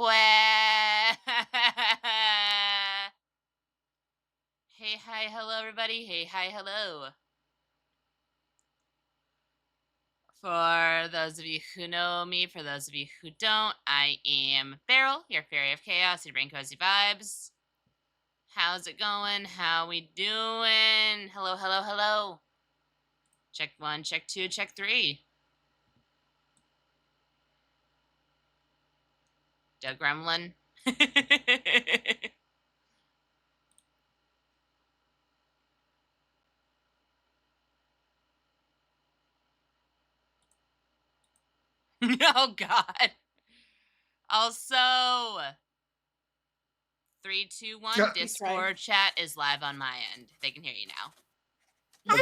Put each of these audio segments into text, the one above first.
Hey, hi, hello, everybody. Hey, hi, hello. For those of you who know me, for those of you who don't, I am Barrel, your fairy of chaos, your brain cozy vibes. How's it going? How we doing? Hello, hello, hello. Check 1, check 2, check 3. Doug Gremlin. Oh, God. Also, 3, 2, 1. Discord chat is live on my end. They can hear you now.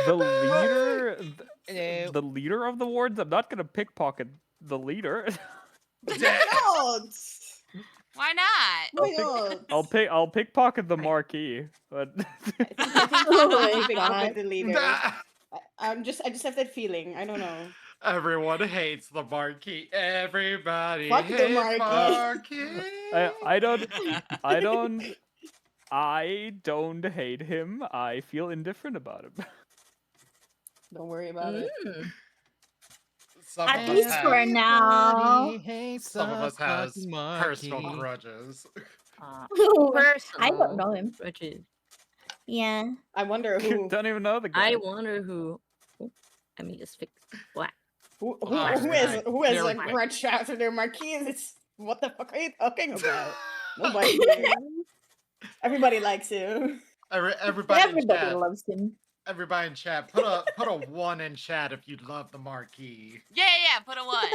The leader of the wards. I'm not gonna pickpocket the leader. Why not? I'll pickpocket the marquee. But I think Oh my pickpocket God. the leader. I just have that feeling. I don't know. Everyone hates the marquee. Everybody Fuck the hates marquee. I don't hate him. I feel indifferent about him. Don't worry about it. At least for now. Some of us has personal grudges. I Personal don't know him. grudges. Yeah. I wonder who. Don't even know the guy. I wonder who. Let me just fix black. Who Alright. has There a we go. grudge after their marquise? It's what the fuck are you talking about? Nobody. Everybody likes him. Everybody in Everybody chat. loves him. Everybody in chat. Put a 1 in chat if you love the marquee. Yeah, put a 1.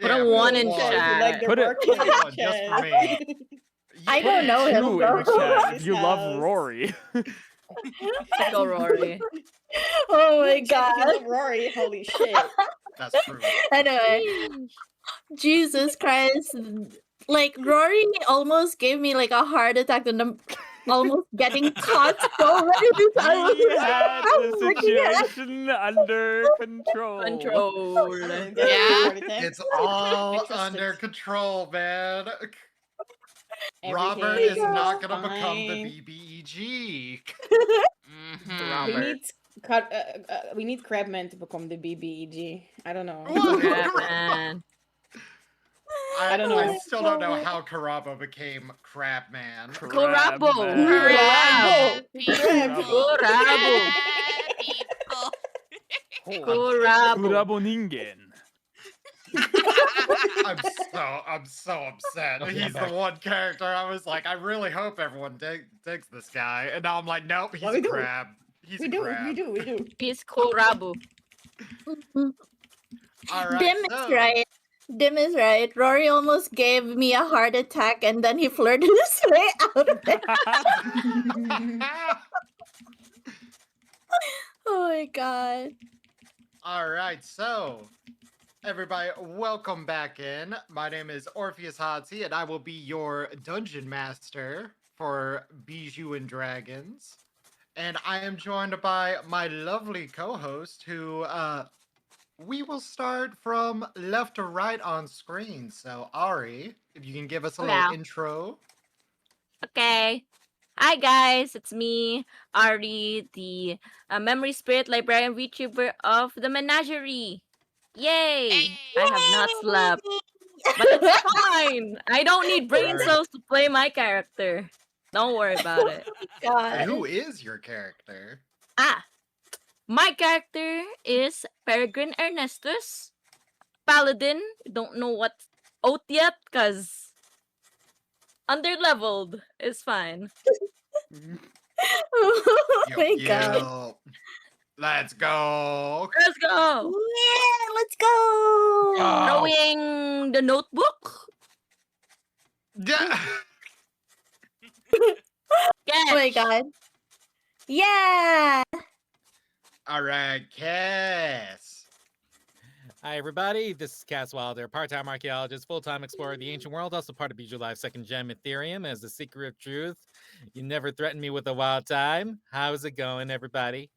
Put a 1 in chat. Like their Put it- marquise Put a 1 just for me. I don't know him, Two bro. in chat if His you love house. Rory. Go Rory. Oh my Chat, if God. you love Rory, holy shit. That's true. Anyway, Jesus Christ. Like, Rory almost gave me like a heart attack and I'm almost getting caught so many times. He had the situation under control. Control. Yeah. It's all Interesting. under control, man. Everything Robert is not is gonna become the fine. BBEG. Mhm. We need Crabman to become the BBEG. I don't know. Crabman. I don't know. I still don't know how Karabo became Crabman. Korabo. Crab people. Korabo. Crab people. Korabo. Kurabo Ningen. I'm so upset. He's the one character I was like, I really hope everyone digs this guy. And now I'm like, nope, he's Well, we a do. crab. He's a crab. We do. He's Korabo. All right, Dim is right. Dim is right. Rory almost gave me a heart attack and then he flirted his way out of it. Oh my God. All right, so everybody, welcome back in. My name is Orpheus Hodzi, and I will be your dungeon master for Bijou and Dragons. And I am joined by my lovely co-host, who we will start from left to right on screen. So Ari, if you can give us a little intro. Okay. Hi guys, it's me, Ari, the memory spirit librarian VTuber of the Menagerie. Yay! I have not slept, but it's fine. I don't need brain cells to play my character. Don't worry about it. God. And who is your character? My character is Peregrine Ernestus, Paladin. Don't know what oath yet, cause underleveled is fine. Oh my God. Yo. Let's go. Let's go. Yeah, let's go. Throwing the notebook. Yeah. Oh my God. Yeah. All right, Cass. Hi, everybody. This is Cass Wilder, part-time archaeologist, full-time explorer of the ancient world, also part of Bijou Live's second gem, Ethereum, as the seeker of truth. You never threaten me with a wild time. How's it going, everybody?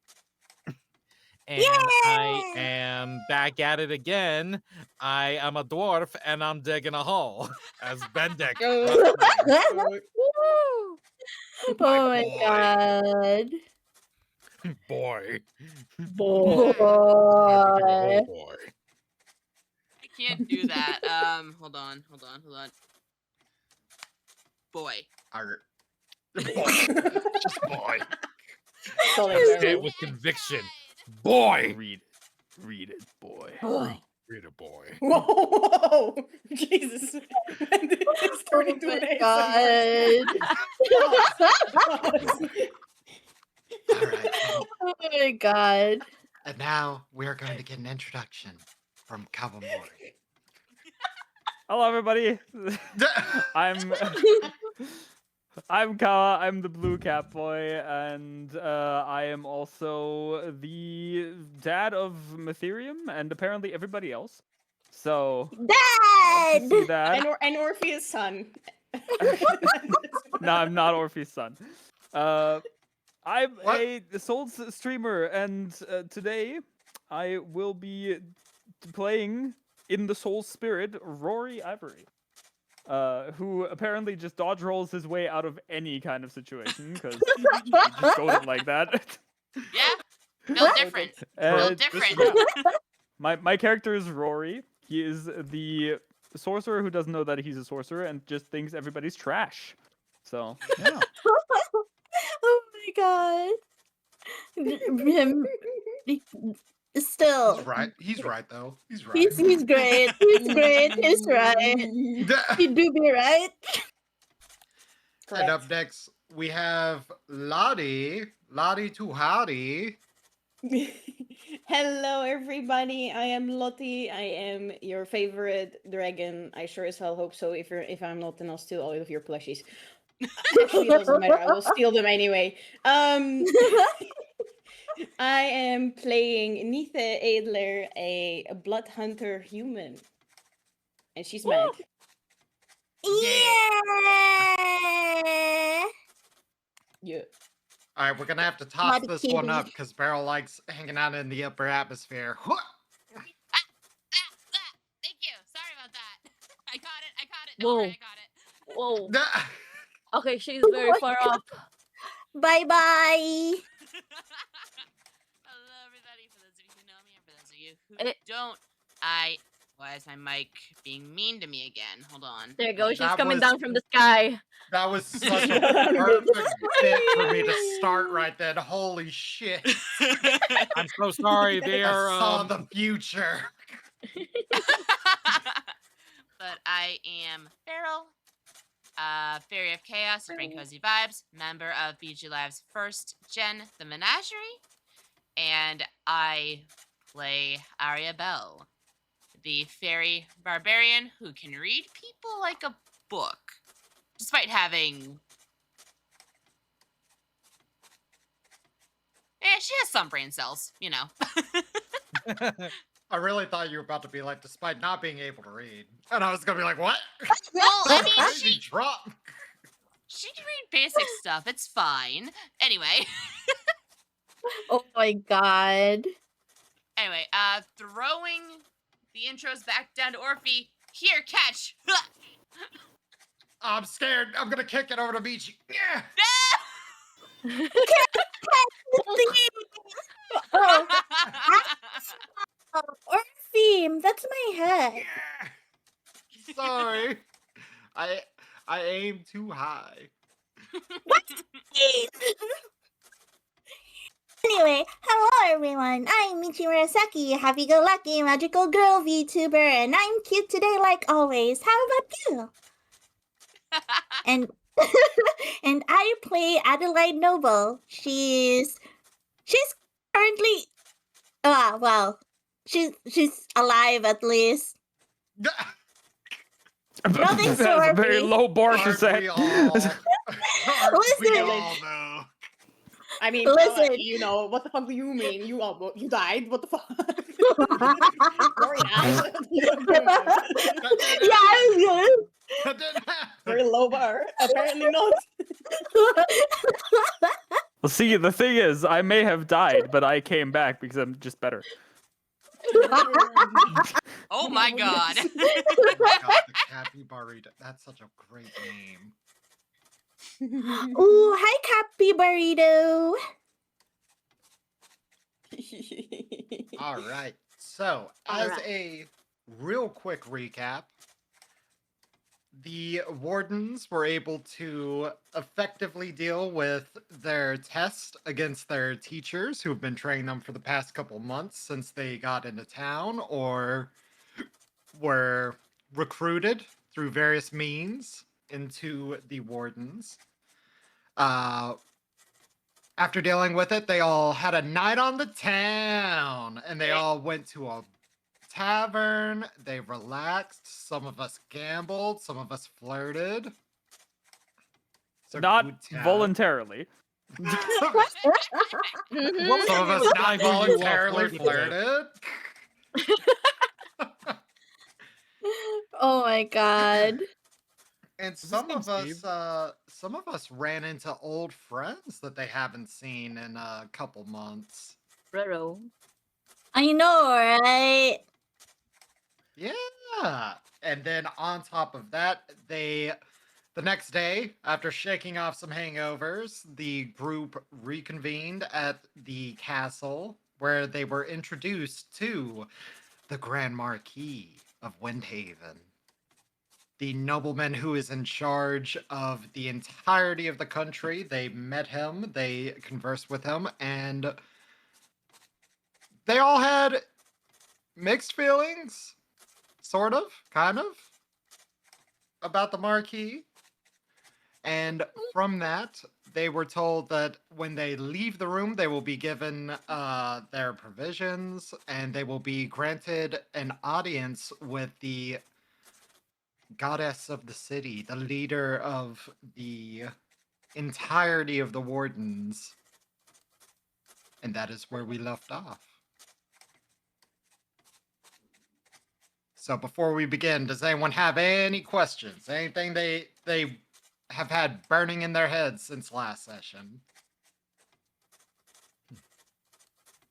And I am back at it again. I am a dwarf and I'm digging a hole as Bendek. Oh. Woo! Oh my boy. god. Boy. Boy. Boy. I can't do that. Hold on. Boy. Arr. Boy. Just boy. Totally Say Say it Barrel. with conviction. Boy. Read it, boy. Boy. Read a boy. Whoa, whoa, Jesus. When did this turn Oh into an my ASMR? All right. Oh my god. And now we're going to get an introduction from Kawamori. Hello, everybody. I'm Kawa. I'm the blue cat boy, and I am also the dad of Mytherium and apparently everybody else. So love to Dad! see that. And Orpheus' son. No, I'm not Orpheus' son. I'm What? a Souls streamer, and today I will be playing in the Soul Spirit Rory Ivory, who apparently just dodge rolls his way out of any kind of situation because he just goes it like that. Yeah. Built different. Built different. My character is Rory. He is the sorcerer who doesn't know that he's a sorcerer and just thinks everybody's trash. So yeah. Oh my god. Him still. He's right. He's right, though. He's right. He's great. He's great. He's right. He do be right. And up next, we have Lottie. Lottie to howdy. Hello, everybody. I am Lottie. I am your favorite dragon. I sure as hell hope so. If I'm not, then I'll steal all of your plushies. Actually, it doesn't matter. I will steal them anyway. I am playing Nithe Adler, a blood hunter human, and she's mad. Yeah. Yeah. All right, we're going to have to toss Lottie this one kitty. up because Beryl likes hanging out in the upper atmosphere. Thank you. Sorry about that. I got it. Don't worry, I got it. Whoa. Okay, she's very far off. Bye bye. Hello, everybody. For those of you who know me, and for those of you who Eh. don't, why is my mic being mean to me again? Hold on. There you go. She's That coming was- down from the sky. That was such a perfect bit for me to start right then. Holy shit. I'm so sorry. They I are saw the future. But I am Beryl, Fairy of Chaos, and Bring Cozy Vibes, member of BG Live's first gen, The Menagerie, and I play Aria Bell, the fairy barbarian who can read people like a book, despite having... she has some brain cells, you know. I really thought you were about to be like, despite not being able to read. And I was going to be like, what? Well, I mean, Crazy drop. she can read basic stuff. It's fine. Anyway. Oh my god. Anyway, throwing the intros back down to Orphe. Here, catch. I'm scared. I'm going to kick it over to Beachy. Yeah. Oh, Orpheum, that's my head. Yeah. Sorry. I aim too high. Anyway, hello everyone. I'm Michi Murasaki, a happy-go-lucky magical girl VTuber, and I'm cute today like always. How about you? And and I play Adelaide Noble. She's currently she's alive at least. Nothing That's a very sorry. low bar to Aren't set. we all? Aren't we Listen. all, though? I mean, Listen. you know, what the fuck do you mean? You died? What the fuck? Very nice. Yeah, I was good. That didn't happen. Very low bar. Apparently not. Well, see, the thing is, I may have died, but I came back because I'm just better. Oh my god. Oh my god, the capybarita. That's such a great name. Ooh, hi, Cappy Burrito. All right. So, as a real quick recap, the wardens were able to effectively deal with their test against their teachers who've been training them for the past couple months since they got into town or were recruited through various means into the wardens. After dealing with it, they all had a night on the town and they all went to a tavern. They relaxed. Some of us gambled. Some of us flirted. It's a Not good time. voluntarily. Mhm. What was Some of the name us of the not guy who you, voluntarily flirted with? flirted. Oh my god. And his some name of us ran into old friends that they haven't seen in a couple months. Roro. I know, right? Yeah. And then on top of that, the next day, after shaking off some hangovers, the group reconvened at the castle where they were introduced to the Grand Marquis of Windhaven, the nobleman who is in charge of the entirety of the country. They met him, they conversed with him, and they all had mixed feelings, sort of, kind of, about the Marquis. And from that, they were told that when they leave the room, they will be given their provisions and they will be granted an audience with the goddess of the city, the leader of the entirety of the wardens. And that is where we left off. So before we begin, does anyone have any questions? Anything they have had burning in their heads since last session? I'm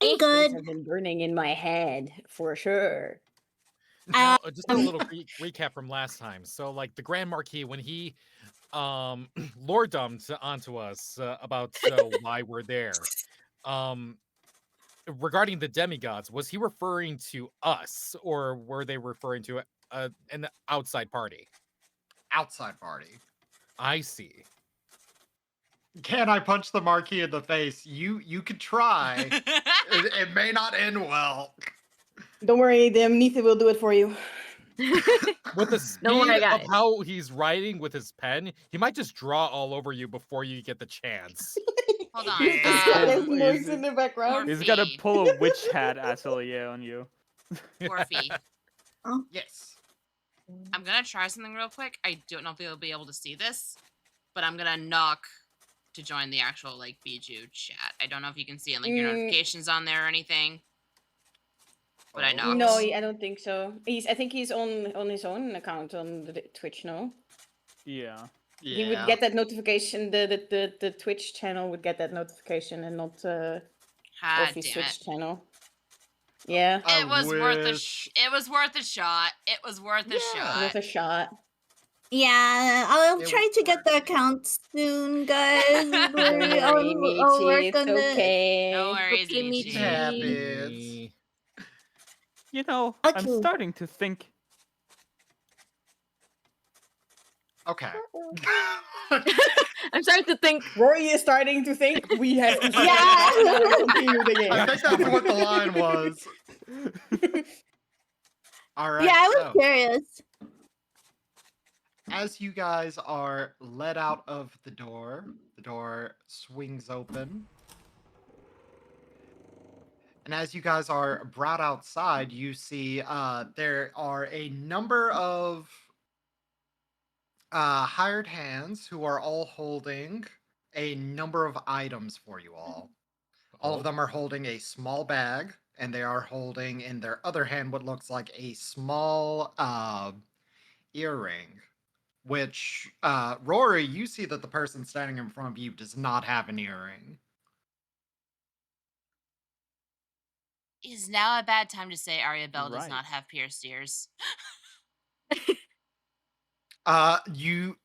Things good. have been burning in my head for sure. Now, just a little recap from last time. So, like the Grand Marquis, when he lore dumped onto us about why we're there, regarding the demigods, was he referring to us or were they referring to an outside party? Outside party. I see. Can I punch the Marquis in the face? You could try. it may not end well. Don't worry, the Neetha will do it for you. With the Don't worry, speed of guys. how he's writing with his pen, he might just draw all over you before you get the chance. Hold on. There's Please. noise in the background. He's got to Morphe. pull a witch hat atelier on you. Morphe. Yes. I'm gonna try something real quick. I don't know if you'll be able to see this, but I'm gonna knock to join the actual like Bijou chat. I don't know if you can see it, like your notifications on there or anything. But I knocked. No, I don't think so. I think he's on his own account on the Twitch now. Yeah. He would get that notification. The Twitch channel would get that notification, and not God Orphe's damn Twitch it. channel. Yeah, It was worth a wish- it was worth a shot. It was worth a Yeah. shot. worth a shot. Yeah, I'll It try was to get the worth it. account soon, guys. Don't worry, I'll Michi, work it's on it. okay. No worries, Okay, Michi. It Michi. happens. You know, I'm Okay. starting to think. Okay. I'm starting to think. Rory is starting to think we have to Yeah. continue the game. I think that's what the line was. All right. Yeah, I was So, curious. as you guys are let out of the door swings open. And as you guys are brought outside, you see there are a number of hired hands who are all holding a number of items for you all. All of them are holding a small bag, and they are holding in their other hand what looks like a small earring. Which, Rory, you see that the person standing in front of you does not have an earring. Is now a bad time to say Arya Bell does Right. not have pierced ears? You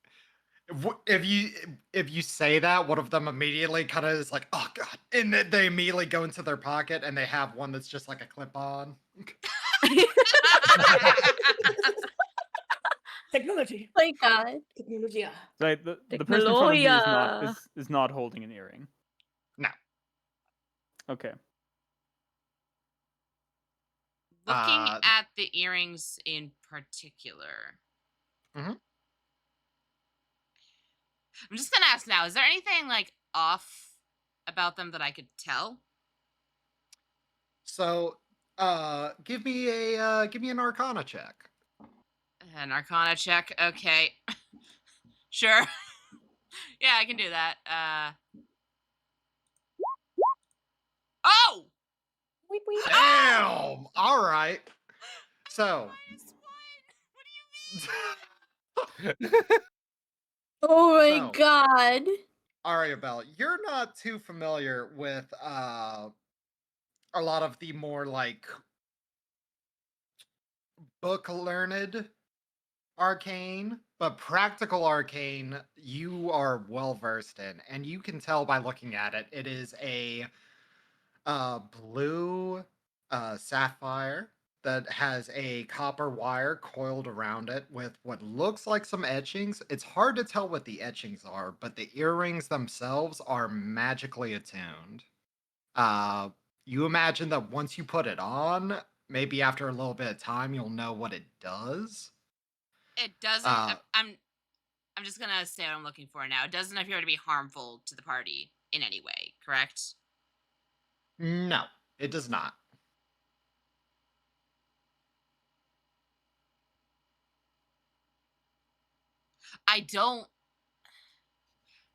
if you say that, one of them immediately kind of is like, "Oh God," and then they immediately go into their pocket and they have one that's just like a clip-on. Technology. My God. Technology. Right, the person in front of me Technologia. is not holding an earring. No. Okay. Looking at the earrings in particular. Mhm. I'm just gonna ask now, is there anything like off about them that I could tell? So, give me an Arcana check. An Arcana check. Okay. Sure. Yeah, I can do that. Oh! Weep, weep. Damn. All right. So, What do you mean? Oh my So- God. Aria Bell, you're not too familiar with a lot of the more like book learned arcane, but practical arcane you are well versed in, and you can tell by looking at it. It is a blue sapphire that has a copper wire coiled around it with what looks like some etchings. It's hard to tell what the etchings are, but the earrings themselves are magically attuned. You imagine that once you put it on, maybe after a little bit of time, you'll know what it does. It doesn't. I'm just gonna say what I'm looking for now. It doesn't appear to be harmful to the party in any way, correct? No, it does not. I don't,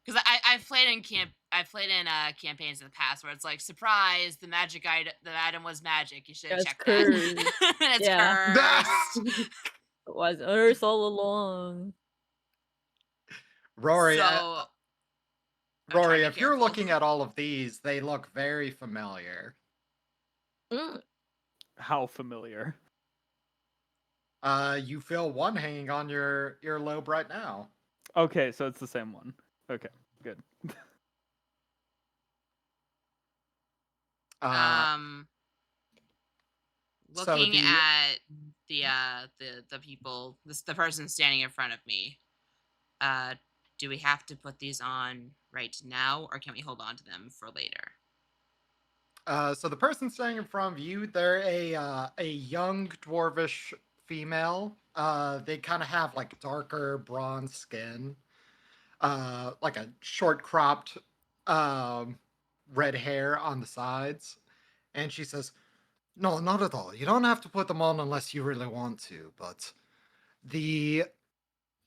because I've played in campaigns in the past where it's like, surprise, the item was magic. You should have It's checked cursed. that. It's Yeah. cursed. It was hers all along. Rory, So I'm trying to Rory, be if you're careful. looking at all of these, they look very familiar. Mm. How familiar? You feel one hanging on your earlobe right now. Okay, so it's the same one. Okay, good. Looking the- at the people, the person standing in front of me. Do we have to put these on right now, or can we hold on to them for later? So the person standing in front of you, they're a young dwarvish female. They kind of have like darker bronze skin, like a short cropped red hair on the sides, and she says, "No, not at all. You don't have to put them on unless you really want to. But the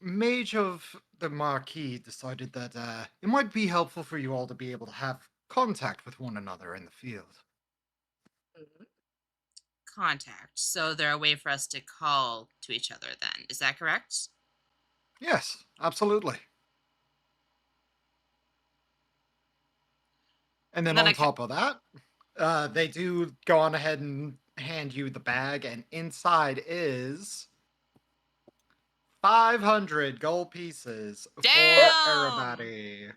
mage of the Marquis decided that it might be helpful for you all to be able to have contact with one another in the field." Contact. So they're a way for us to call to each other then. Is that correct? Yes, absolutely. And then on top of that, they do go on ahead and hand you the bag, and inside is 500 gold pieces Damn! for everybody.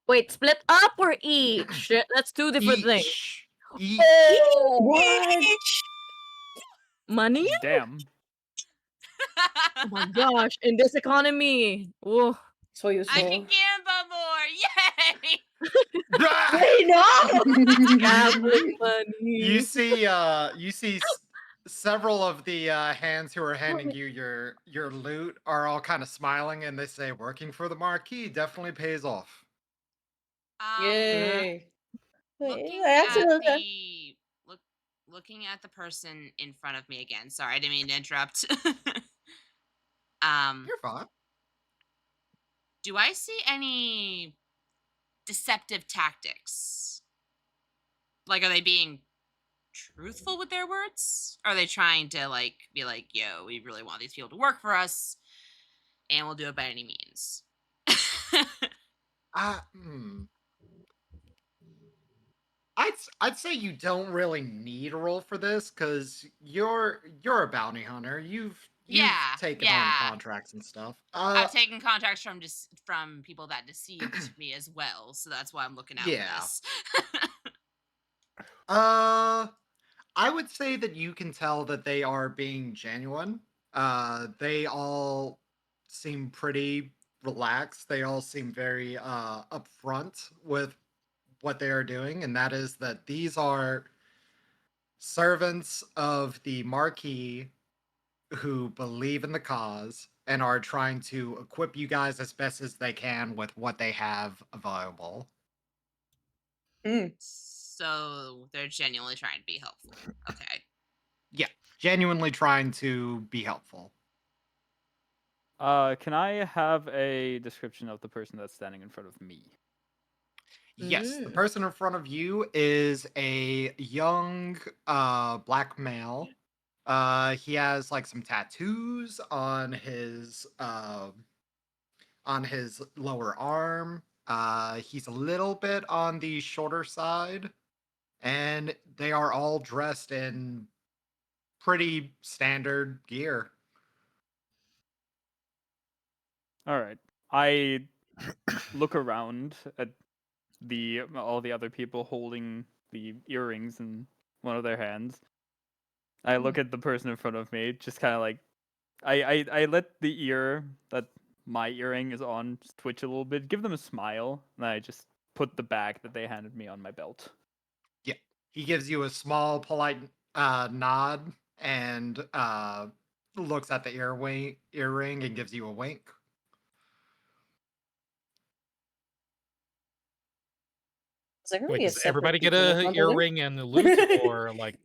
Wait, split up or each? That's two different things. Each. Oh, What? money? Damn. Oh my gosh! In this economy, oh, So useful. I can gamble more! Yay! Wait, no! gambling money. You see, several of the hands who are handing you your loot are all kind of smiling, and they say, "Working for the Marquis definitely pays off." Yay. Looking Absolutely. looking at the person in front of me again. Sorry, I didn't mean to interrupt. You're fine. Do I see any deceptive tactics? Like, are they being truthful with their words? Are they trying to like be like, yo, we really want these people to work for us and we'll do it by any means? I'd say you don't really need a roll for this because you're a bounty hunter. You've Yeah, taken yeah. on contracts and stuff. I've taken contracts from people that deceived me as well, so that's why I'm looking out Yeah. for this. I would say that you can tell that they are being genuine. They all seem pretty relaxed. They all seem very upfront with what they are doing, and that is that these are servants of the Marquis who believe in the cause and are trying to equip you guys as best as they can with what they have available. So they're genuinely trying to be helpful. Okay. Yeah, genuinely trying to be helpful. Can I have a description of the person that's standing in front of me? Yes, the person in front of you is a young black male. He has like some tattoos on his lower arm. He's a little bit on the shorter side, and they are all dressed in pretty standard gear. All right. I look around at all the other people holding the earrings in one of their hands. I look at the person in front of me, just kind of like I let the ear that my earring is on just twitch a little bit, give them a smile, and I just put the bag that they handed me on my belt. Yeah, he gives you a small, polite nod and looks at the earring and gives you a wink. Wait, does everybody get a earring and a loot, or like?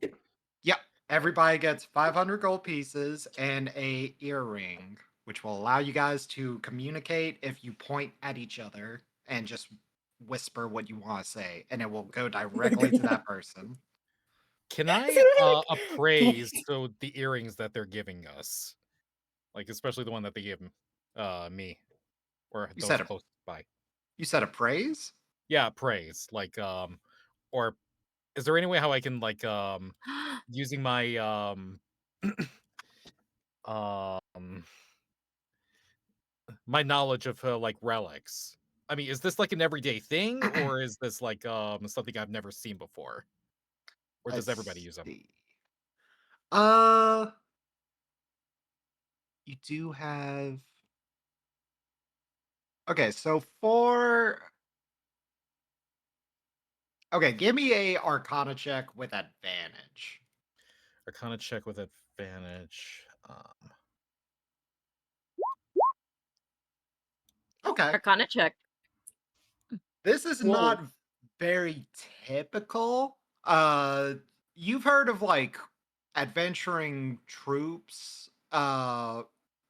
Yep, everybody gets 500 gold pieces and a earring, which will allow you guys to communicate if you point at each other and just whisper what you want to say, and it will go directly to that person. Can I appraise the earrings that they're giving us, like especially the one that they gave me, or You those said close by? You said appraise? Yeah, praise. Like or is there any way how I can like using my my knowledge of like relics? I mean, is this like an everyday thing, or is this like something I've never seen before? Or does everybody use them? See. You do have. Okay, so okay, give me a Arcana check with advantage. Arcana check with advantage. Okay. Arcana check. This is not very typical. You've heard of like adventuring troops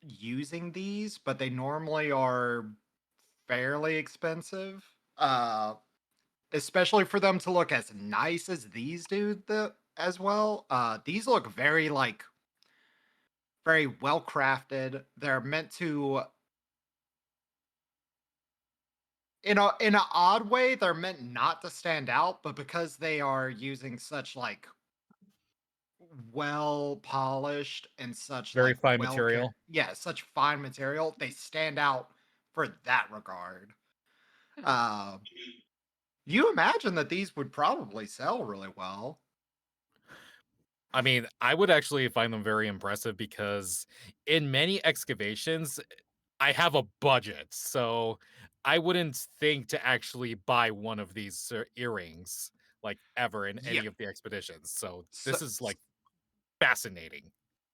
using these, but they normally are fairly expensive. Especially for them to look as nice as these do as well. These look very very well crafted. They're meant to in an odd way, they're meant not to stand out, but because they are using such like well polished and such Very like fine material. Yeah, such fine material, they stand out for that regard. You imagine that these would probably sell really well. I mean, I would actually find them very impressive because in many excavations, I have a budget, so I wouldn't think to actually buy one of these earrings like ever in any of the expeditions. So this is like fascinating.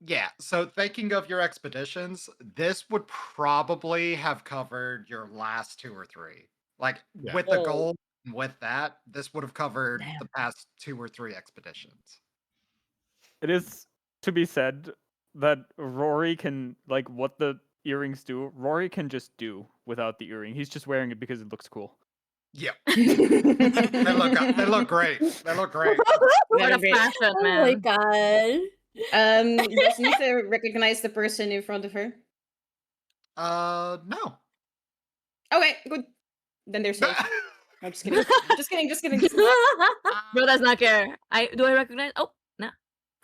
Yeah, so thinking of your expeditions, this would probably have covered your last 2 or 3. Like with the gold, with that, this would have covered the past 2 or 3 expeditions. It is to be said that Rory can, like, what the earrings do, Rory can just do without the earring. He's just wearing it because it looks cool. Yeah. They look great. They look great. What a fashion, man. Oh my god. Does Nita recognize the person in front of her? No. Okay, good. Then they're safe. No, just kidding. Just kidding. Bro does not care. Do I recognize? Oh, no.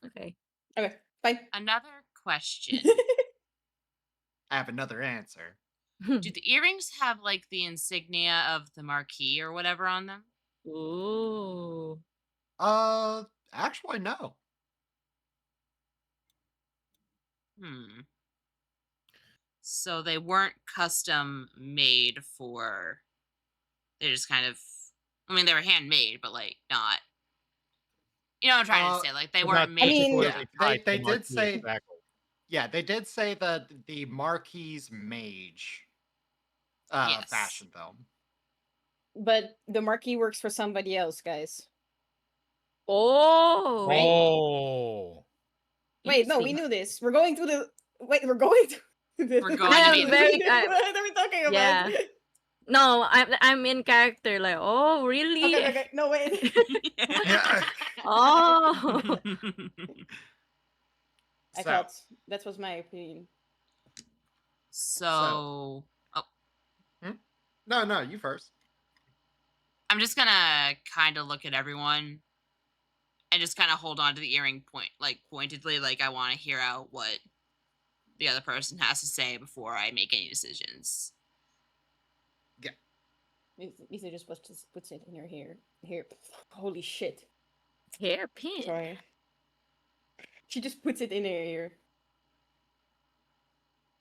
Okay. Okay, fine. Another question. I have another answer. Do the earrings have like the insignia of the marquee or whatever on them? Ooh. Actually, no. So they weren't custom made for. They just kind of. I mean, they were handmade, but like not. You know what I'm trying to say? Like they They're weren't not made. mean, for, Yeah, tied to they the did marquee, say exactly. yeah, they did say that the Marquis mage Yes. fashion film. but the marquee works for somebody else, guys. Oh. Right? Oh. Wait, no, we Interesting. knew this. We're going through the. Wait, we're going to. We're going to be- What are we talking about? Yeah. No, I'm in character. Like, oh, really? Okay. No, wait. Yeah. Oh. I So, thought that was my opinion. So, no, you first. I'm just gonna kind of look at everyone and just kind of hold on to the earring pointedly. Like I want to hear out what the other person has to say before I make any decisions. Lisa just puts it in her hair. Here, holy shit! Hairpin. Sorry. She just puts it in her ear,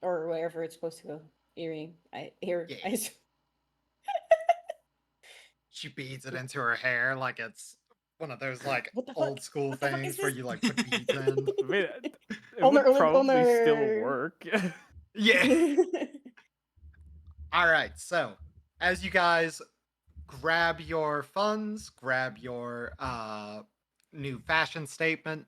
or wherever it's supposed to go. Earring. Yeah. She beads it into her hair like it's one of those like What the fuck? old school What the fuck things is where this? you like put beads in. I mean, it On would her- on probably still her- work. Yeah. All right. So, as you guys grab your funds, grab your new fashion statement,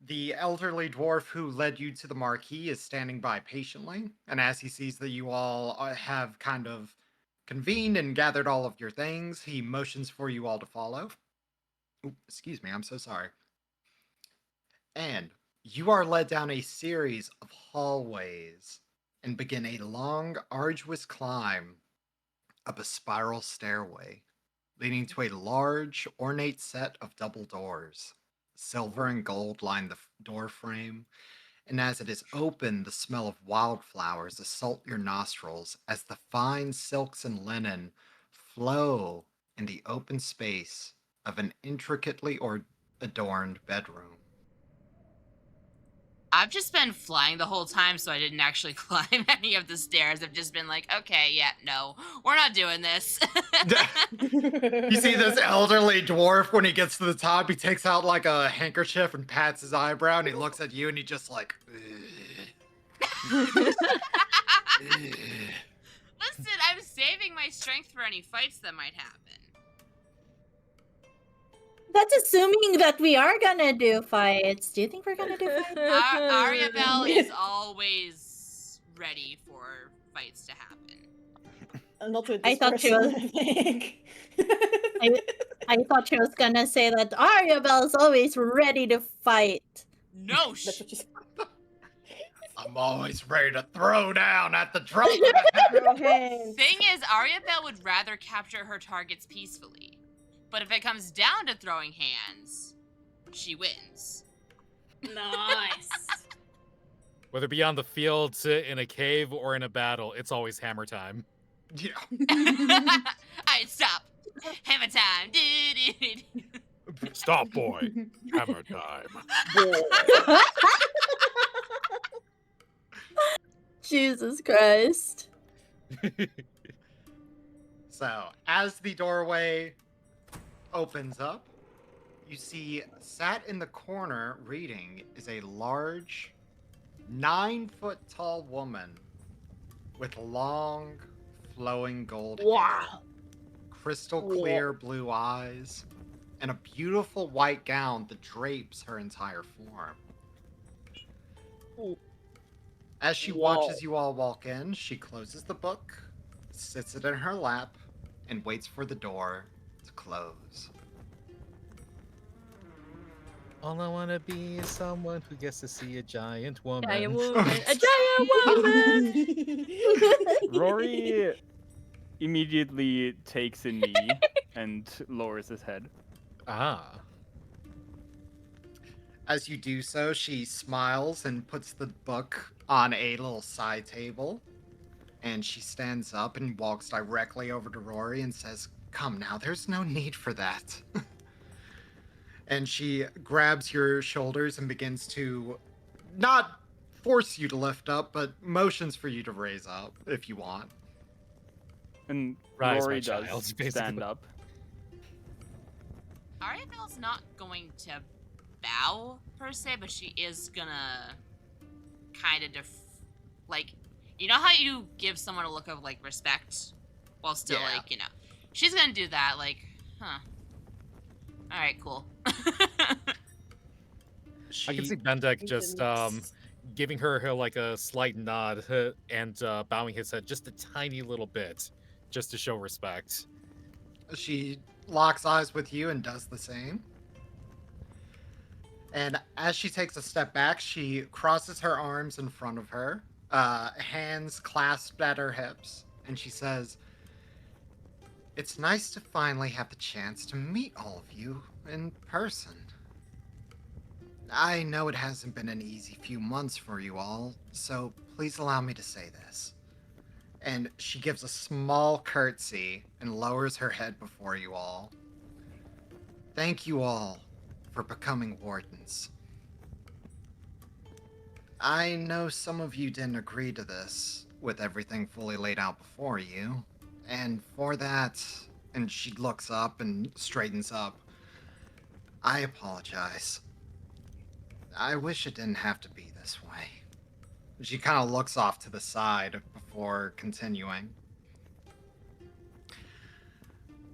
the elderly dwarf who led you to the marquee is standing by patiently, and as he sees that you all have kind of convened and gathered all of your things, he motions for you all to follow. Ooh, excuse me, I'm so sorry. And you are led down a series of hallways and begin a long, arduous climb up a spiral stairway, leading to a large, ornate set of double doors. Silver and gold line the door frame, and as it is open, the smell of wildflowers assault your nostrils as the fine silks and linen flow in the open space of an intricately adorned bedroom. I've just been flying the whole time, so I didn't actually climb any of the stairs. I've just been like, okay, yeah, no, we're not doing this. You see this elderly dwarf when he gets to the top, he takes out like a handkerchief and pats his eyebrow, and he looks at you and he just like. Listen, I'm saving my strength for any fights that might happen. That's assuming that we are gonna do fights. Do you think we're gonna do fights? Arya Bell is always ready for fights to happen. Not with I this thought she person, was- I think. I thought she was gonna say that Arya Bell's always ready to fight. No, That's what she said. I'm always ready to throw down at the drop of a hat. Okay. Thing is, Arya Bell would rather capture her targets peacefully. But if it comes down to throwing hands, she wins. Nice. Whether it be on the field, in a cave, or in a battle, it's always hammer time. Yeah. Alright, stop. Hammer time. Stop, boy. Hammer time. Jesus Christ. So, as the doorway opens up, you see sat in the corner reading is a large, 9-foot tall woman with long, flowing gold hair, Wow. crystal clear blue eyes, and a beautiful white gown that drapes her entire form. As she watches you all walk in, she closes the book, sits it in her lap, and waits for the door to close. All I want to be is someone who gets to see a giant woman. Giant woman. A giant woman. Rory immediately takes a knee and lowers his head. Ah. As you do so, she smiles and puts the book on a little side table. And she stands up and walks directly over to Rory and says, "Come now, there's no need for that." And she grabs your shoulders and begins to not force you to lift up, but motions for you to raise up if you want. And Rise, Rory my does child, stand basically. up. Ariabelle's not going to bow per se, but she is gonna kind of like, you know how you give someone a look of like respect while still Yeah. like, she's gonna do that, like, huh. All right, cool. I can She see Bendek just giving her like a slight nod and bowing his head just a tiny little bit, just to show respect. She locks eyes with you and does the same. And as she takes a step back, she crosses her arms in front of her, hands clasped at her hips, and she says, "It's nice to finally have the chance to meet all of you in person. I know it hasn't been an easy few months for you all, so please allow me to say this." And she gives a small curtsy and lowers her head before you all. "Thank you all for becoming wardens. I know some of you didn't agree to this, with everything fully laid out before you, and for that," and she looks up and straightens up, "I apologize. I wish it didn't have to be this way." She kind of looks off to the side before continuing.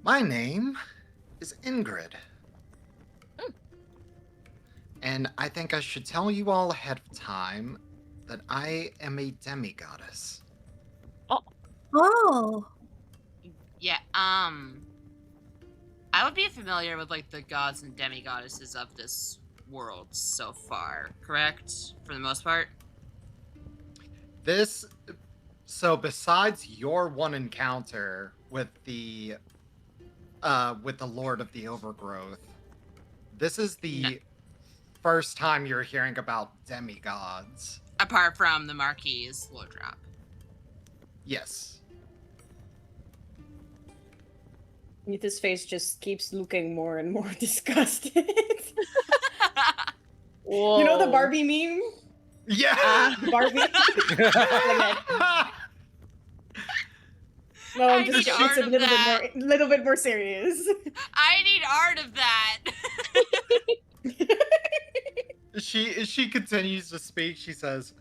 "My name is Ingrid. And I think I should tell you all ahead of time that I am a demigoddess." Oh. Yeah, I would be familiar with like the gods and demigoddesses of this world so far, correct? For the most part? So besides your one encounter with the Lord of the Overgrowth, this is the first time you're hearing about demigods. Apart from the Marquis low drop. Yes. Nita's face just keeps looking more and more disgusted. Whoa. You know the Barbie meme? Yeah. Barbie? No, I I'm just need it's art a of little that. little bit more serious. I need art of that. She continues to speak. She says,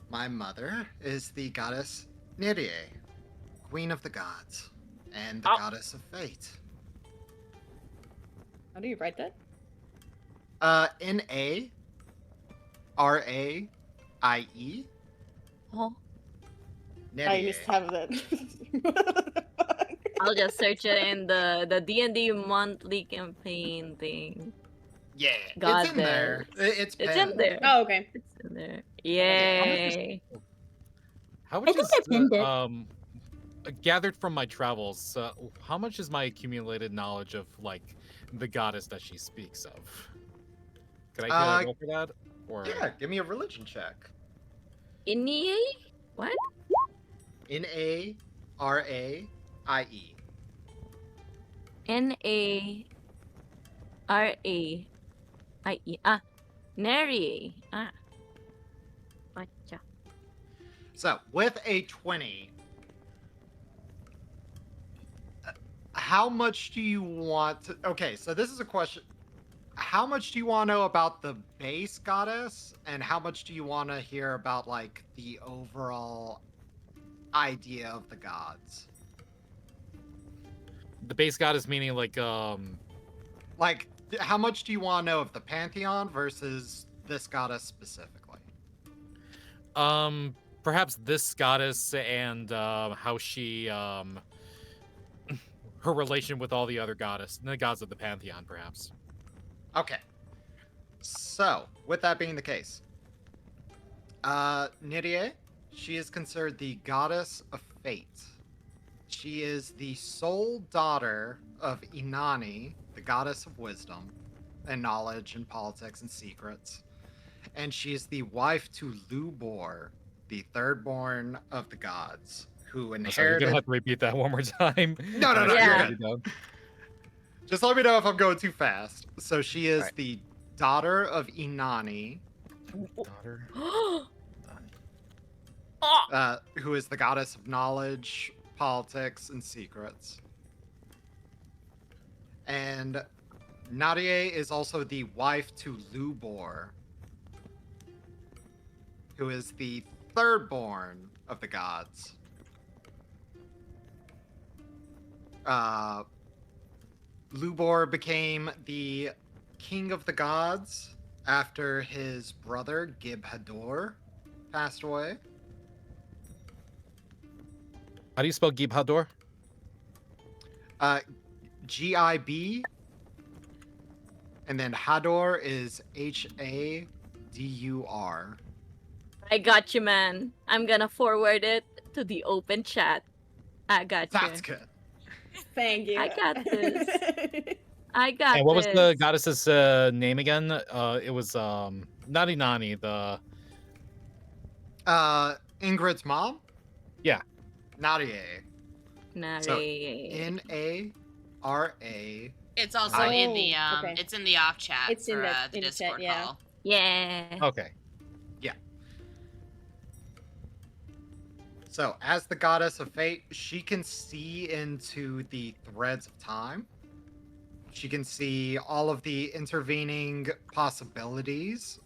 "My mother is the goddess Nyrie, queen of the gods, and the goddess of fate." How do you write that? Narie. Oh, I just have that. I'll just search it in the D&D monthly campaign thing. Yeah, Got it's in there. It's It's in pinned. there. Oh, okay. It's in there. Yeah, Yay. How I much think is I pinned it. gathered from my travels? How much is my accumulated knowledge of like the goddess that she speaks of? Can I roll for that? Or Yeah, give me a religion check. Inie? What? Narie. Narie. Ah, Nary. Ah. Gotcha. So with a 20, how much do you want to... Okay, so this is a question. How much do you want to know about the base goddess, and how much do you want to hear about like the overall idea of the gods? the base goddess meaning like Like, how much do you want to know of the pantheon versus this goddess specifically? perhaps this goddess and how she her relation with all the other the gods of the pantheon, perhaps. Okay. So, with that being the case, Nyrie, she is considered the goddess of fate. She is the sole daughter of Inanni, the goddess of wisdom and knowledge and politics and secrets. And she is the wife to Lubor, the thirdborn of the gods, who Sorry, you're inherited. gonna have to repeat that one more time. No, I you're Yeah. should write it down. Just let me know if I'm going too fast. So she is Alright. the daughter of Inanni, Daughter. who is the goddess of knowledge, politics, and secrets. And Nadia is also the wife to Lubor, who is the thirdborn of the gods. Lubor became the king of the gods after his brother Gibhador passed away. How do you spell Gibhador? Gib, and then Hador is Hadur. I got you, man. I'm gonna forward it to the open chat. I got you. That's good. Thank you. I got this. I got And what was this. the goddess's name again? It was not Inanni, the Ingrid's mom? Yeah. Nadia. Nare. So, Nara. It's also Oh, in the okay. it's in the off chat It's in for the- the in the chat, Discord yeah. call. Yeah. Okay. So, as the goddess of fate, she can see into the threads of time. She can see all of the intervening possibilities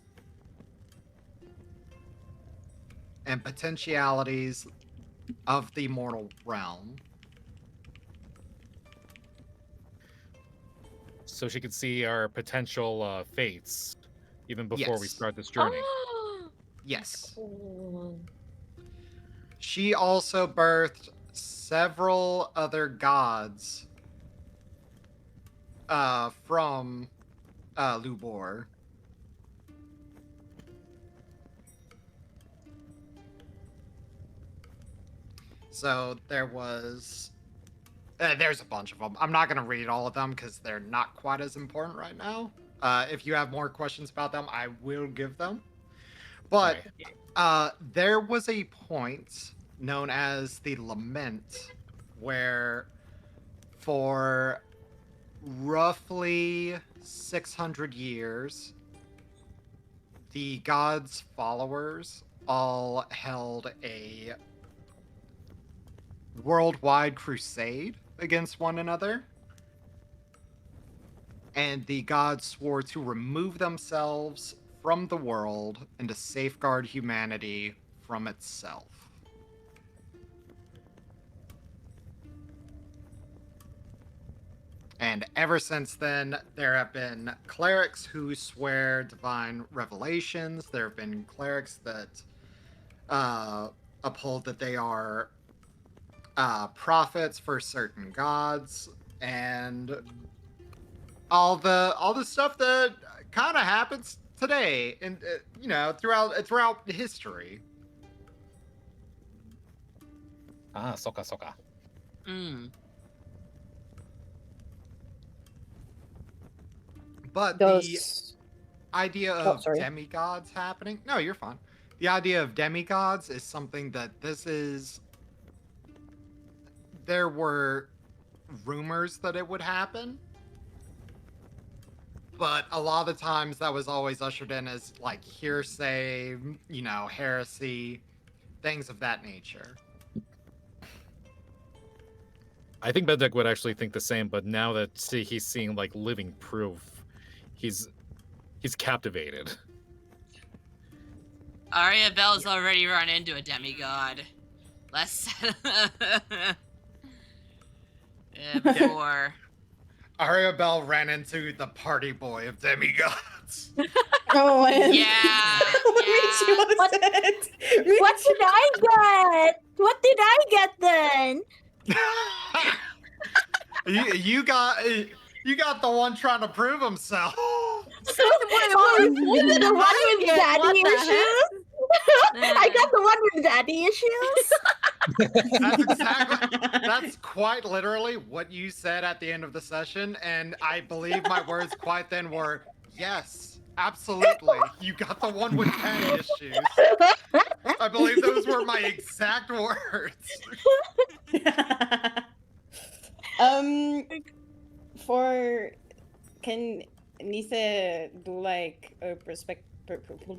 and potentialities of the mortal realm. So she could see our potential fates even before we Yes. start this journey. Yes. Cool. She also birthed several other gods from Lubor. So there's a bunch of them. I'm not going to read all of them because they're not quite as important right now. If you have more questions about them, I will give them. But there was a point known as the Lament where for roughly 600 years, the gods' followers all held a worldwide crusade against one another. And the gods swore to remove themselves from the world and to safeguard humanity from itself. And ever since then, there have been clerics who swear divine revelations. There have been clerics that uphold that they are prophets for certain gods, and all the stuff that kind of happens today, and throughout history. Ah, soka. Mm. But the Those. idea Oh, of sorry. demigods happening. No, you're fine. The idea of demigods is something that there were rumors that it would happen, but a lot of the times that was always ushered in as like hearsay, heresy, things of that nature. I think Bedek would actually think the same, but now that he's seeing like living proof, he's captivated. Arya Bell's already run into a demigod. Before. Arya Bell ran into the party boy of demigods. Oh man. Yeah. Richie, What- that? What did I get? What did I get then? you got the one trying to prove himself. Is it the one with daddy What the issues? I got the one with daddy issues. That's exactly. That's quite literally what you said at the end of the session, and I believe my words quite then were, yes, absolutely. You got the one with daddy issues. I believe those were my exact words. For can Nitha do like a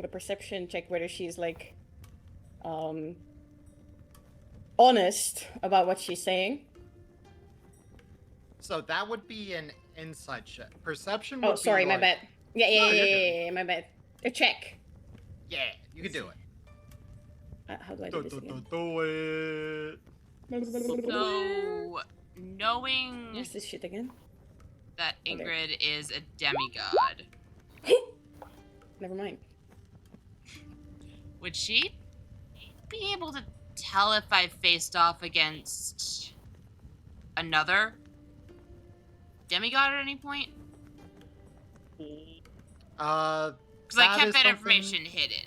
perception check whether she's like honest about what she's saying? So that would be an insight check. Perception would Oh, sorry, be my like, bad. Yeah, No, you're good. my bad. A check. Yeah, you can do it. How do I do this again? Do it. So, knowing Where's this shit again? that Oh, there. Ingrid is a demigod, Never mind. would she be able to tell if I faced off against another demigod at any point? Because I That kept is that something- information hidden.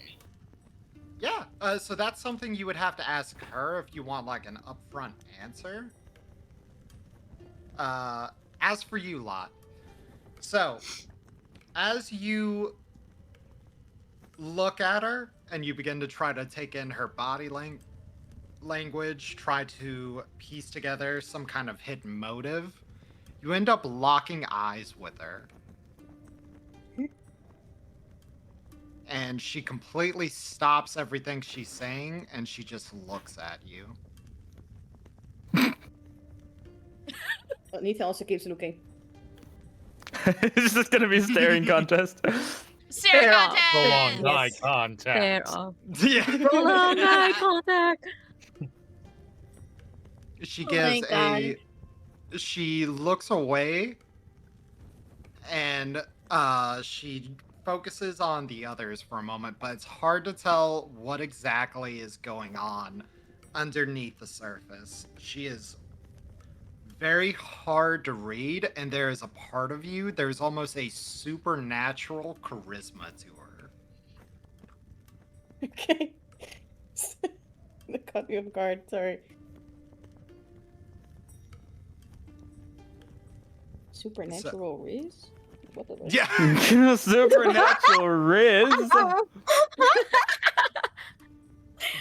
Yeah, so that's something you would have to ask her if you want like an upfront answer. As for you, Lot, so as you look at her and you begin to try to take in her body language, try to piece together some kind of hidden motive, you end up locking eyes with her. And she completely stops everything she's saying and she just looks at you. Nitha also keeps looking. It's just gonna be a staring contest. Sarah Fair off. contest! Prolonged eye Yes. contact. Fair off. Yeah. Prolonged eye contact. She Oh my gives she looks away and she focuses on the others for a moment, but it's hard to tell what exactly is going on underneath the surface. She is very hard to read, and there is a part of you, there's almost a supernatural charisma to her. Okay. That caught me off guard, sorry. Supernatural Riz? What the Yeah. Supernatural Riz.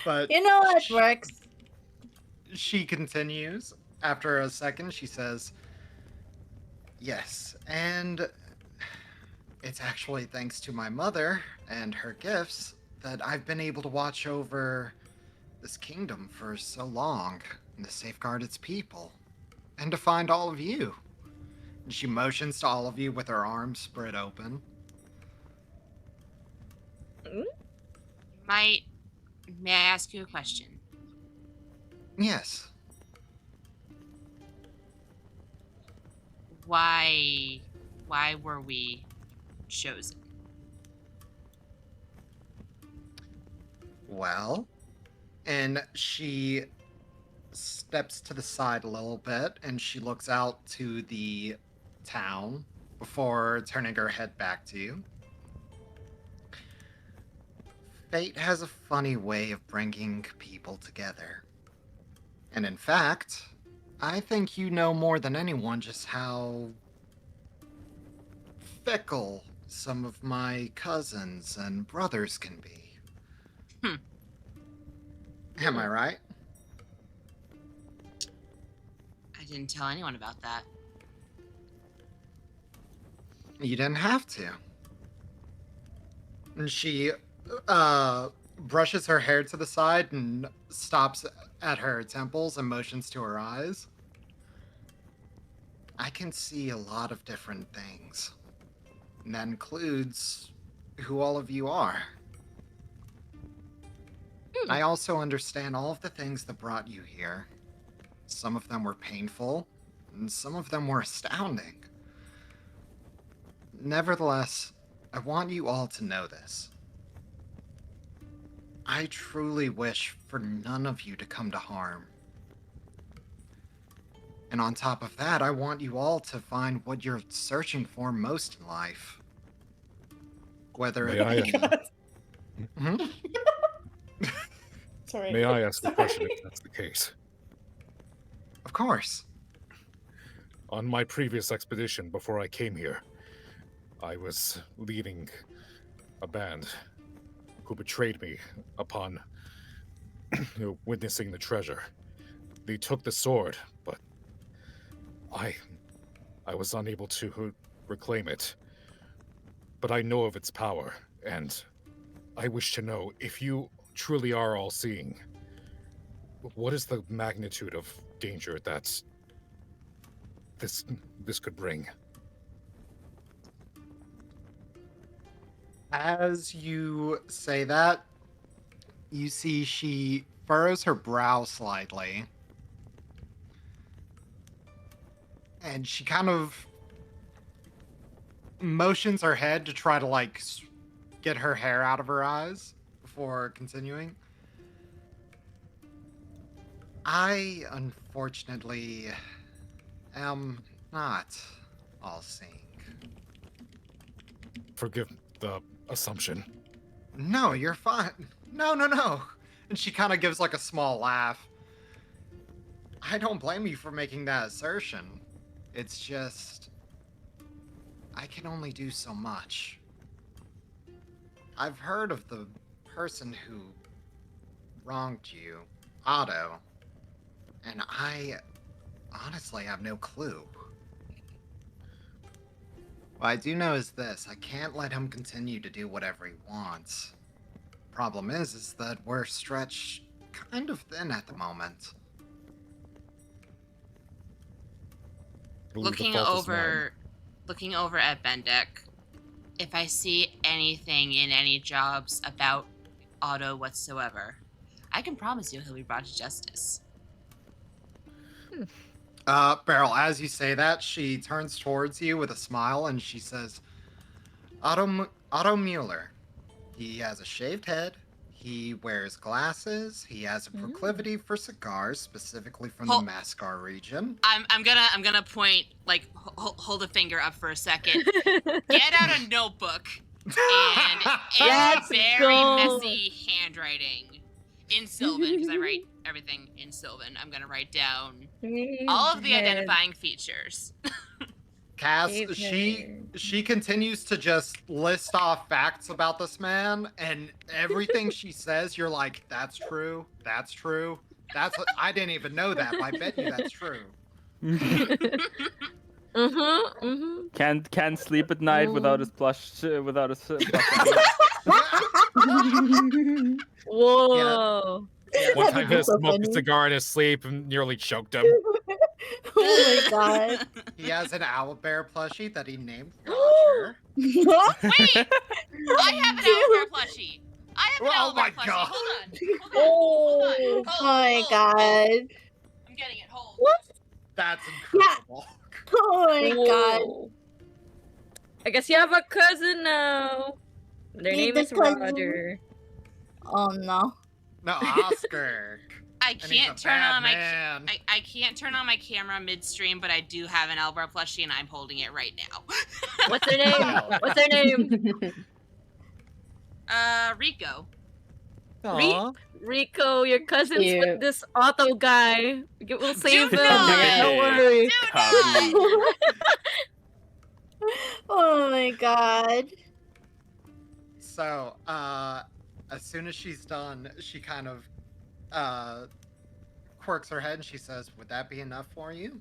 But You know what works? she continues. After a second, she says, yes, and it's actually thanks to my mother and her gifts that I've been able to watch over this kingdom for so long and to safeguard its people and to find all of you. And she motions to all of you with her arms spread open. May I ask you a question? Yes. Why were we chosen? Well, and she steps to the side a little bit and she looks out to the town before turning her head back to you. Fate has a funny way of bringing people together. And in fact, I think you know more than anyone just how fickle some of my cousins and brothers can be. Am I right? I didn't tell anyone about that. You didn't have to. And she brushes her hair to the side and stops at her temples and motions to her eyes. I can see a lot of different things. And that includes who all of you are. I also understand all of the things that brought you here. Some of them were painful, and some of them were astounding. Nevertheless, I want you all to know this. I truly wish for none of you to come to harm. And on top of that, I want you all to find what you're searching for most in life. Whether May it I be... ask- Hmm? Sorry. May I ask a question if that's the case? Of course. On my previous expedition before I came here, I was leading a band who betrayed me upon witnessing the treasure. They took the sword, but I was unable to reclaim it. But I know of its power, and I wish to know if you truly are all-seeing, what is the magnitude of danger that this could bring? As you say that, you see she furrows her brow slightly. And she kind of motions her head to try to, like, get her hair out of her eyes before continuing. I, unfortunately, am not all-seeing. Forgive the assumption. No, you're fine. No. And she kind of gives, like, a small laugh. I don't blame you for making that assertion. It's just, I can only do so much. I've heard of the person who wronged you, Otto, and I honestly have no clue. What I do know is this: I can't let him continue to do whatever he wants. Problem is that we're stretched kind of thin at the moment. I believe the Looking fault is mine. over at Bendek, if I see anything in any jobs about Otto whatsoever, I can promise you he'll be brought to justice. Beryl, as you say that, she turns towards you with a smile and she says, Otto Mueller. He has a shaved head. He wears glasses. He has a proclivity for cigars, specifically from the Mascar region. I'm gonna point, like, hold a finger up for a second. Get out a notebook and Let's very go. messy handwriting in Sylvan, because I write everything in Sylvan. I'm gonna write down all of the identifying features. Cass, Shaved she continues to just list off facts about this man, and everything she says, you're like, that's true. I didn't even know that, but I bet you that's true. Can't sleep at night without his plush. Without his plush. Whoa. One time he That's so smoked a funny. cigar in his sleep and nearly choked him. Oh my god. He has an owlbear plushie that he named Roger. Wait! I have an owlbear plushie. Oh my plushie. God. Hold on. Oh my god. I'm getting it. Hold. That's incredible. Oh my god. Whoa. I guess you have a cousin now. Their Need name the is cousin. Roger. Oh no. No, Oscar. I And he's can't a turn bad on my man. I can't turn on my camera midstream, but I do have an owlbear plushie and I'm holding it right now. What's their name? What's their name? Rico. Aw. Rico, your cousin's Cute. with this Otto guy. We'll save him. not. Don't worry. Do Cubby. not. Oh my god. So, as soon as she's done, she kind of quirks her head and she says, "Would that be enough for you,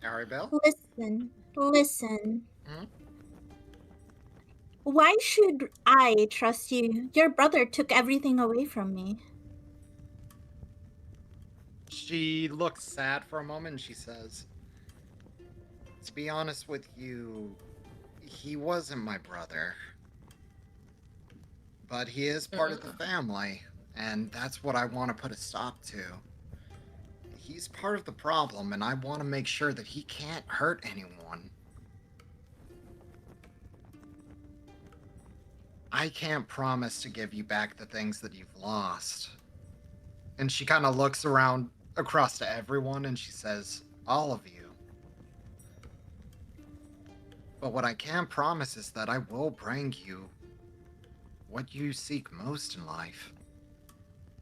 Arabelle?" Listen. Hmm? Why should I trust you? Your brother took everything away from me. She looks sad for a moment and she says, "To be honest with you, he wasn't my brother. But he is part of the family, and that's what I want to put a stop to. He's part of the problem, and I want to make sure that he can't hurt anyone. I can't promise to give you back the things that you've lost." And she kind of looks around across to everyone and she says, "All of you. But what I can promise is that I will bring you what you seek most in life.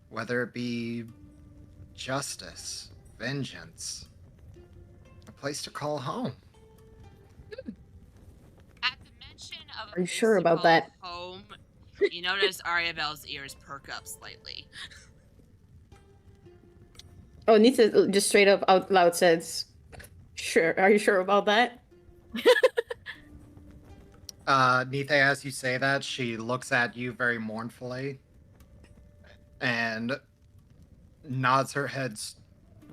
Whether it be justice vengeance. A place to call home. At the mention of a Are you place sure to about call that? home, you notice Ariabelle's ears perk up slightly. Oh, Nita just straight up out loud says, "Sure. Are you sure about that?" Nithe, as you say that, she looks at you very mournfully and nods her head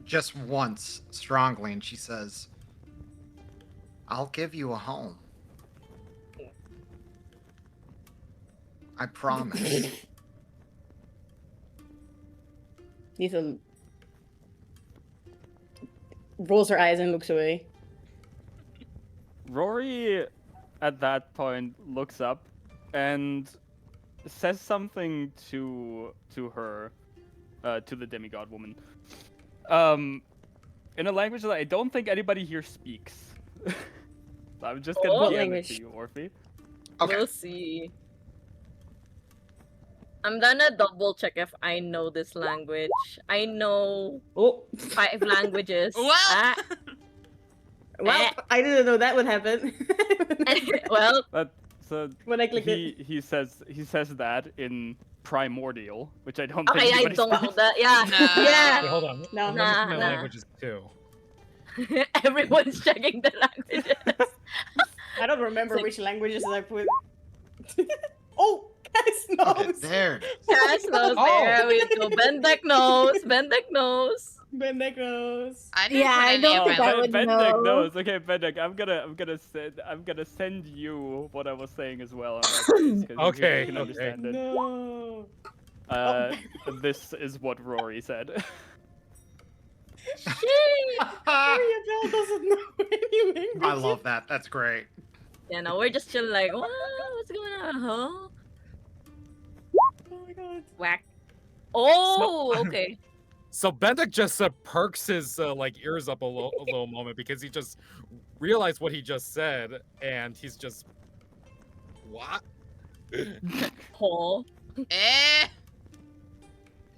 just once strongly, and she says, I'll give you a home. I promise. Nita rolls her eyes and looks away. Rory, at that point, looks up and says something to her, to the demigod woman, in a language that I don't think anybody here speaks. I'm just gonna Oh. jam it Language. to you, Orphe. Okay. We'll see. I'm gonna double check if I know this language. I know Oh, 5 languages. Well, Ah, well, I didn't know that would happen. well, But so when I clicked it. he says that in primordial, which I don't okay, think I anybody don't know speaks. that. Yeah, No. Wait, yeah. hold on. No. Let me see my Nah. languages too. Everyone's checking the languages. I don't remember It's like- which languages I put. Oh, guys Okay, knows. there it is. Cass knows. There we go. Bendek knows. Bendek knows. Bendek knows. I didn't Yeah, put I any don't of think my I language- would Bendek know. knows. Okay, Bendek, I'm gonna send you what I was saying as well. On that case, 'cause Okay, you can okay. understand it. No. This is what Rory said. Ariabelle doesn't know any language. I love that. That's great. Yeah, no, we're just chilling like, what's going on, huh? Oh my god. Whack. Oh, okay. So Bendik just perks his ears up a little moment because he just realized what he just said, and he's just what? Paul. Eh.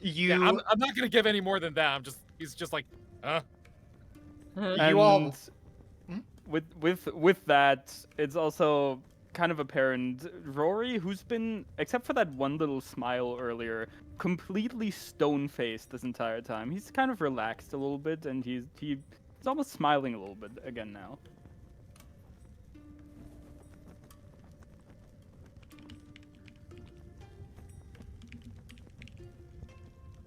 You Yeah, I'm not gonna give any more than that. He's just like, huh? You all- And with that, it's also kind of apparent Rory, who's been, except for that one little smile earlier, completely stone-faced this entire time. He's kind of relaxed a little bit, and he's almost smiling a little bit again now.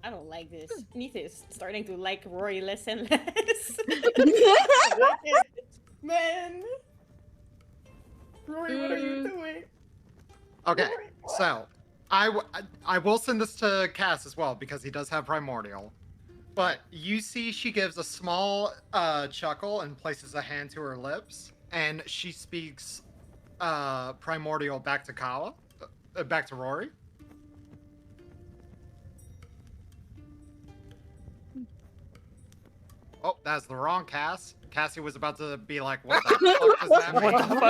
I don't like this. Nita is starting to like Rory less and less. Man. Rory, what are you doing? Okay, Rory. so I will send this to Cass as well because he does have primordial. But you see, she gives a small chuckle and places a hand to her lips, and she speaks primordial back to Kawa, back to Rory. Oh, that's the wrong Cass. Cassie was about to be like, "What the fuck does that What the mean?"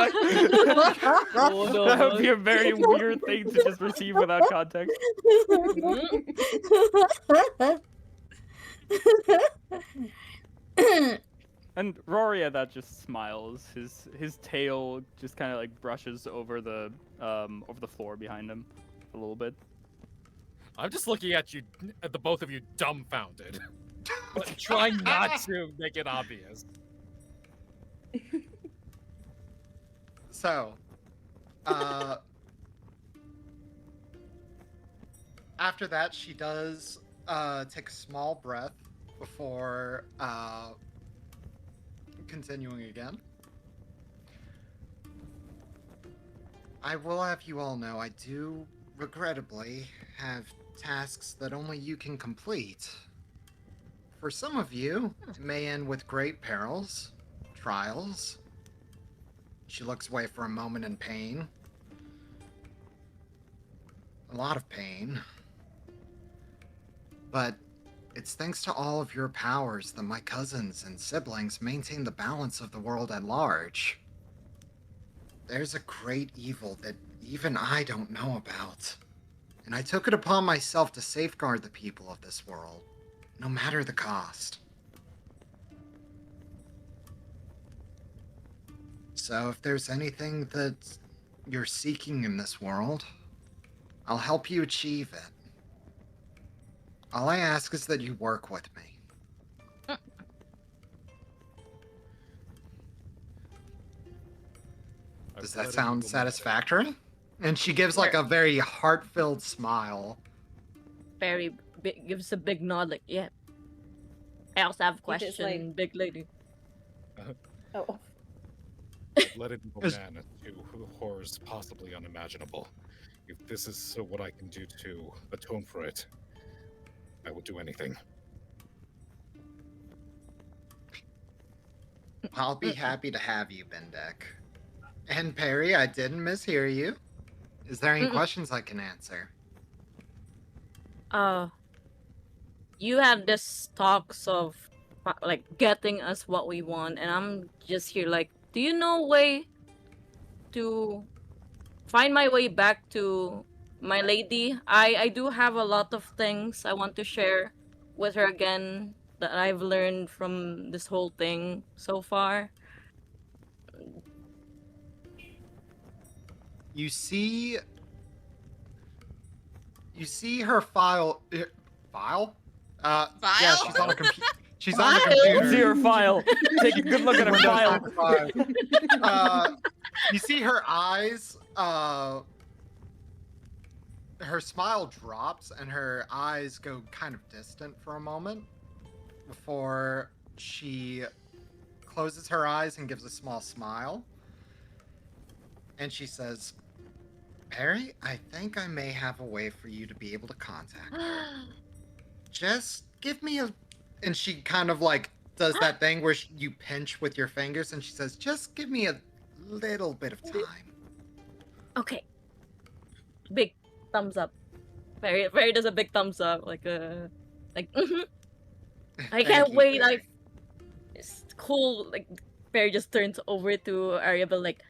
fuck? Oh, no. That would be a very weird thing to just receive without context. And Rory at that just smiles. His tail just kind of like brushes over the floor behind him a little bit. I'm just looking at you, at the both of you, dumbfounded, but trying not to make it obvious. So, after that, she does take a small breath before continuing again. I will have you all know I do, regrettably, have tasks that only you can complete. For some of you, it may end with great perils, trials. She looks away for a moment in pain. A lot of pain. But it's thanks to all of your powers that my cousins and siblings maintain the balance of the world at large. There's a great evil that even I don't know about. And I took it upon myself to safeguard the people of this world, no matter the cost. So if there's anything that you're seeking in this world, I'll help you achieve it. All I ask is that you work with me. Does that sound satisfactory? And she gives like a very heart-filled smile. Barry gives a big nod, like, yeah. I also have a It is question, like- big lady. Oh, Let it go, man, to horrors possibly unimaginable. If this is what I can do to atone for it, I will do anything. I'll be happy to have you, Bendek. And Perry, I didn't mishear you. Is there any questions I can answer? You have this talks of like getting us what we want, and I'm just here like, do you know a way to find my way back to my lady? I do have a lot of things I want to share with her again that I've learned from this whole thing so far. You see her file. File? Yeah, she's on a computer. She's on the File? computer. Let's see her file. Take a good look at her Windows file. 95. You see her eyes. Her smile drops, and her eyes go kind of distant for a moment before she closes her eyes and gives a small smile. And she says, Perry, I think I may have a way for you to be able to contact her. Just give me a... And she kind of like does that thing where you pinch with your fingers, and she says, just give me a little bit of time. Okay. Big thumbs up. Barry does a big thumbs up, like mhm. I Thank can't you, wait. Perry. It's cool. Like Barry just turns over to Ariabel, like,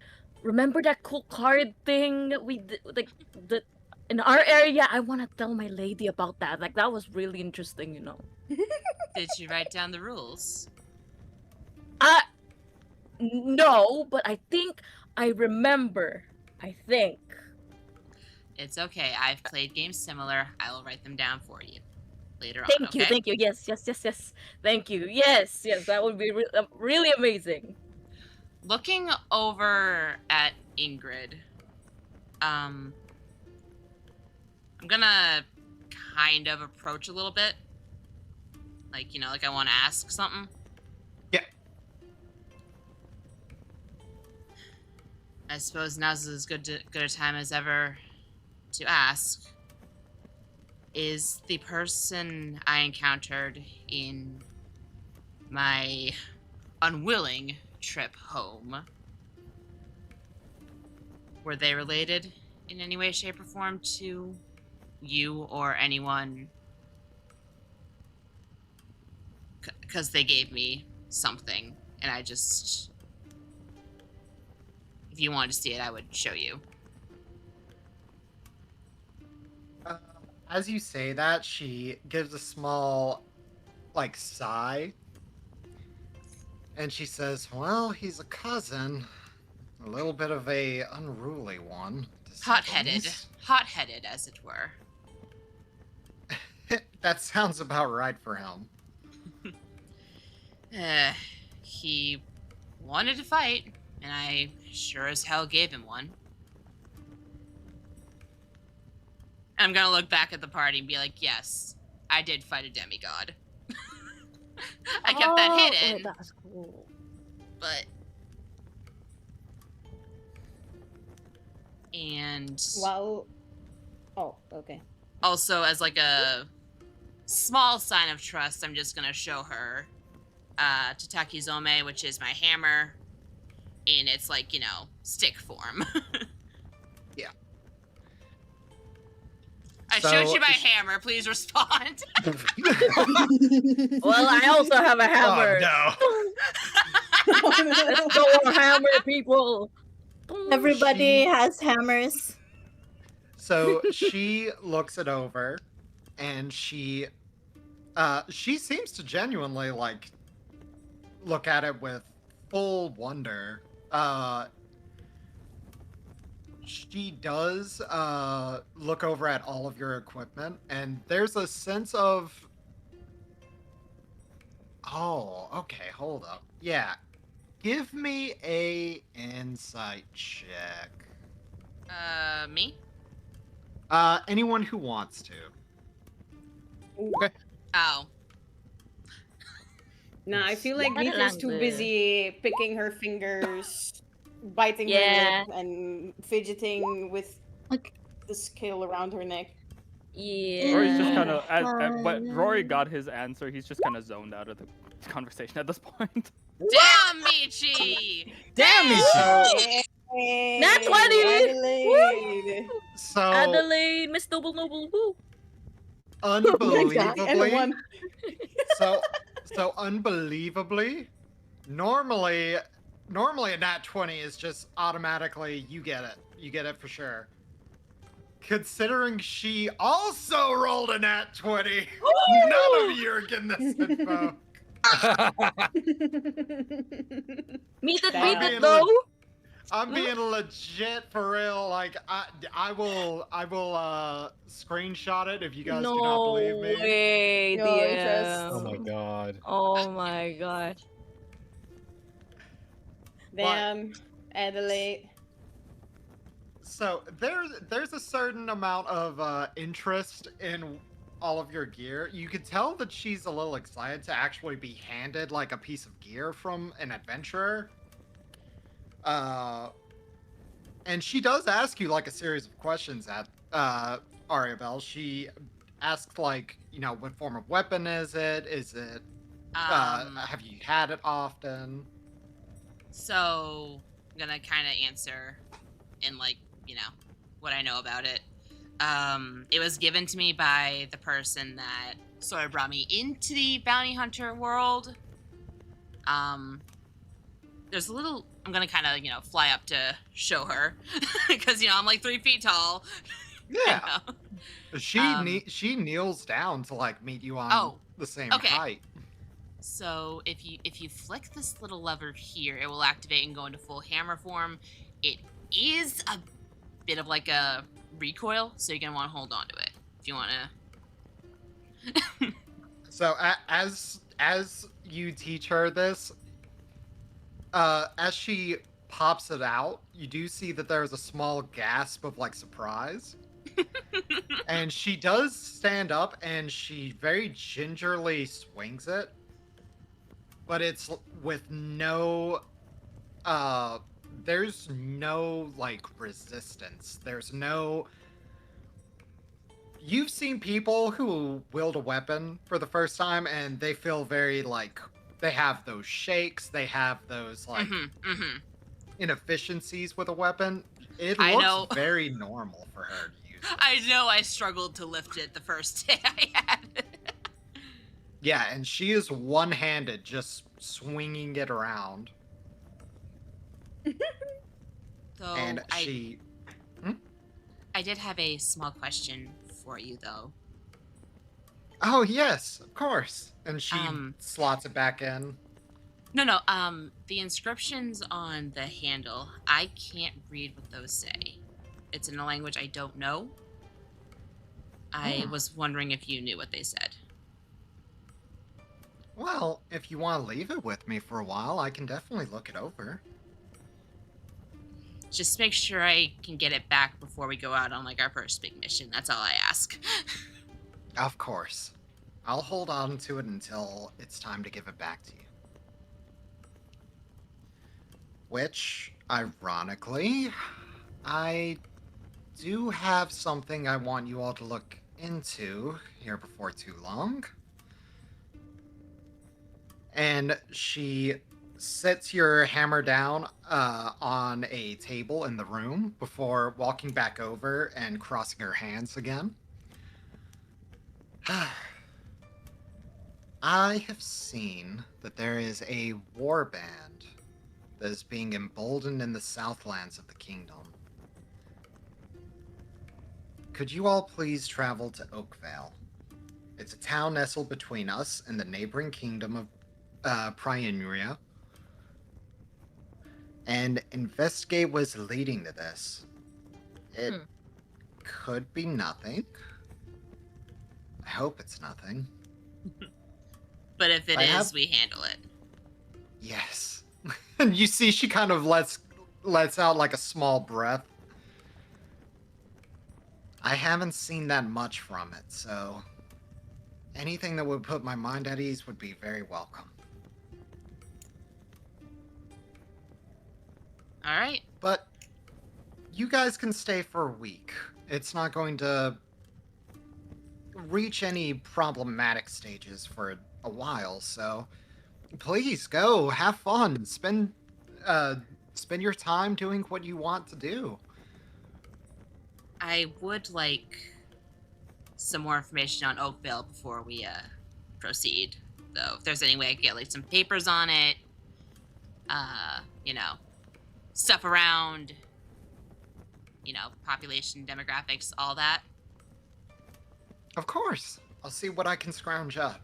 remember that cool card thing that we did, like the in our area? I want to tell my lady about that. Like that was really interesting, you know. Did you write down the rules? No, but I think I remember. I think. It's okay. I've played games similar. I will write them down for you later on. Thank you. Okay? Thank you. Yes. Thank you. Yes. That would be really amazing. Looking over at Ingrid, I'm gonna kind of approach a little bit. Like, you know, like I want to ask something. Yeah. I suppose now's as good a time as ever to ask. Is the person I encountered in my unwilling trip home, were they related in any way, shape, or form to you or anyone? Because they gave me something, and I just... If you wanted to see it, I would show you. As you say that, she gives a small, like, sigh. And she says, well, he's a cousin. A little bit of a unruly one. to say the Hot-headed. least." Hot-headed, as it were. That sounds about right for him. He wanted to fight, and I sure as hell gave him one. I'm gonna look back at the party and be like, yes, I did fight a demigod. I kept that hidden, Wait, that's cool. but... And wow. Oh, okay. also, as like a small sign of trust, I'm just gonna show her Tataki Zome, which is my hammer, in its, like, you know, stick form. Yeah. I So, showed you my hammer. Please respond. Well, I also have a hammer. Oh, Let's go on hammer, people. Everybody She- has hammers. So she looks it over, and she seems to genuinely, like, look at it with full wonder she does look over at all of your equipment, and there's a sense of, oh, okay, hold up. Yeah, give me a insight check. Me? Anyone who wants to. Oh. Nah, I feel like Yan Mika's lang too din. busy picking her fingers, biting her Yeah. lip, and fidgeting with Okay. the scale around her neck. Yeah. Rory's just kind of, when Rory Fun. got his answer, he's just kind of zoned out of the conversation at this point. Damn, Michi! Damn, Michi! Hey, Nat 20! Adelaide! So, Adelaide, Miss Noble Noble, woo! And unbelievably, one. so unbelievably, normally a nat 20 is just automatically you get it for sure. Considering she also rolled a nat 20, none of you are getting this info. Meet it, Damn. beat Being it though! I'm being legit for real. Like I will screenshot it if you guys do not believe me. No way, No DM. interest. Oh my god. Oh my god. Damn, Adelaide. So there's a certain amount of interest in all of your gear. You could tell that she's a little excited to actually be handed like a piece of gear from an adventurer. And she does ask you like a series of questions at Ariabel. She asks like, what form of weapon is it? Is it have you had it often? So I'm gonna kind of answer in what I know about it. It was given to me by the person that sort of brought me into the bounty hunter world. There's a little. I'm gonna kind of fly up to show her because I'm like 3 feet tall. Yeah. Um, She kneels down to like meet you on the same okay. height. So if you flick this little lever here, it will activate and go into full hammer form. It is a bit of like a recoil, so you're gonna want to hold on to it if you want to. So as you teach her this, as she pops it out, you do see that there's a small gasp of like surprise. And she does stand up and she very gingerly swings it. But it's with no there's no like resistance. There's no You've seen people who wield a weapon for the first time and they feel very like they have those shakes, they have those like inefficiencies with a weapon. It I looks know. very normal for her to use. I know I struggled to lift it the first day I had it. Yeah, and she is one-handed, just swinging it around. So And she... I did have a small question for you, though. Oh, yes, of course. And she slots it back in. No. The inscriptions on the handle, I can't read what those say. It's in a language I don't know. I was wondering if you knew what they said. Well, if you want to leave it with me for a while, I can definitely look it over. Just make sure I can get it back before we go out on like our first big mission. That's all I ask. Of course. I'll hold on to it until it's time to give it back to you. Which, ironically, I do have something I want you all to look into here before too long. And she sets your hammer down on a table in the room before walking back over and crossing her hands again. I have seen that there is a war band that is being emboldened in the southlands of the kingdom. Could you all please travel to Oakvale? It's a town nestled between us and the neighboring kingdom of Prionuria. and investigate what's leading to this. It Hmm. could be nothing. I hope it's nothing. But if it I is, have- we handle it. Yes. And you see she kind of lets out like a small breath. I haven't seen that much from it, so anything that would put my mind at ease would be very welcome. All right. But you guys can stay for a week. It's not going to reach any problematic stages for a while, so please go have fun. Spend your time doing what you want to do. I would like some more information on Oakville before we proceed. Though, if there's any way I could get like some papers on it, you know, stuff around, you know, population, demographics, all that. Of course. I'll see what I can scrounge up.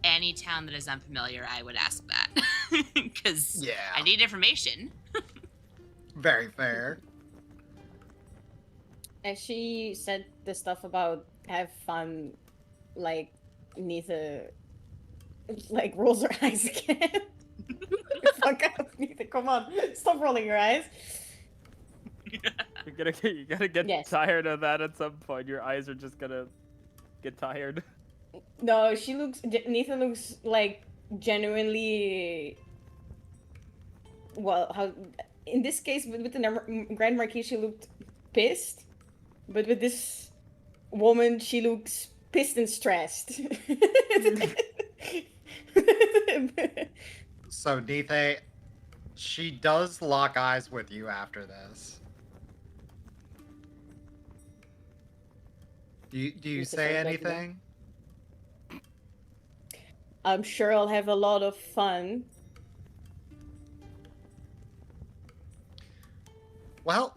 Any town that is unfamiliar, I would ask that because Yeah. I need information. Very fair. As she said the stuff about have fun, like Nitha, like rolls her eyes again. Fuck up, Nitha! Come on, stop rolling your eyes. You gotta get Yes. tired of that at some point. Your eyes are just gonna get tired. No, Nitha looks like genuinely. Well, how in this case with the Grand Marquis, she looked pissed, but with this woman, she looks pissed and stressed. So, Nithe, she does lock eyes with you after this. Do you Nitha say says, like, anything? I'm sure I'll have a lot of fun. Well,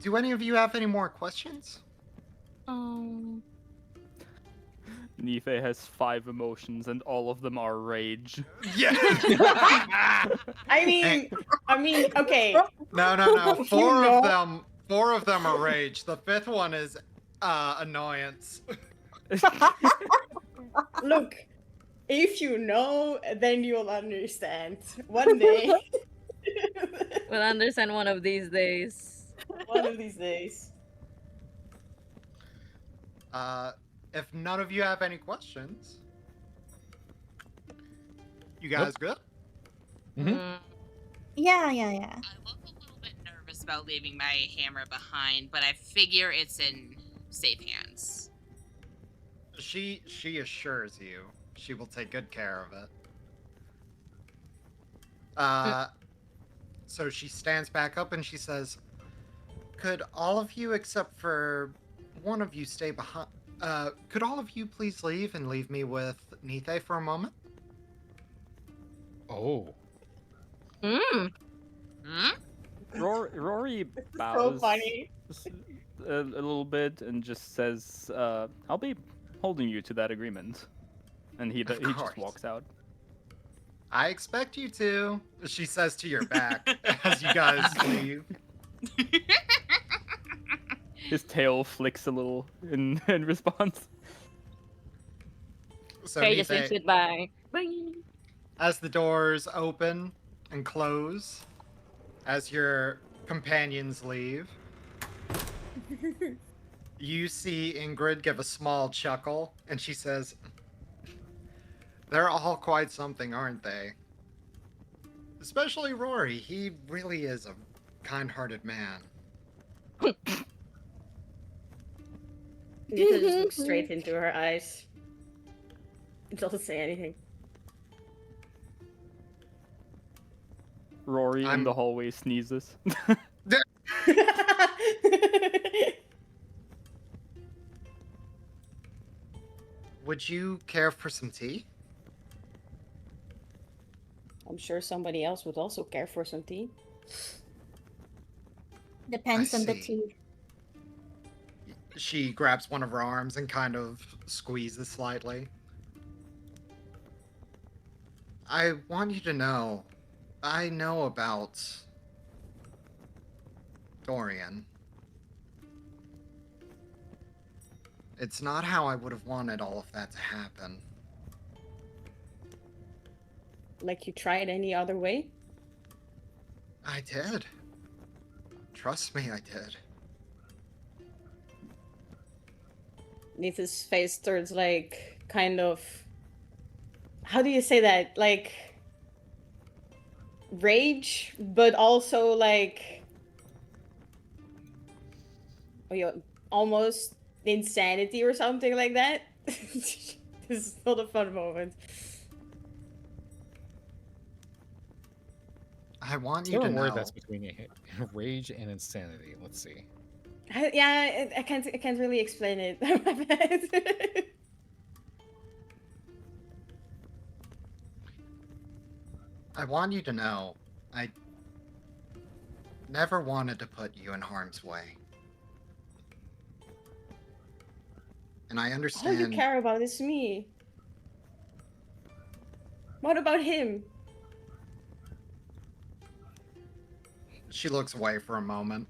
do any of you have any more questions? Oh. Nithe has 5 emotions, and all of them are rage. Yeah. I mean, okay. No. You Four know? of them are rage. The fifth one is annoyance. Look, if you know, then you'll understand. One day. We'll understand one of these days. One of these days. If none of you have any questions, you guys good? Mhm. Mm. Yeah. I look a little bit nervous about leaving my hammer behind, but I figure it's in safe hands. She assures you she will take good care of it. So she stands back up and she says, "Could all of you except for one of you stay behind? Could all of you please leave and leave me with Nithe for a moment?" Oh. Mm. Hmm? Rory So bows funny. a little bit and just says, "I'll be holding you to that agreement," and he Of just course. walks out. "I expect you to," she says to your back as you guys leave. His tail flicks a little in response. So Okay, just Nithe, waves goodbye. Bye. as the doors open and close, as your companions leave, you see Ingrid give a small chuckle, and she says, "They're all quite something, aren't they? Especially Rory. He really is a kind-hearted man." Nita just looks straight into her eyes. Doesn't say anything. Rory in I'm- the hallway sneezes. Would you care for some tea? I'm sure somebody else would also care for some tea. Depends I on the see. tea. She grabs one of her arms and kind of squeezes slightly. "I want you to know I know about Dorian. It's not how I would have wanted all of that to happen. Like you tried any other way? I did. Trust me, I did. Nita's face turns like kind of. How do you say that? Like rage, but also like. Oh, yeah, almost insanity or something like that. This is not a fun moment. I want you Still to a word know. that's between rage and insanity. Let's see. I can't really explain it. My bad. I want you to know. I never wanted to put you in harm's way. And I All you understand. care about is me. What about him? She looks away for a moment.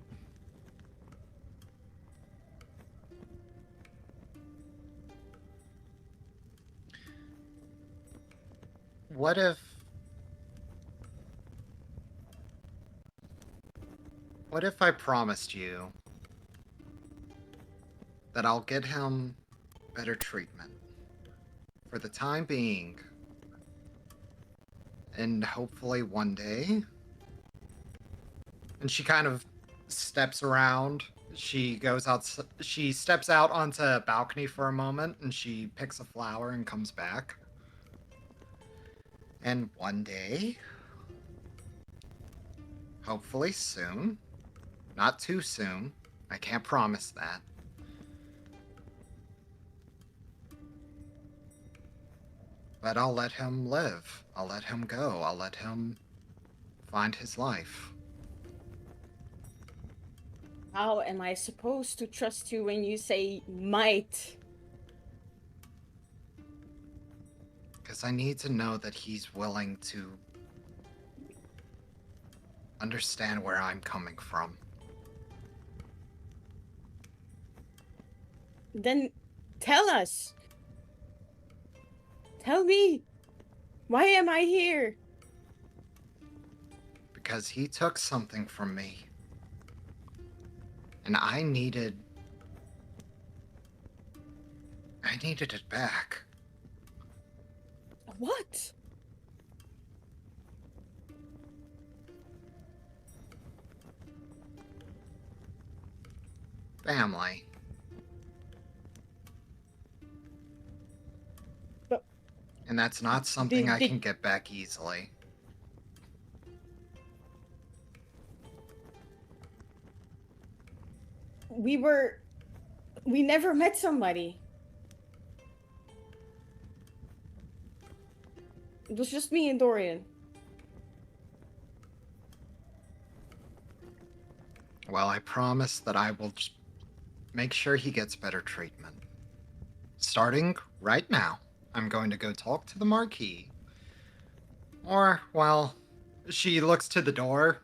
What if I promised you that I'll get him better treatment for the time being, and hopefully one day? And she kind of steps around. She goes out. She steps out onto a balcony for a moment, and she picks a flower and comes back. And one day, hopefully soon, not too soon, I can't promise that, but I'll let him live. I'll let him go. I'll let him find his life. How am I supposed to trust you when you say might? Because I need to know that he's willing to understand where I'm coming from. Then tell us. Tell me. Why am I here? Because he took something from me. And I needed it back. What? Family. But And that's not something I did- can get back easily. we never met somebody. It was just me and Dorian. Well, I promise that I will just make sure he gets better treatment. Starting right now, I'm going to go talk to the Marquis. Or, well, she looks to the door.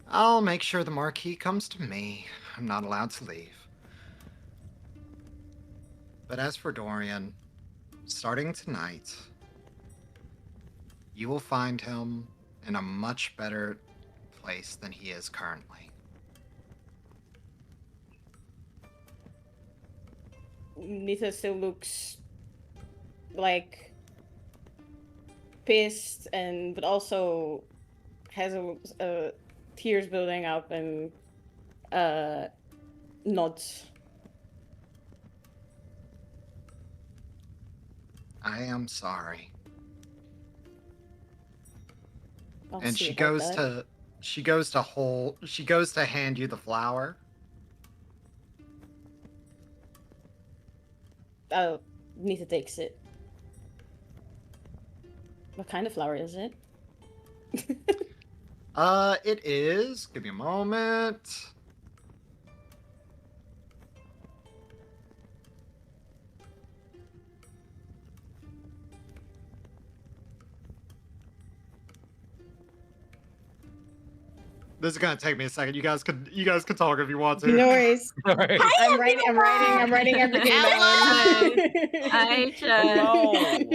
I'll make sure the Marquis comes to me. I'm not allowed to leave. But as for Dorian, starting tonight, you will find him in a much better place than he is currently. Nita still looks like pissed, and but also has a tears building up and nods. I am sorry. I'll And see she about goes that. she goes to hand you the flower. Nita takes it. What kind of flower is it? It is. Give me a moment. This is gonna take me a second. You guys could talk if you want to. No worries. All right. I'm writing everything down. Hi, chat. Hello.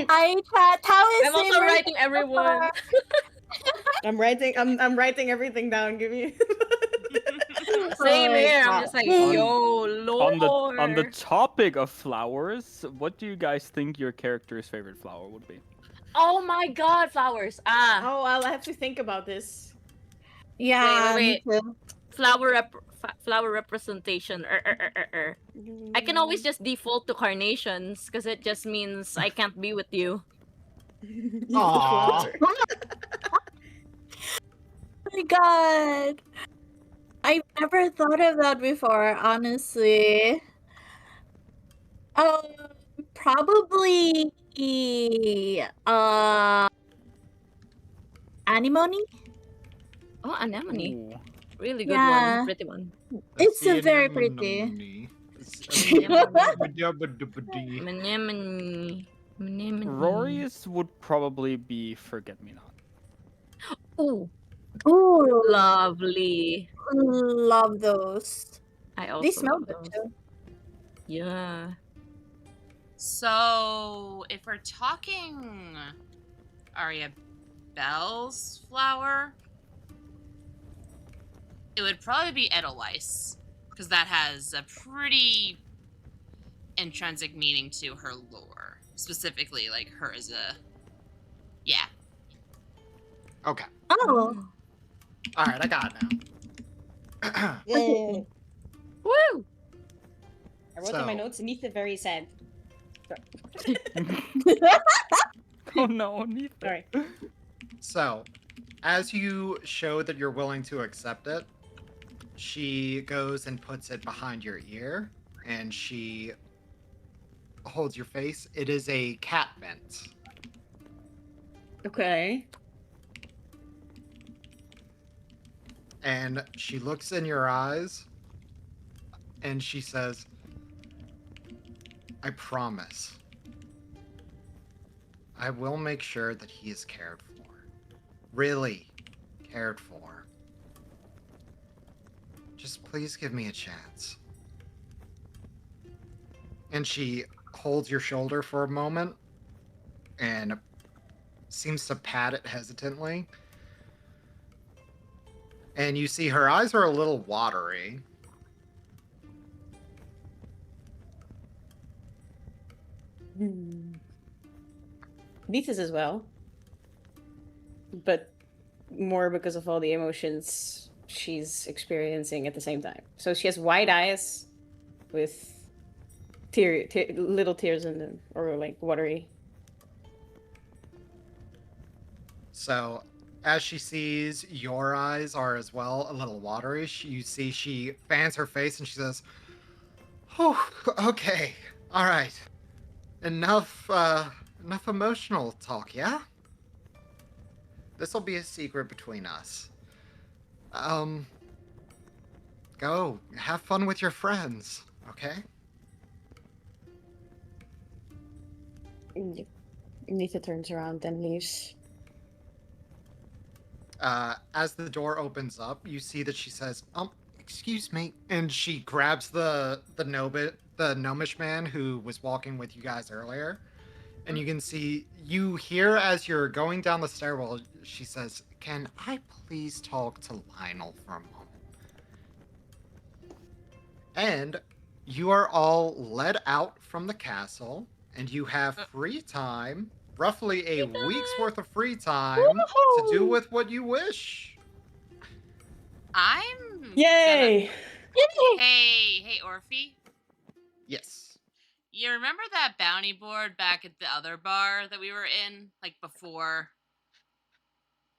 Hi, chat. How is I'm also Streamer writing so everyone. far? I'm writing everything down. Give me. Same Oh, here. I'm stop. just like, On- yo, Lord. On the topic of flowers, what do you guys think your character's favorite flower would be? Oh my god, flowers. Oh, I'll have to think about this. Yeah, wait. me too. Flower representation. I can always just default to carnations because it just means I can't be with you. Aw. Oh my god. I've never thought of that before, honestly. Probably anemone. Oh, anemone. Ooh. Really good Yeah. one. Pretty one. It's a very pretty. Anemone. Rory's would probably be Forget Me Not. Ooh, Ooh, lovely. love those. I also They smell love good those. too. Yeah. So, if we're talking Aria Bell's flower, it would probably be Edelweiss, because that has a pretty intrinsic meaning to her lore. Specifically, like her as a. Yeah. Okay. Oh, All right, I got it now. Yay. Woo! I wrote in my So- notes. Nita very sad. Oh no, Neither. Sorry. So, as you show that you're willing to accept it, she goes and puts it behind your ear, and she holds your face. It is a cat vent. Okay. And she looks in your eyes, and she says, I promise. I will make sure that he is cared for. Really cared for. Just please give me a chance. And she holds your shoulder for a moment and seems to pat it hesitantly. And you see her eyes are a little watery. Nita's as well. But more because of all the emotions she's experiencing at the same time. So she has wide eyes with little tears in them, or like watery. So, as she sees your eyes are as well a little watery, you see she fans her face and she says, "Oh, okay, all right, enough emotional talk, yeah? This'll be a secret between us. Go have fun with your friends, okay?" Nita turns around and leaves. As the door opens up, you see that she says, excuse me. And she grabs the gnomish man who was walking with you guys earlier. And you can see, you hear as you're going down the stairwell, she says, can I please talk to Lionel for a moment? And you are all led out from the castle, and you have free time, roughly a week's worth of free time to do with what you wish. I'm. Yay! Hey, Orphe. Yes. You remember that bounty board back at the other bar that we were in, like before?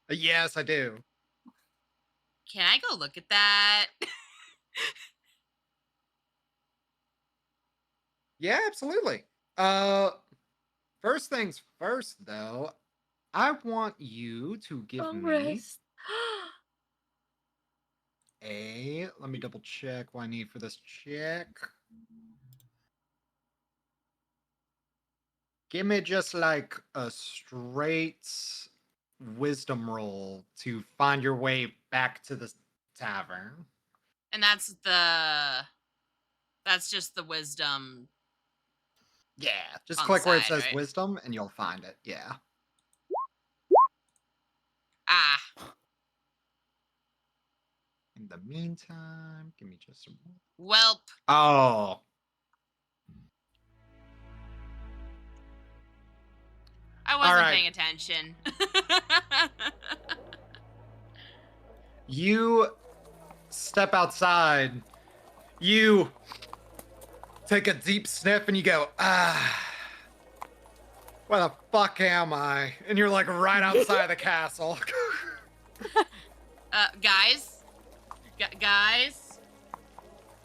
Yes, I do. Can I go look at that? Yeah, absolutely. First things first, though, I want you to give me Rest. let me double check what I need for this check. Give me just like a straight wisdom roll to find your way back to the tavern. And that's just the wisdom. Yeah, just On the click where it side, says right? wisdom and you'll find it. Yeah. Ah. In the meantime, give me just a moment. Welp. Oh. I wasn't right. paying attention. You step outside. You take a deep sniff and you go, where the fuck am I? And you're like right outside the castle. Guys? Guys?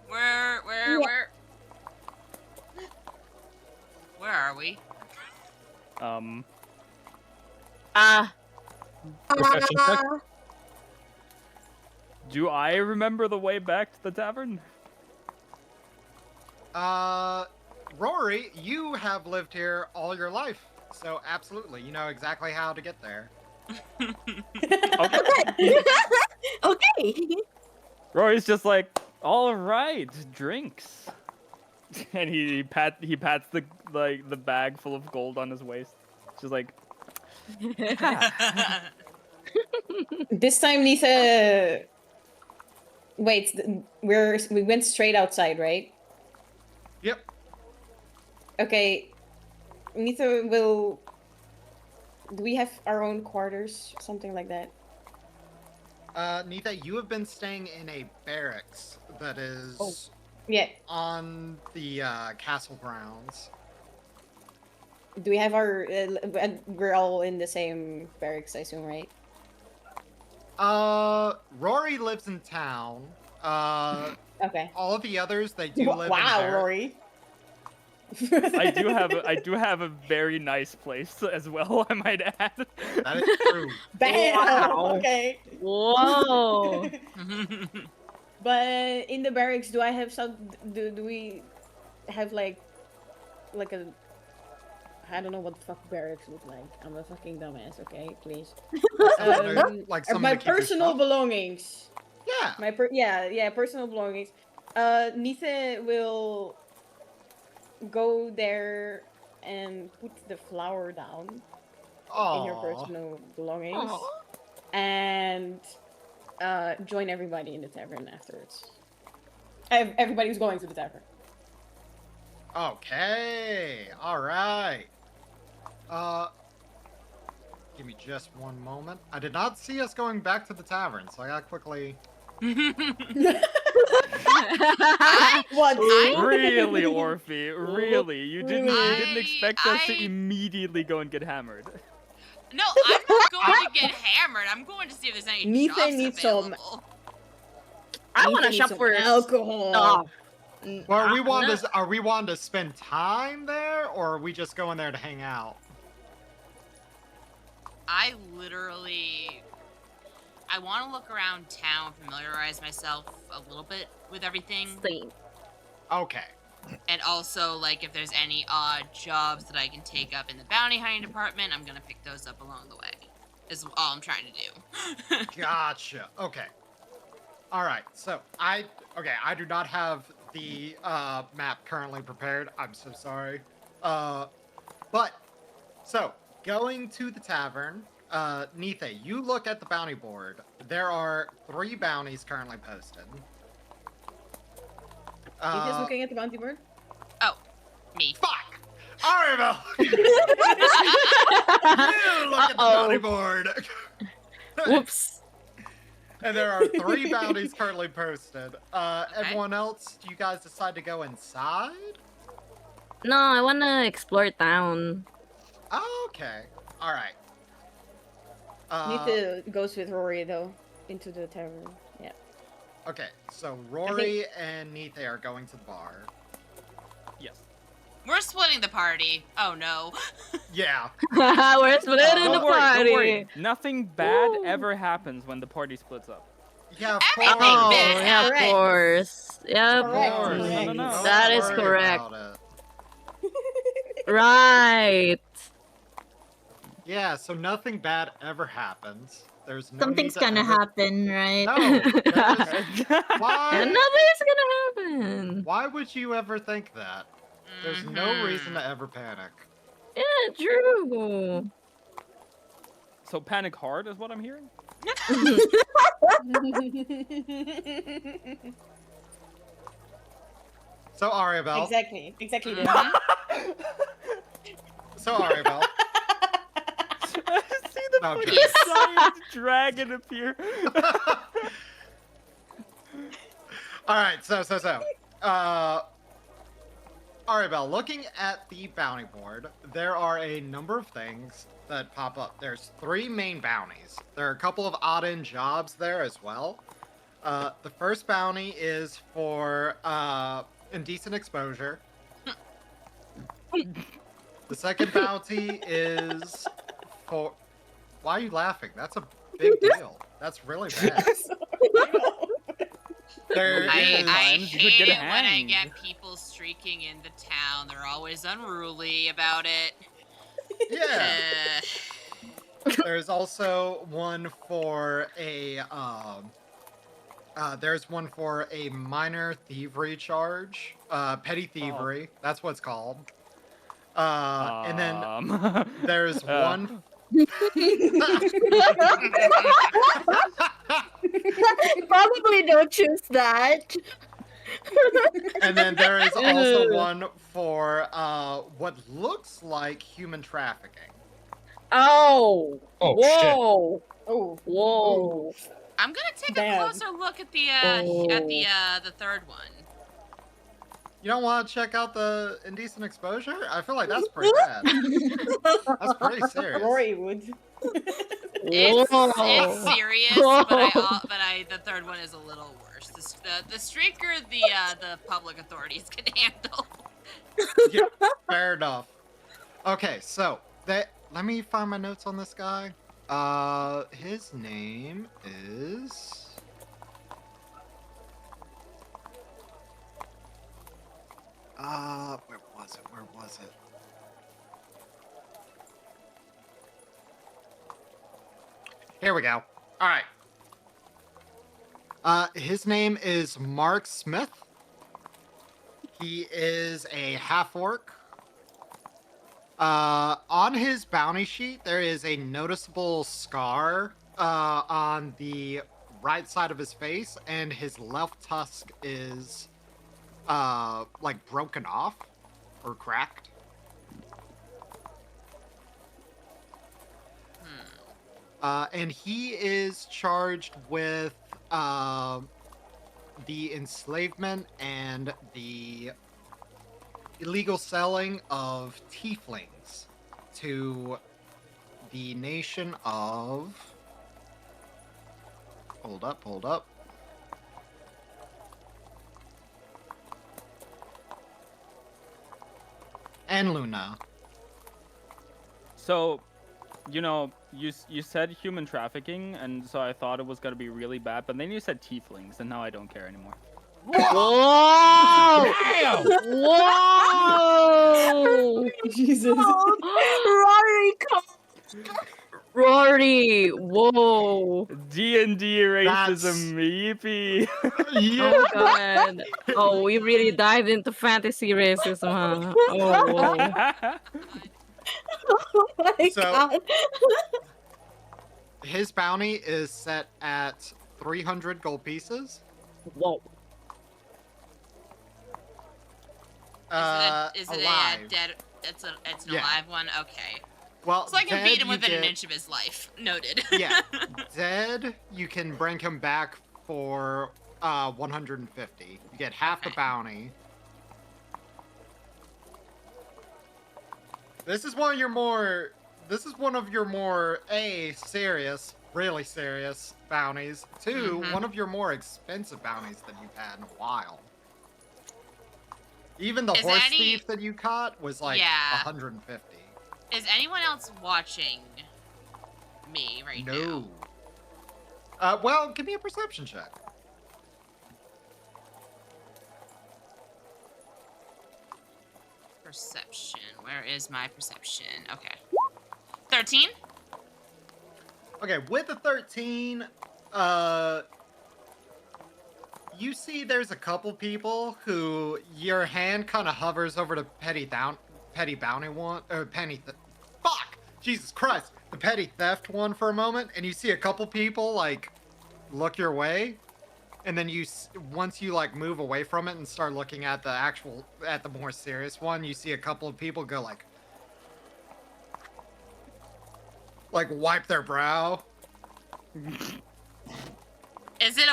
Where are we? Perception check? Do I remember the way back to the tavern? Rory, you have lived here all your life. So absolutely, you know exactly how to get there. Okay. Rory's just like, all right, drinks, and he pats the bag full of gold on his waist. Just like, This time, Nitha. Wait, we went straight outside, right? Yep. Okay. Nitha will. Do we have our own quarters? Something like that. Nita, you have been staying in a barracks that is Yeah. on the castle grounds. Do we have our? We're all in the same barracks, I assume, right? Rory lives in town. Okay. All of the others, they do live in Wow, barracks. Rory. I do have a very nice place as well, I might add. That is true. Bam! Wow. Okay. Whoa. But in the barracks, do I have some? Do we have like a? I don't know what the fuck barracks look like. I'm a fucking dumbass. Okay, please. Like someone My to keep your personal stuff? belongings. Yeah. My personal belongings. Nitha will go there and put the flower down in your Aww. personal belongings, and join everybody in the tavern afterwards. Everybody who's going to the tavern. Okay. All right. Give me just one moment. I did not see us going back to the tavern, so I gotta quickly. What? Really, Orphe, really, you didn't expect us to I- immediately go and get hammered. No, I'm not going to get hammered. I'm going to see if there's any Nitha shops needs some- available. I Nitha want to needs shop some for alcohol. stuff. Well, are we I'm wanting not- to? Are we wanting to spend time there, or are we just going there to hang out? I want to look around town, familiarize myself a little bit with everything, Same. Okay. and also, like, if there's any odd jobs that I can take up in the bounty hunting department, I'm gonna pick those up along the way. Is all I'm trying to do. Gotcha. Okay. All right. So I do not have the map currently prepared. I'm so sorry. But so going to the tavern, Nitha, you look at the bounty board. There are 3 bounties currently posted. Nitha's looking at the bounty board. Oh, me. Fuck! Arvel! You look at the bounty board. Whoops. And there are 3 bounties currently posted. Everyone else, do you guys decide to go inside? No, I want to explore town. Okay. All right. Nitha goes with Rory though into the tavern. Yeah. Okay, so Rory and Nitha are going to the bar. Yes. We're splitting the party. Oh no. Yeah. We're splitting the Don't worry, party. don't worry. Nothing bad Woo. ever happens when the party splits up. Yeah, of Everything course. Oh, bad yeah, of Correct. course. Yeah, of Correct. course. No, no, no. Don't That is worry correct. about it. Right. Yeah, so nothing bad ever happens. There's no Something's need to gonna ever... happen, right? No, why? And nothing's gonna happen. Why would you ever think that? There's no reason to ever panic. Yeah, true. So panic hard is what I'm hearing? So Ariabel. Exactly. So Ariabel. See the No, I'm fucking joking. giant dragon appear. Alright, so. Ariabel, looking at the bounty board, there are a number of things that pop up. There's 3 main bounties. There are a couple of odd-end jobs there as well. The first bounty is for indecent exposure. The second bounty is for... Why are you laughing? That's a big deal. That's really bad. There I is... Sometimes you could hate get it when I hanged. get people streaking into town. They're always unruly about it. Yeah. Uh, There's also one for a there's one for a minor thievery charge, petty thievery. That's what it's called. And then there's one. Probably don't choose that. And then there is also one for what looks like human trafficking. Oh. Oh, Whoa. Oh. Whoa. I'm gonna take a Damn. closer look at the third one. You don't want to check out the indecent exposure? I feel like that's pretty bad. That's pretty serious. Rory would. It's serious, but the third one is a little worse. The streaker, the public authorities can handle. Yeah, fair enough. Okay, so let me find my notes on this guy. His name is... where was it? Here we go. All right. His name is Mark Smith. He is a half-orc. On his bounty sheet, there is a noticeable scar on the right side of his face, and his left tusk is like broken off or cracked. And he is charged with the enslavement and the illegal selling of tieflings to the nation of... Hold up. And Luna. So, you know, you said human trafficking, and so I thought it was gonna be really bad, but then you said tieflings, and now I don't care anymore. Whoa! Damn! Whoa! Jesus. Rory, come Rory! Whoa! D&D racism, That's- yippee! Oh god. Oh, we really dived into fantasy racism, huh? Oh, whoa. Oh my So- god. His bounty is set at 300 gold pieces. Whoa. Is it a alive. dead? It's an Yeah. alive one. Okay, Well, so I can dead, beat him you within an get- inch of his life. Noted. Yeah, dead, you can bring him back for 150. You get half the Okay. bounty. This is one of your more... This is one of your more, A, serious, really serious bounties. 2, Mhm. one of your more expensive bounties that you've had in a while. Even the Is horse any- thief that you caught was like Yeah. 150. Is anyone else watching me right now? No. Well, give me a perception check. Perception. Where is my perception? Okay. 13? Okay, with the 13, you see there's a couple people who your hand kind of hovers over the petty bounty one, or fuck! Jesus Christ! The petty theft one for a moment, and you see a couple people, like, look your way, and then once you, like, move away from it and start looking at the more serious one, you see a couple of people go, like wipe their brow. Is it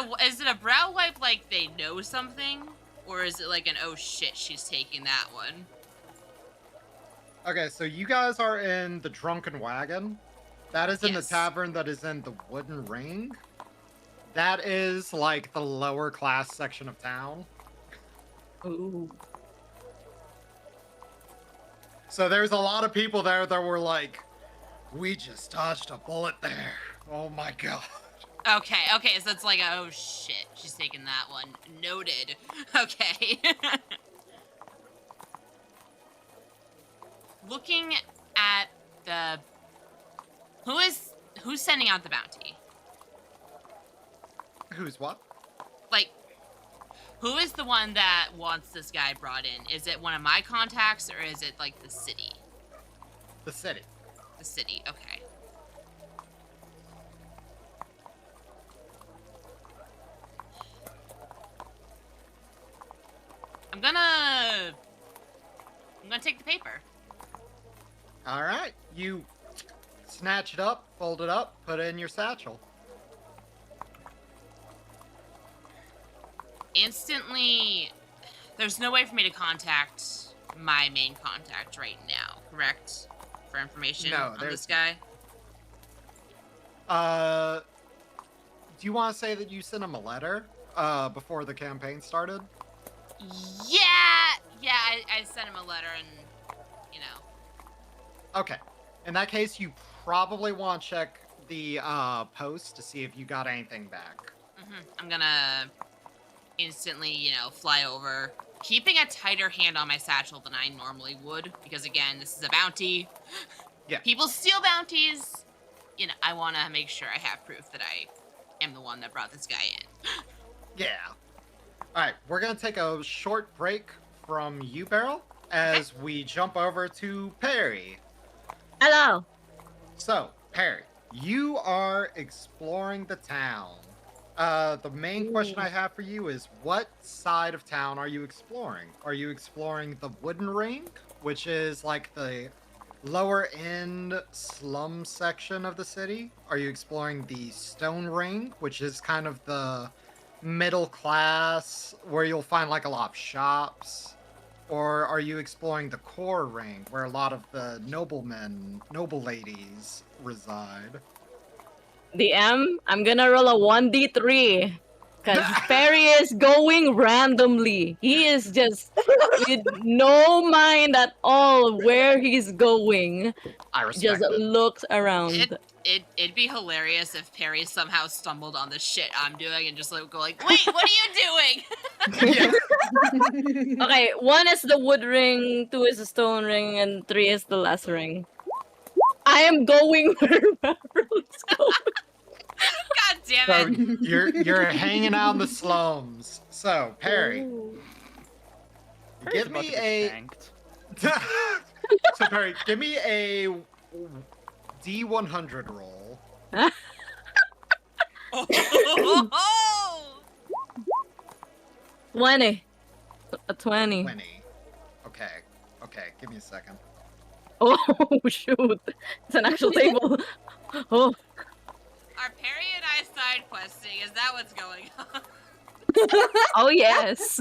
a brow wipe like they know something? Or is it like an oh shit, she's taking that one? Okay, so you guys are in the Drunken Wagon. That is in Yes. the tavern that is in the Wooden Ring. That is like the lower class section of town. Ooh. So there's a lot of people there that were like, we just dodged a bullet there. Oh my god. Okay, so it's like oh shit, she's taking that one. Noted. Okay. Looking at the who's sending out the bounty? Who's what? Like, who is the one that wants this guy brought in? Is it one of my contacts or is it like the city? The city. The city, okay. I'm gonna take the paper. All right. You snatch it up, fold it up, put it in your satchel. Instantly, there's no way for me to contact my main contact right now, correct? For information No, on this guy? Do you want to say that you sent him a letter before the campaign started? Yeah, I sent him a letter and, you know. Okay. In that case, you probably want to check the post to see if you got anything back. I'm gonna instantly, you know, fly over, keeping a tighter hand on my satchel than I normally would, because again, this is a bounty. Yeah. People steal bounties. You know, I want to make sure I have proof that I am the one that brought this guy in. Yeah. All right, we're going to take a short break from you, Beryl, as we jump over to Perry. Hello. So, Perry, you are exploring the town. The main question I have for you is, what side of town are you exploring? Are you exploring the Wooden Ring, which is like the lower end slum section of the city? Are you exploring the Stone Ring, which is kind of the middle class, where you'll find like a lot of shops? Or are you exploring the Core Ring, where a lot of the noble ladies reside? I'm gonna roll a 1d3. Because Perry is going randomly. He is just with no mind at all where he's going. I respect Just it. looks around. It'd be hilarious if Perry somehow stumbled on the shit I'm doing and just like go like, wait, what are you doing? Yeah. Okay, 1 is the wood ring, 2 is the stone ring, and 3 is the last ring. I am going where Barrel's going. God damn So it. you're hanging out in the slums. So, Perry, Perry's give about me to get a shanked. So Perry, give me a D100 roll. Oh, 20. A 20. 20. Okay, give me a second. Oh, shoot. It's an actual table. Oh. Are Perry and I side questing? Is that what's going on? Oh, yes.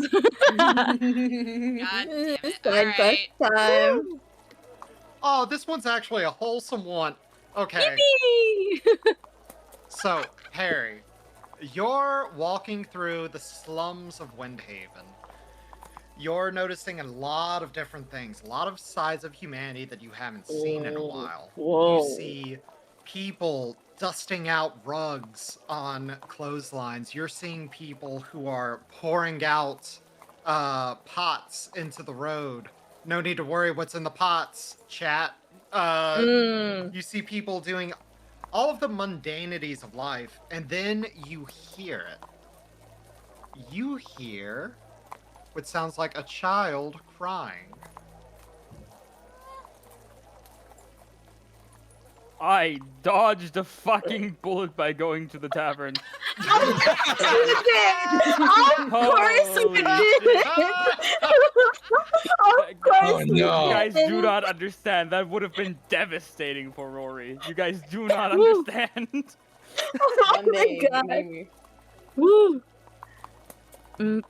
God damn it. Side quest time. Oh, this one's actually a wholesome one. Okay. Yippee! So, Perry, you're walking through the slums of Windhaven. You're noticing a lot of different things, a lot of sides of humanity that you haven't seen in a while. Whoa. You see people dusting out rugs on clotheslines. You're seeing people who are pouring out pots into the road. No need to worry what's in the pots, chat. You see people doing all of the mundanities of life, and then you hear it. You hear what sounds like a child crying. I dodged a fucking bullet by going to the tavern. Of course you Holy did. Of course Oh, you no. You guys did. do not understand. That would have been devastating for Rory. You guys do not Woo. understand. Oh One my day, god. maybe. Woo!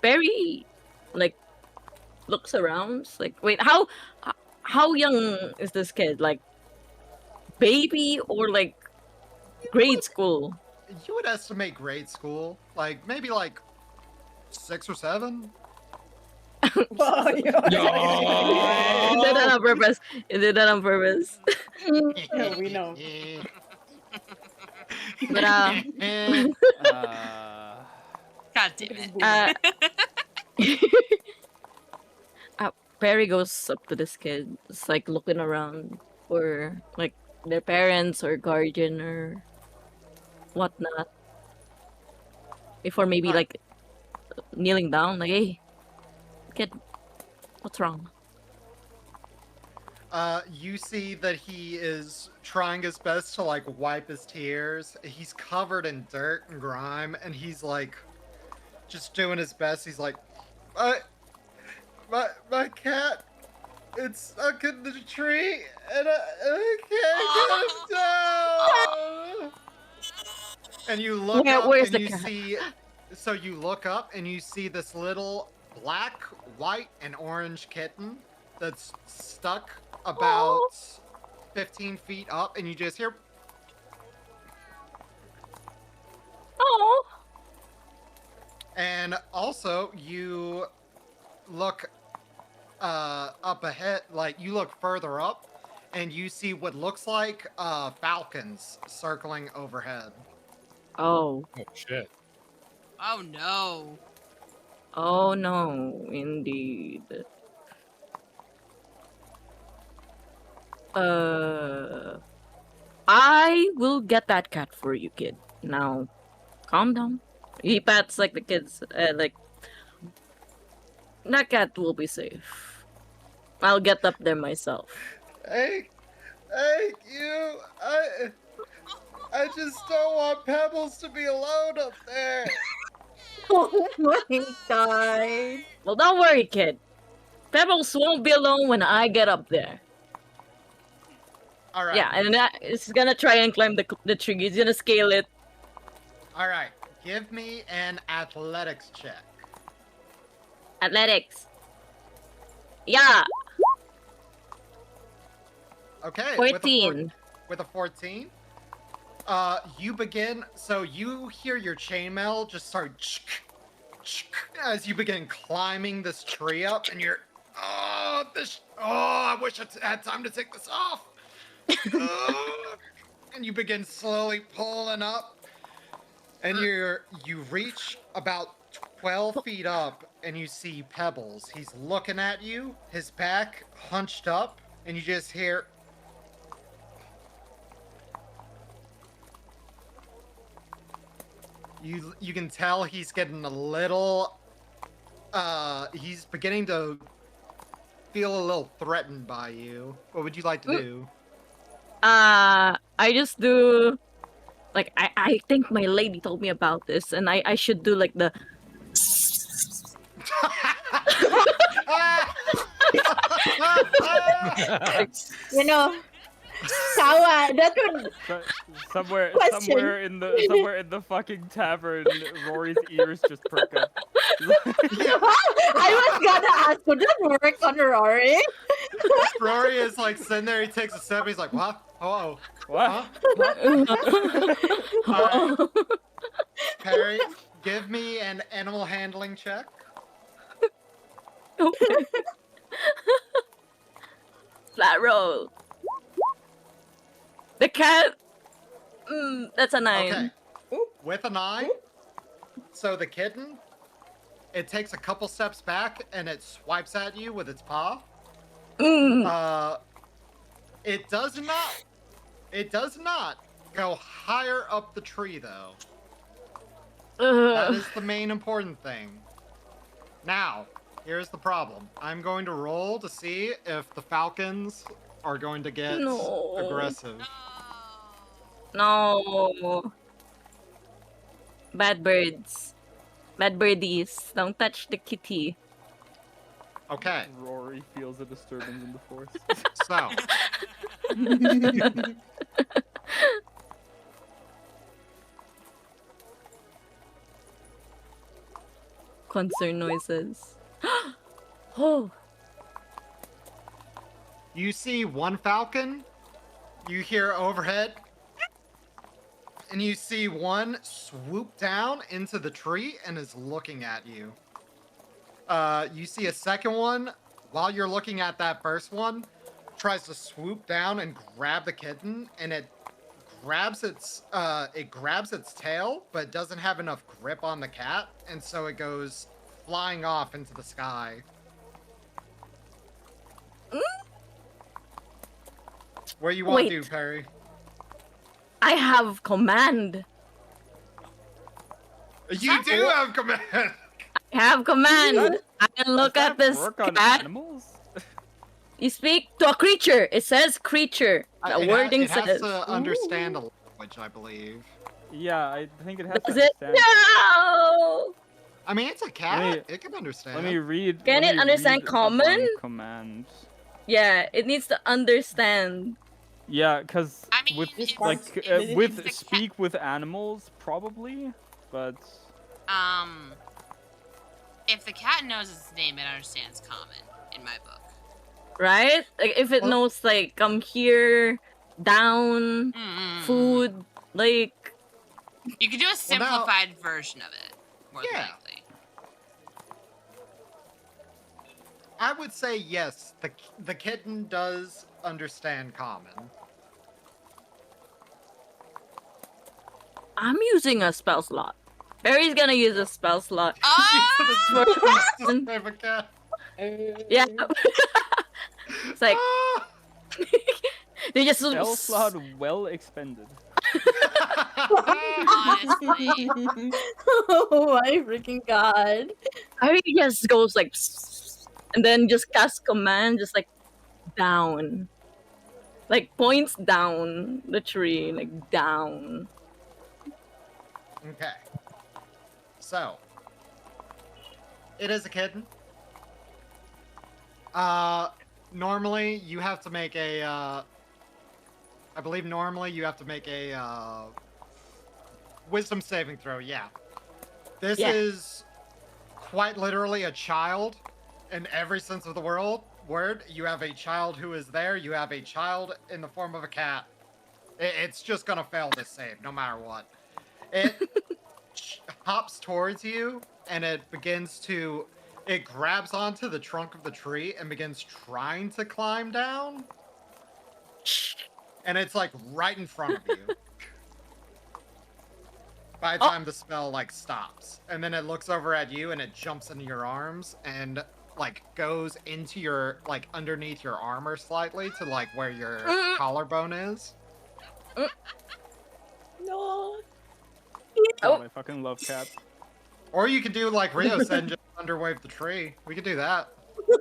Perry, like, looks around. Like, wait, how young is this kid? Like, baby or like grade school? You would estimate grade school, like maybe like 6 or 7. Wow, Is that on purpose? Is it that on purpose? No, we know. But God damn it. Perry goes up to this kid. It's like looking around for like their parents or guardian or whatnot. Before maybe Alright. like kneeling down, like, hey, kid, what's wrong? You see that he is trying his best to like wipe his tears. He's covered in dirt and grime, and he's like just doing his best. He's like, my cat, it's stuck in the tree, and I can't get him down. And you look up Where's and the you cat? see, so you look up and you see this little black, white, and orange kitten that's stuck about 15 feet up, and you just hear, Oh, and also you look up ahead, like you look further up, and you see what looks like falcons circling overhead. oh, Oh shit. Oh no. oh no, indeed. I will get that cat for you, kid. Now, calm down. He pats like the kids, like that cat will be safe. I'll get up there myself. Hey, you! I just don't want Pebbles to be alone up there. Oh my god. Well, don't worry, kid. Pebbles won't be alone when I get up there. All right. Yeah, and it's gonna try and climb the tree. He's gonna scale it. All right. Give me an athletics check. Athletics. Yeah, Okay. 14. With a 14. You begin. So you hear your chainmail just start as you begin climbing this tree up, and you're, I wish I had time to take this off. And you begin slowly pulling up, and you reach about 12 feet up, and you see Pebbles. He's looking at you, his back hunched up, and you just hear. You can tell he's getting a little. He's beginning to feel a little threatened by you. What would you like to do? I just do like I think my lady told me about this, and I should do like the You know, Sawa, that would Somewhere Question. somewhere in the fucking tavern, Rory's ears just perk up. I was gonna ask, would that work on Rory? Rory is like sitting there. He takes a step. He's like, "What? Oh, What? Alright. Perry, give me an animal handling check." flat roll. The cat. That's a 9. Okay. With a 9. So the kitten, it takes a couple steps back and it swipes at you with its paw. It does not go higher up the tree, though. That Ugh. is the main important thing. Now, here's the problem. I'm going to roll to see if the falcons are going to get No. aggressive. No. Bad birds. Bad birdies. Don't touch the kitty. Okay, Rory feels a disturbance in the force. so Concern noises. Oh. you see one falcon, you hear overhead, and you see one swoop down into the tree and is looking at you. You see a second one, while you're looking at that first one, tries to swoop down and grab the kitten, and it grabs its tail, but doesn't have enough grip on the cat, and so it goes flying off into the sky. What do you want to Wait. do, Perry? I have command. You do have command. I have command. I can look Does at that this work on cat. animals? You speak to a creature. It says creature. The wording it has says. to understand a language, I believe. Yeah, I think it has Does to it? understand. No. I mean, it's a cat. Let me- It can understand. Let me read. Can let it me understand read up on common? Command. Yeah, it needs to understand. Yeah, because I mean, with it's- like it's with the cat- speak with animals probably, but If the cat knows its name, it understands common in my book. Right? Like if it Well- knows like come here, down, food, like You could do a now- simplified version of it, more than Yeah. likely. I would say yes. The kitten does understand common. I'm using a spell slot. Barry's gonna use a spell slot. Oh! Just have a cat. Yeah. It's like Ah! they just spell slot well expended. Honestly. Oh my freaking god. Barry just goes like and then just cast command just like down. Like points down the tree, like down. Okay. So, it is a kitten. Normally you have to make a, I believe normally you have to make a, wisdom saving throw, yeah. This Yeah. is quite literally a child in every sense of the word. You have a child who is there, you have a child in the form of a cat. It's just gonna fail this save, no matter what. It hops towards you, and it grabs onto the trunk of the tree and begins trying to climb down. And it's like right in front of you. By the time the spell like stops. And then it looks over at you and it jumps into your arms and like goes into your like underneath your armor slightly to like where your collarbone is. No. Oh, I fucking love cats. Or you could do like Rio said and just underwave the tree. We could do that.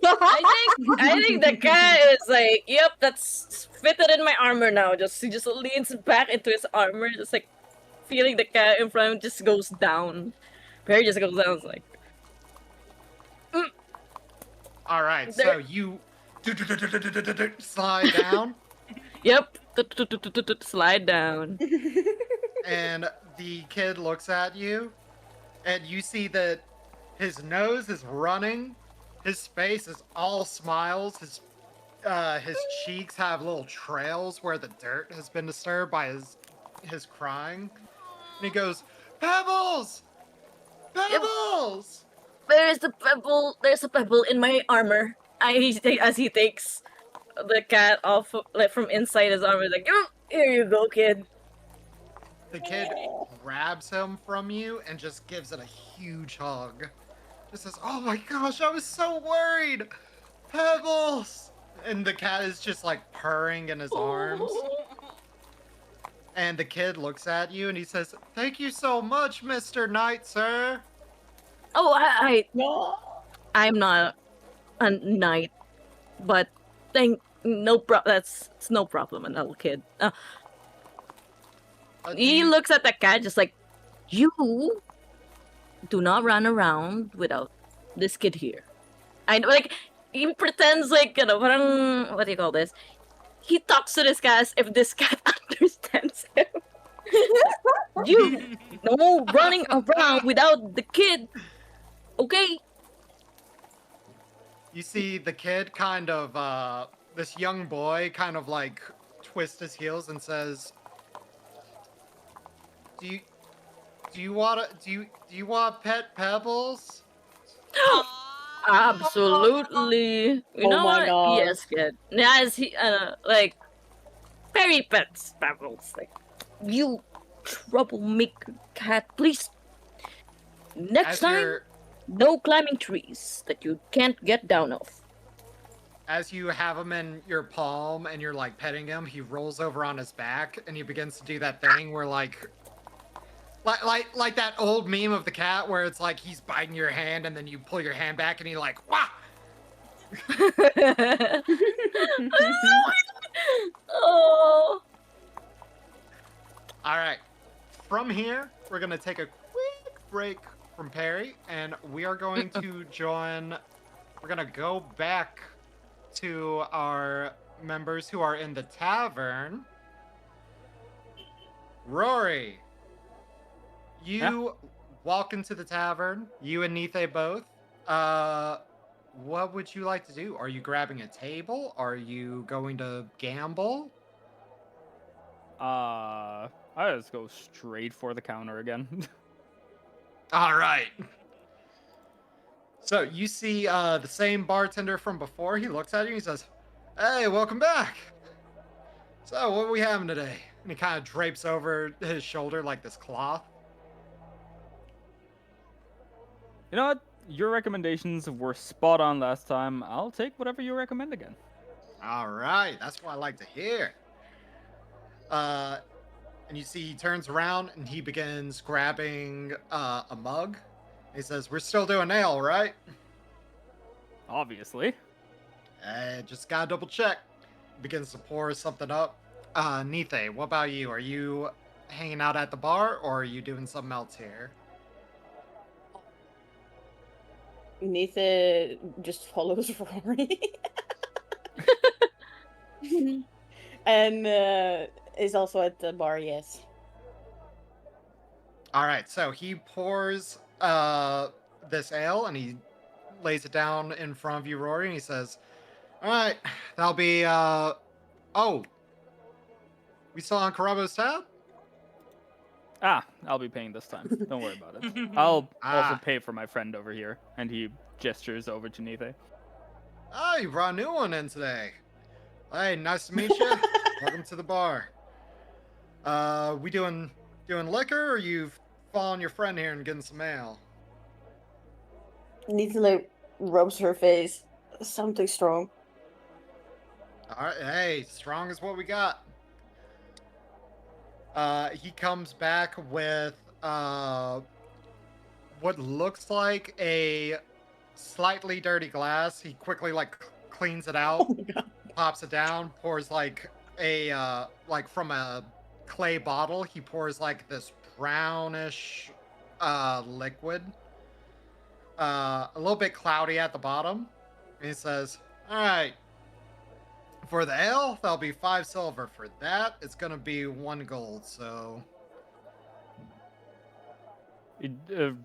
I think the cat is like, yep, that's fitted in my armor now. He just leans back into his armor, just like feeling the cat in front of him just goes down. Barry just goes down, it's like Alright, so There- you slide down. yep, slide down. And the kid looks at you, and you see that his nose is running, his face is all smiles, his cheeks have little trails where the dirt has been disturbed by his crying. And he goes, Pebbles! Pebbles! There's a pebble in my armor. As he takes the cat off like from inside his armor, like, "Oh, here you go, kid." The kid grabs him from you and just gives it a huge hug. Just says, oh my gosh, I was so worried! Pebbles! And the cat is just like purring in his arms. And the kid looks at you and he says, "Thank you so much, Mr. Knight, sir." Oh, No. I'm not a knight, but that's it's no problem, a little kid. Do He you- looks at the cat just like, you do not run around without this kid here. I know, like, he pretends like, parang, what do you call this? He talks to this cat as if this cat understands him. You no running around without the kid, okay? You see the kid kind of, this young boy kind of like twist his heels and says, do you want pet pebbles?" Absolutely. You Oh know my what? God. Yes, kid. As he, like, Perry pets Pebbles. Like, you troublemaker cat, please. Next As time, you're no climbing trees that you can't get down off. as you have him in your palm and you're like petting him, he rolls over on his back and he begins to do that thing where like that old meme of the cat where it's like he's biting your hand and then you pull your hand back and he like wah. Oh. All right. From here, we're gonna take a quick break from Perry, and we are going to join. We're gonna go back to our members who are in the tavern. Rory, you walk into the tavern. You and Nithe both. What would you like to do? Are you grabbing a table? Are you going to gamble? I just go straight for the counter again. All right. So you see the same bartender from before. He looks at you and he says, "Hey, welcome back. So what are we having today?" And he kind of drapes over his shoulder like this cloth. You know what? Your recommendations were spot on last time. I'll take whatever you recommend again. All right, that's what I like to hear. And you see he turns around and he begins grabbing a mug. He says, "We're still doing ale, right?" Obviously. Just gotta double check. Begins to pour something up. Nithe, what about you? Are you hanging out at the bar or are you doing something else here? Nitha just follows Rory. And is also at the bar, yes. All right, so he pours this ale and he lays it down in front of you, Rory, and he says, "All right, that'll be oh, we still on Karabo's tab?" I'll be paying this time. Don't worry about it. I'll also Ah. pay for my friend over here. And he gestures over to Nithe. Oh, you brought a new one in today. Hey, nice to meet you. Welcome to the bar. We doing liquor, or you following your friend here and getting some ale? Nitha like rubs her face. Something strong. All right, hey, strong is what we got. He comes back with what looks like a slightly dirty glass. He quickly like cleans it out, Oh my God. pops it down, pours like a like from a clay bottle. He pours like this brownish liquid, a little bit cloudy at the bottom. And he says, "All right, for the ale, that'll be 5 silver. For that, it's gonna be 1 gold." So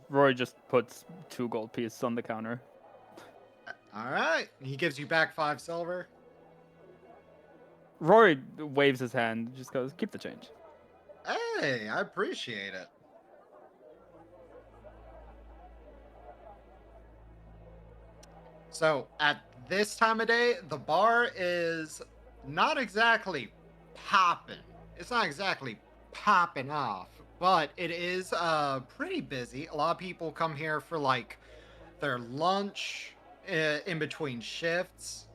Roy just puts 2 gold pieces on the counter. all right, he gives you back 5 silver. Rory waves his hand, just goes, "Keep the change." Hey, I appreciate it. So at this time of day, the bar is not exactly popping. It's not exactly popping off, but it is pretty busy. A lot of people come here for like their lunch in between shifts,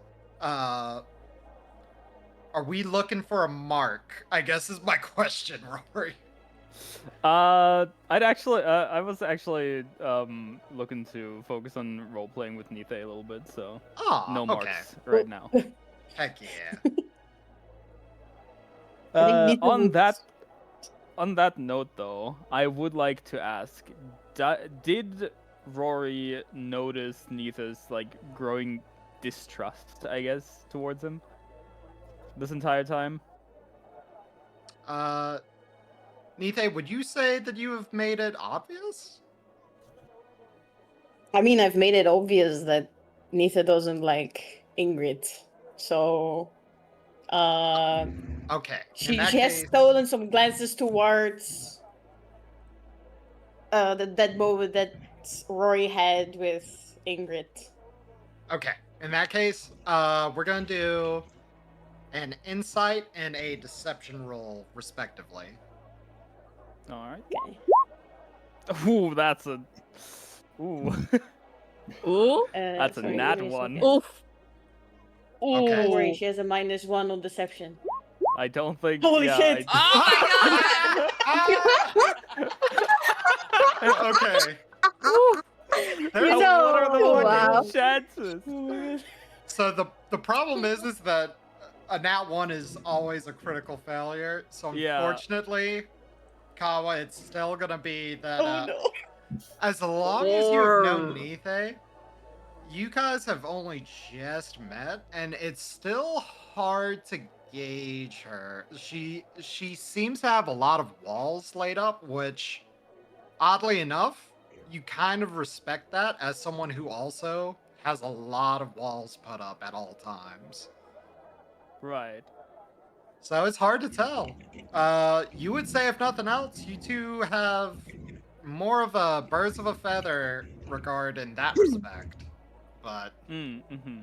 Are we looking for a mark? I guess is my question, Rory. I was actually looking to focus on role playing with Nithe a little bit, so Oh, no okay. marks right now. Heck yeah. I think Nithe On would- that note, though, I would like to ask: did Rory notice Nithe's like growing distrust, I guess, towards him this entire time? Nithe, would you say that you have made it obvious? I mean, I've made it obvious that Nithe doesn't like Ingrid. So, Okay. she has stolen some glances towards that moment that Rory had with Ingrid. Okay. In that case, we're gonna do an insight and a deception roll, respectively. All right. Okay. Ooh, that's a. Ooh, Ooh. that's a sorry, nat give me a one. second. Oof. Okay. Don't worry, Ooh. she has a -1 on deception. I don't think. Holy yeah, shit! Oh my god! Okay. You What know, are the wow. fucking chances? Oh my god. So the problem is that a nat 1 is always a critical failure. So Yeah. unfortunately, Kawa, it's still gonna be that Oh no. as long as you have known Grrr. Nithe, you guys have only just met, and it's still hard to gauge her. She seems to have a lot of walls laid up, which oddly enough, you kind of respect that as someone who also has a lot of walls put up at all times. Right. So it's hard to tell. You would say, if nothing else, you two have more of a birds of a feather regard in that respect. But Mm-hmm.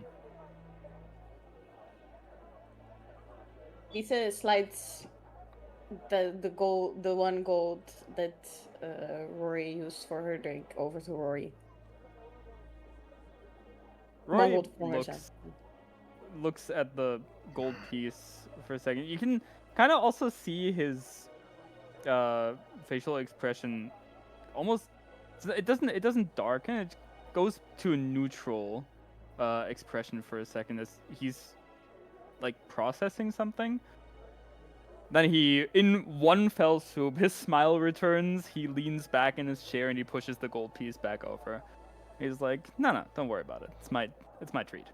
Nithe slides the one gold that Rory used for her drink over to Rory. One Roy gold from her side. looks at the gold piece for a second. You can kind of also see his facial expression almost. It doesn't darken. It goes to a neutral expression for a second as he's like processing something. Then he, in one fell swoop, his smile returns. He leans back in his chair and he pushes the gold piece back over. He's like, "No, don't worry about it. It's my treat."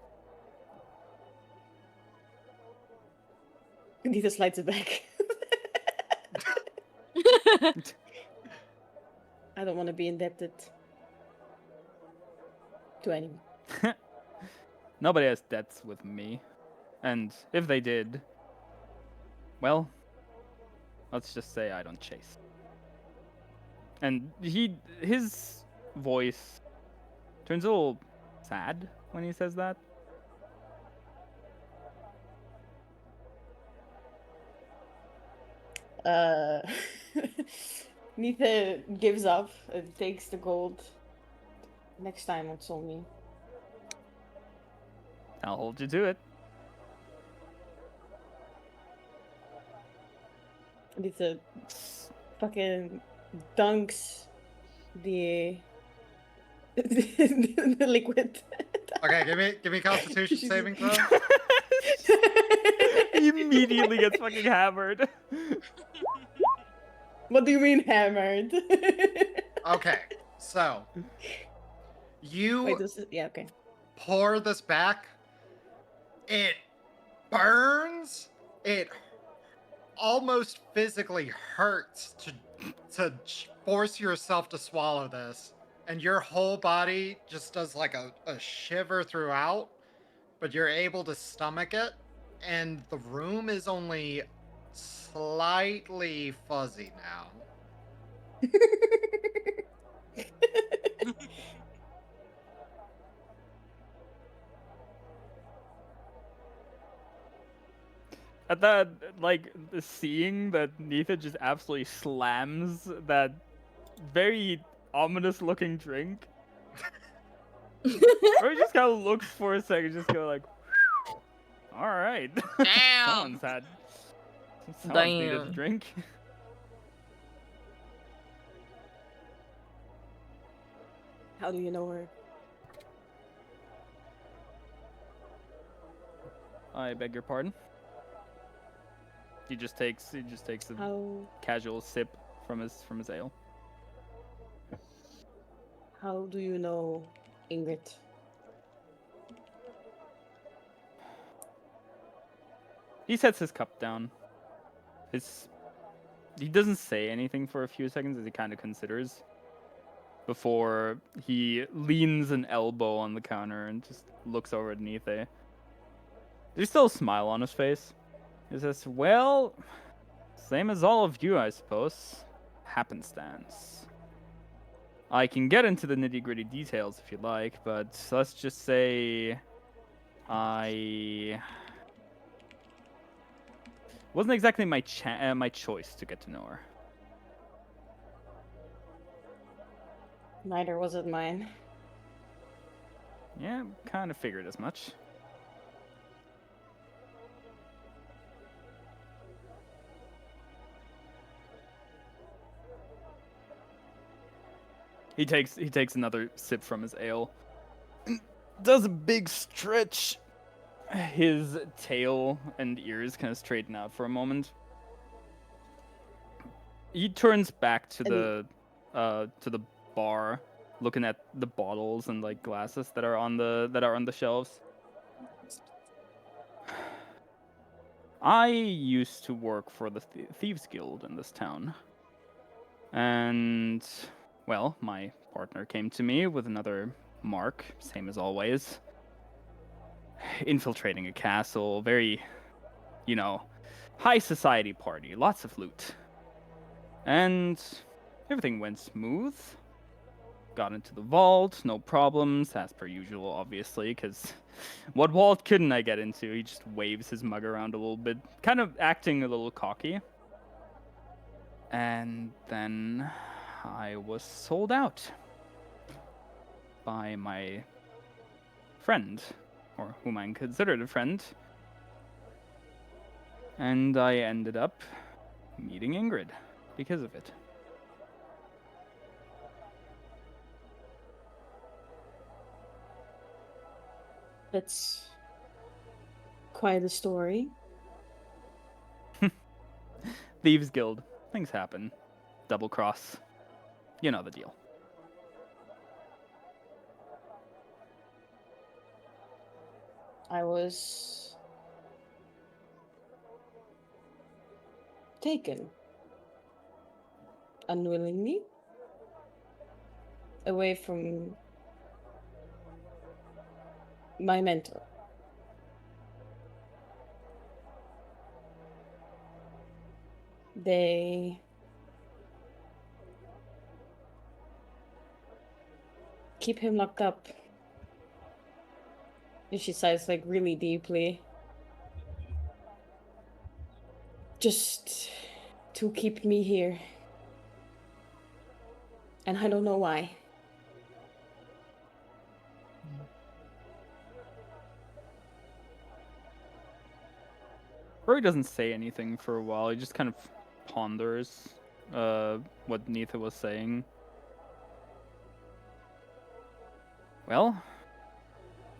Nithe slides it back. I don't want to be indebted to anyone. Nobody has debts with me, and if they did, well, let's just say I don't chase. And his voice turns a little sad when he says that. Nithe gives up and takes the gold. Next time it's on me. I'll hold you to it. Nithe fucking dunks the the liquid. okay, give me Constitution saving throw. He immediately gets fucking hammered. What do you mean hammered? Okay, so you Wait, yeah, okay. pour this back. It burns. It almost physically hurts to force yourself to swallow this, and your whole body just does like a shiver throughout, but you're able to stomach it, and the room is only slightly fuzzy now. At that, like, seeing that Nitha just absolutely slams that very ominous looking drink. Or he just kind of looks for a second, just go like, All right. Damn. Someone's needed a Damn. drink. How do you know her? I beg your pardon. He just takes a casual sip from his ale. How do you know Ingrid? He sets his cup down. He doesn't say anything for a few seconds as he kind of considers before he leans an elbow on the counter and just looks over at Nithe. There's still a smile on his face. He says, well, same as all of you, I suppose. Happenstance. I can get into the nitty-gritty details if you like, but let's just say I wasn't exactly my choice to get to know her. Neither was it mine. Yeah, kind of figured as much. He takes another sip from his ale. Does a big stretch. His tail and ears kind of straighten out for a moment. He turns back to the bar, looking at the bottles and like glasses that are on the shelves. I used to work for the Thieves Guild in this town. And well, my partner came to me with another mark, same as always. Infiltrating a castle, very, high society party, lots of loot. And everything went smooth. Got into the vault, no problems, as per usual, obviously, because what vault couldn't I get into? He just waves his mug around a little bit, kind of acting a little cocky. And then I was sold out by my friend, or whom I considered a friend. And I ended up meeting Ingrid because of it. That's quite a story. Thieves Guild. Things happen. Double cross. You know the deal. I was taken unwillingly away from my mentor. They keep him locked up. And she sighs like really deeply. Just to keep me here. And I don't know why. Rory doesn't say anything for a while. He just kind of ponders what Nithe was saying. Well,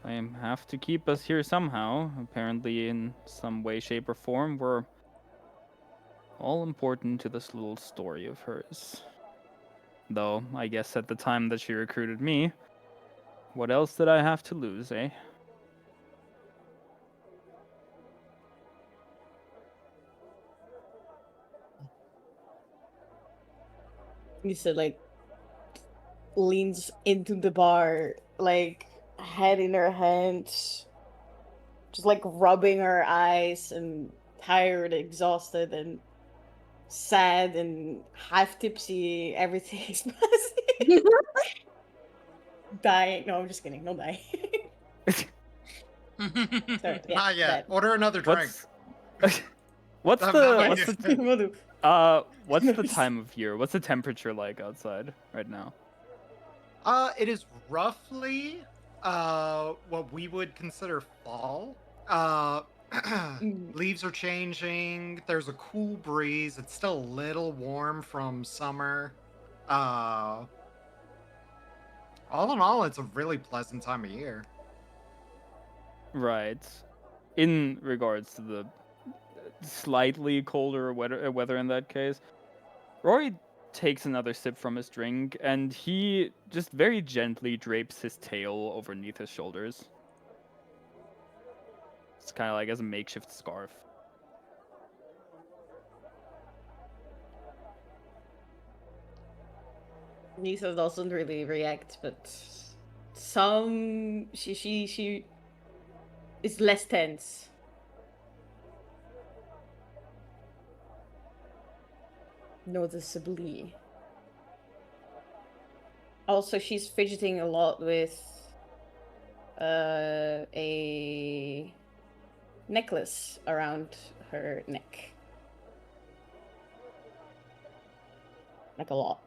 I have to keep us here somehow. Apparently, in some way, shape, or form, we're all important to this little story of hers. Though, I guess at the time that she recruited me, what else did I have to lose, eh? You said like leans into the bar, like head in her hands, just like rubbing her eyes and tired, exhausted, and sad and half tipsy. Everything is passing. Dying. No, I'm just kidding. No die. Sorry, yeah, Not yet. that. Order another drink. What's I'm the not what's yet. the Will do. what's the Nice. time of year? What's the temperature like outside right now? It is roughly what we would consider fall. Leaves are changing. There's a cool breeze. It's still a little warm from summer. All in all, it's a really pleasant time of year. Right. In regards to the slightly colder weather in that case, Rory takes another sip from his drink, and he just very gently drapes his tail overneath his shoulders. It's kind of like as a makeshift scarf. Nisa doesn't really react, but she is less tense. Noticeably. Also, she's fidgeting a lot with a necklace around her neck. Like a lot.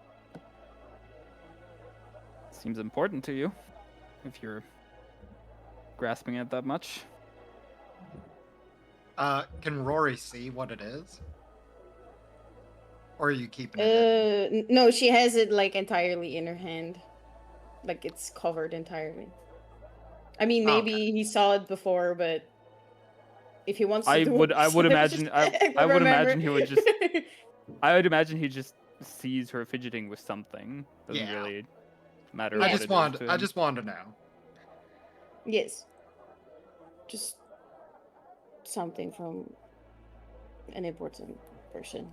Seems important to you, if you're grasping it that much. Can Rory see what it is? Or are you keeping it? No, she has it like entirely in her hand. Like it's covered entirely. I mean, maybe he saw it before, but if he wants to I do would it, imagine I would imagine he would just remember. I would imagine he just sees her fidgeting with something. Doesn't Yeah. really matter Yeah. what it is to I him. just wanted to know. Yes. Just something from an important person.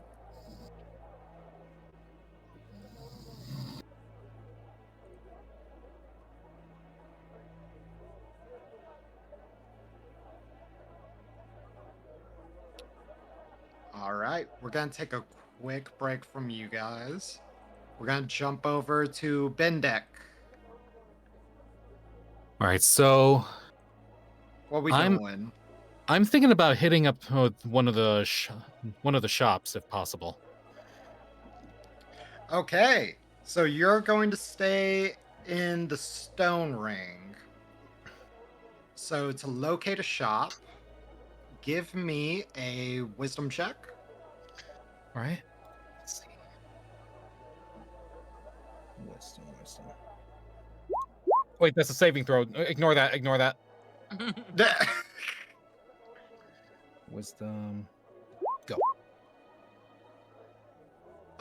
All right, we're gonna take a quick break from you guys. We're gonna jump over to Bendek. All right, so What we I'm- doing? I'm thinking about hitting up one of the shops if possible. Okay, so you're going to stay in the Stone Ring. So to locate a shop, give me a wisdom check. All right. Let's see. Wisdom. Wait, that's a saving throw. Ignore that. Ignore that. Wisdom.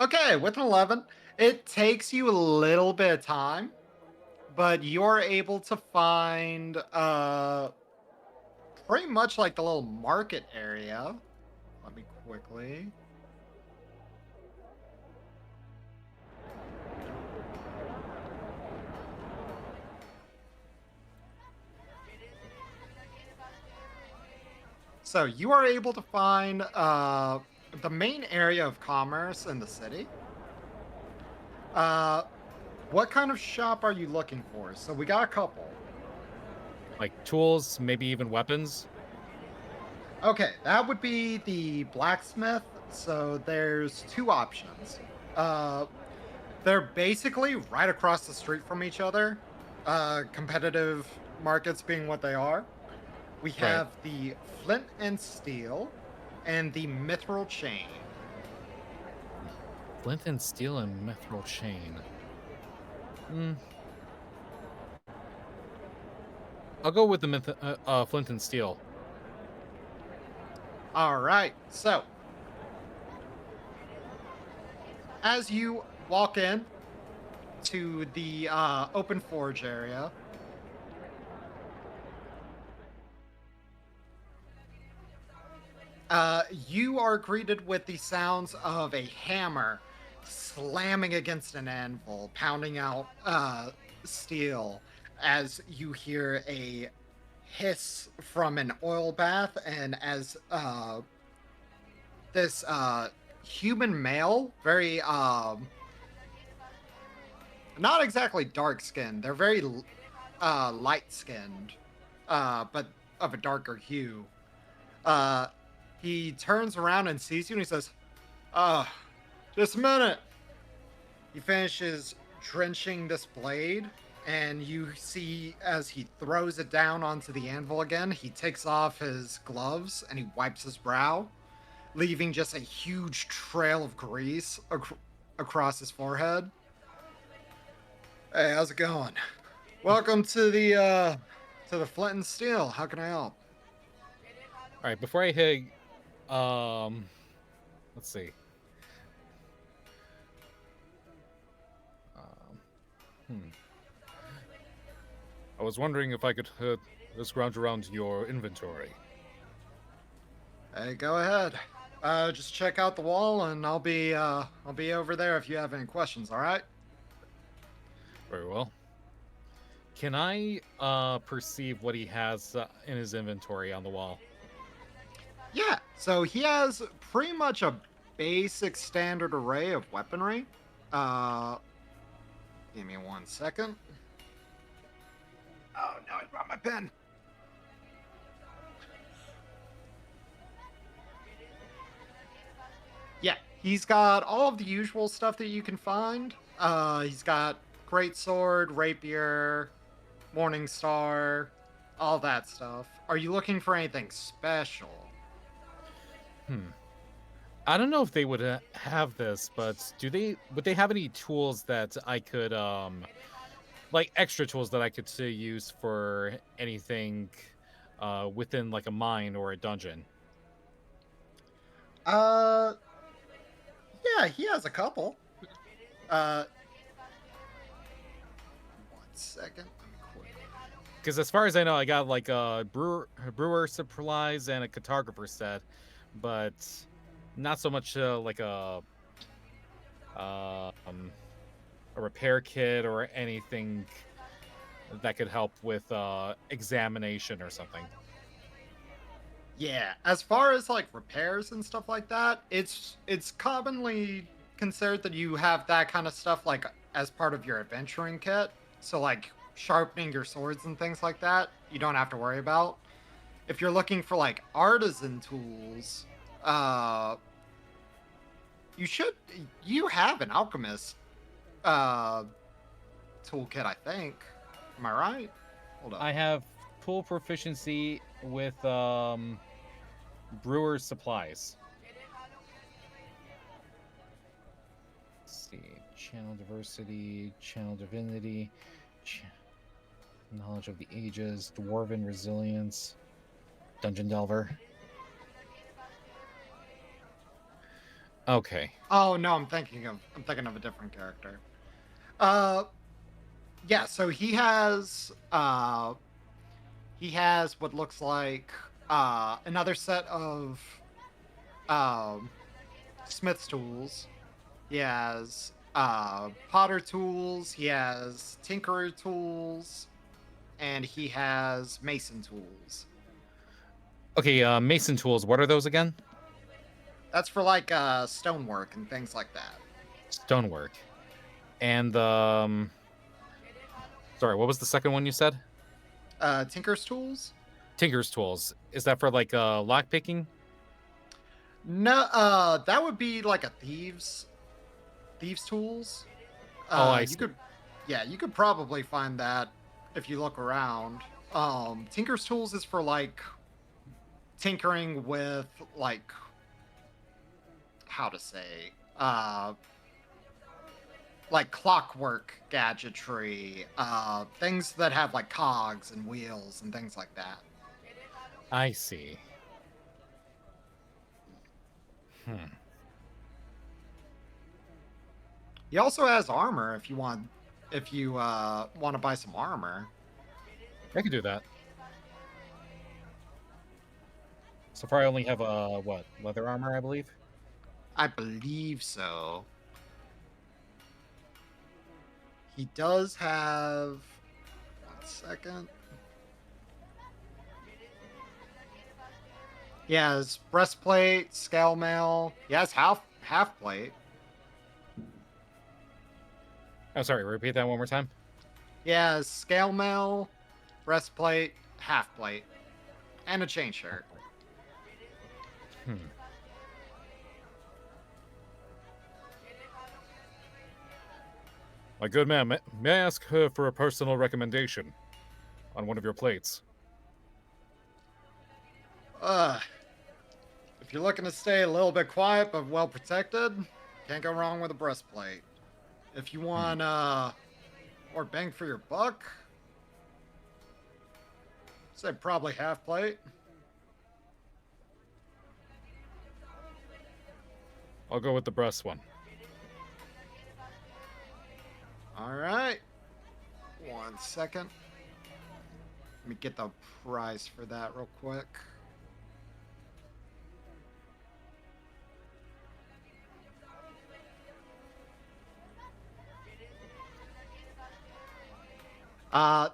Okay, with an 11, it takes you a little bit of time, but you're able to find pretty much like the little market area. Let me quickly. So you are able to find the main area of commerce in the city. What kind of shop are you looking for? So we got a couple. Like tools, maybe even weapons. Okay, that would be the blacksmith. So there's two options. They're basically right across the street from each other. Competitive markets being what they are. We have the flint and steel and the mithril chain. Flint and steel and mithril chain. I'll go with the flint and steel. All right, so as you walk in to the open forge area, you are greeted with the sounds of a hammer slamming against an anvil, pounding out steel, as you hear a hiss from an oil bath, and as this human male, very not exactly dark skinned, they're very light skinned, but of a darker hue. He turns around and sees you and he says, just a minute. He finishes drenching this blade And you see as he throws it down onto the anvil again, he takes off his gloves and he wipes his brow, leaving just a huge trail of grease across his forehead. Hey, how's it going? Welcome to the Flint and Steel. How can I help? All right, before I hit, let's see. Hmm. I was wondering if I could scrounge around your inventory. Hey, go ahead. Just check out the wall, and I'll be over there if you have any questions. All right? Very well. Can I perceive what he has in his inventory on the wall? Yeah. So he has pretty much a basic standard array of weaponry. Give me 1 second. Oh no, I brought my pen. Yeah, he's got all of the usual stuff that you can find. He's got greatsword, rapier, morning star, all that stuff. Are you looking for anything special? I don't know if they would have this, but would they have any tools that I could like extra tools that I could use for anything within like a mine or a dungeon? Yeah, he has a couple. 1 second. Let me quick. Because as far as I know, I got like a brewer supplies and a cartographer set, but not so much like a repair kit or anything that could help with examination or something. Yeah, as far as like repairs and stuff like that, it's commonly considered that you have that kind of stuff like as part of your adventuring kit. So like sharpening your swords and things like that, you don't have to worry about. If you're looking for like artisan tools, you have an alchemist toolkit, I think. Am I right? Hold on. I have tool proficiency with brewer's supplies. Let's see, channel diversity, channel divinity, knowledge of the ages, dwarven resilience, dungeon delver. Okay. Oh no, I'm thinking of a different character. Yeah, so he has what looks like another set of smith's tools. He has potter tools, he has tinkerer tools, and he has mason tools. Okay, mason tools, what are those again? That's for like stonework and things like that. Stonework. And sorry, what was the second one you said? Tinker's tools? Tinker's tools. Is that for like lock picking? No, that would be like a thieves tools. I see. You could probably find that if you look around. Tinker's tools is for like tinkering with like how to say like clockwork gadgetry, things that have like cogs and wheels and things like that. I see. He also has armor if you want to buy some armor. I can do that. So far, I only have leather armor, I believe. I believe so. He does have 1 second. He has breastplate, scale mail. He has half plate. Oh, sorry. Repeat that one more time. He has scale mail, breastplate, half plate, and a chain shirt. My good man, may I ask her for a personal recommendation on one of your plates? If you're looking to stay a little bit quiet but well protected, can't go wrong with a breastplate. If you want more bang for your buck, say probably half plate. I'll go with the breast one. All right. 1 second. Let me get the price for that real quick.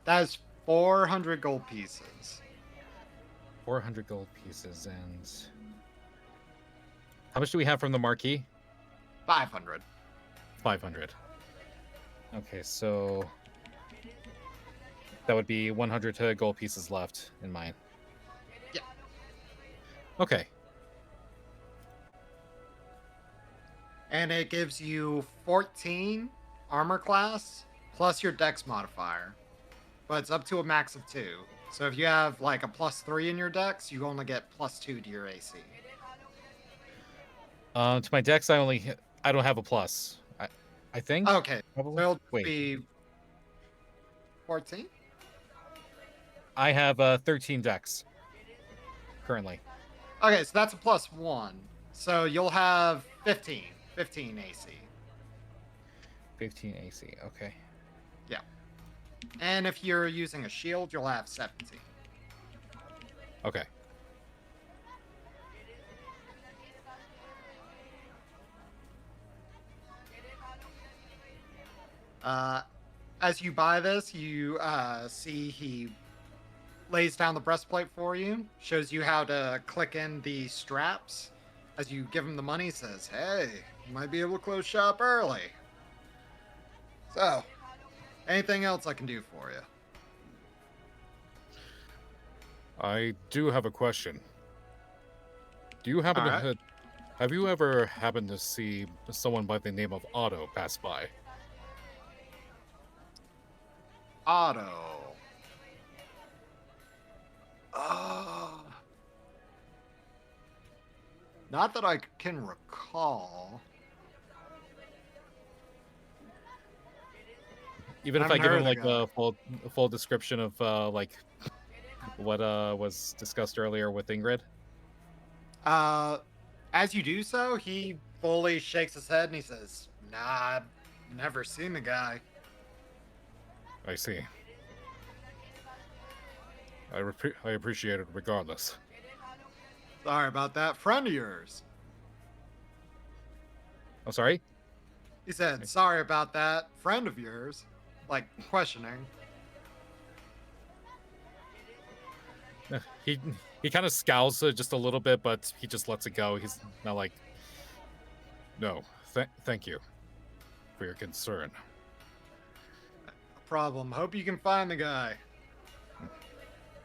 That's 400 gold pieces. 400 gold pieces, and how much do we have from the marquee? 500. 500. Okay, so that would be 100 gold pieces left in mine. Yeah. Okay. And it gives you 14 armor class plus your dex modifier. But it's up to a max of 2. So if you have like a +3 in your dex, you only get +2 to your AC. To my dex, I don't have a plus. I think. Okay. Probably. So it'll Wait. be 14? I have 13 dex currently. Okay, so that's a +1. So you'll have 15 AC. 15 AC. Okay. Yeah. And if you're using a shield, you'll have 17. Okay. As you buy this, you see he lays down the breastplate for you, shows you how to click in the straps. As you give him the money, he says, "Hey, you might be able to close shop early. So, anything else I can do for you?" I do have a question. Do you happen Alright. have you ever happened to see someone by the name of Otto pass by? Otto. Not that I can recall. Even if I Haven't give heard him of the like a full description of like what was discussed earlier with Ingrid. As you do so, he fully shakes his head and he says, "Nah, I've never seen the guy." I see. I appreciate it regardless. Sorry about that. Friend of yours. I'm sorry? He said, "Sorry about that. Friend of yours." Like, questioning. He kind of scowls just a little bit, but he just lets it go. He's not like, no, thank you for your concern. No problem. Hope you can find the guy.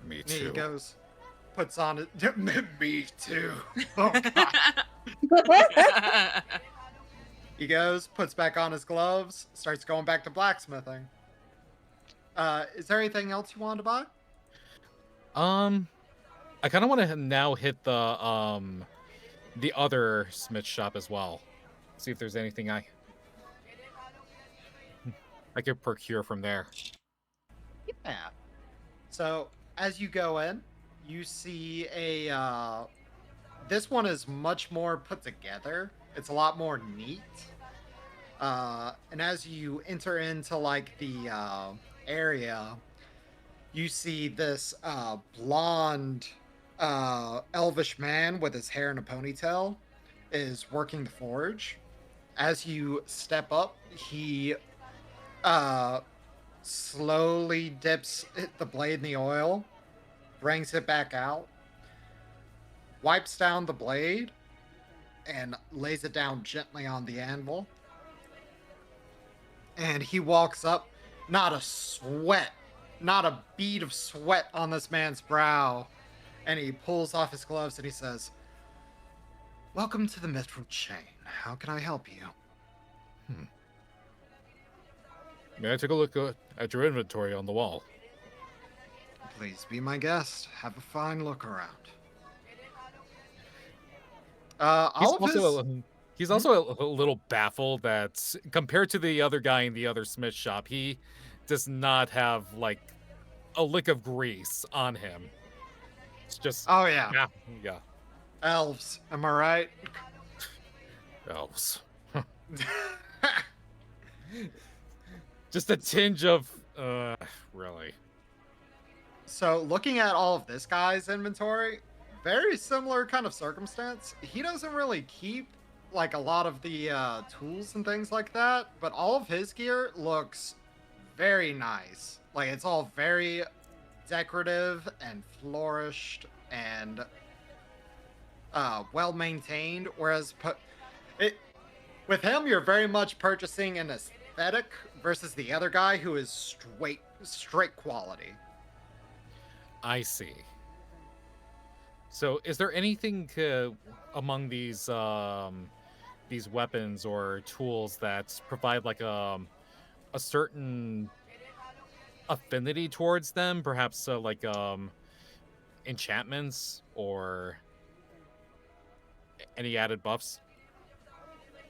Me And he too. goes, puts on it. Me too. Oh, God. He goes, puts back on his gloves, starts going back to blacksmithing. Is there anything else you wanted to buy? I kind of want to now hit the other smith shop as well. See if there's anything I could procure from there. Yeah. So as you go in, you see a. This one is much more put together. It's a lot more neat. And as you enter into like the area, you see this blonde, elvish man with his hair in a ponytail is working the forge. As you step up, he slowly dips the blade in the oil, brings it back out, wipes down the blade, and lays it down gently on the anvil. And he walks up, not a sweat, not a bead of sweat on this man's brow. And he pulls off his gloves and he says, "Welcome to the Mithril Chain. How can I help you?" May I take a look at your inventory on the wall? Please be my guest. Have a fine look around. He's All of his. also a little baffled that compared to the other guy in the other smith shop, he does not have like a lick of grease on him. It's just Oh yeah, yeah, elves. Am I right? elves. Just a tinge of really. So looking at all of this guy's inventory, very similar kind of circumstance. He doesn't really keep like a lot of the tools and things like that, but all of his gear looks very nice. Like it's all very decorative and flourished and well maintained. Whereas with him, you're very much purchasing an aesthetic versus the other guy who is straight quality. I see. So, is there anything among these weapons or tools that provide like a certain affinity towards them? Perhaps like enchantments or any added buffs?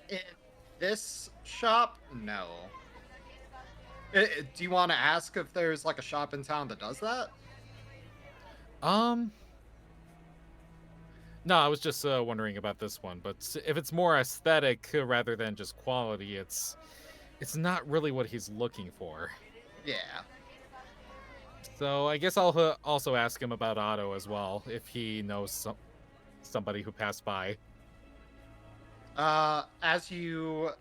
In this shop, no. Do you want to ask if there's like a shop in town that does that? No, I was just wondering about this one, but if it's more aesthetic rather than just quality, it's not really what he's looking for. Yeah. So I guess I'll also ask him about Otto as well, if he knows somebody who passed by. As you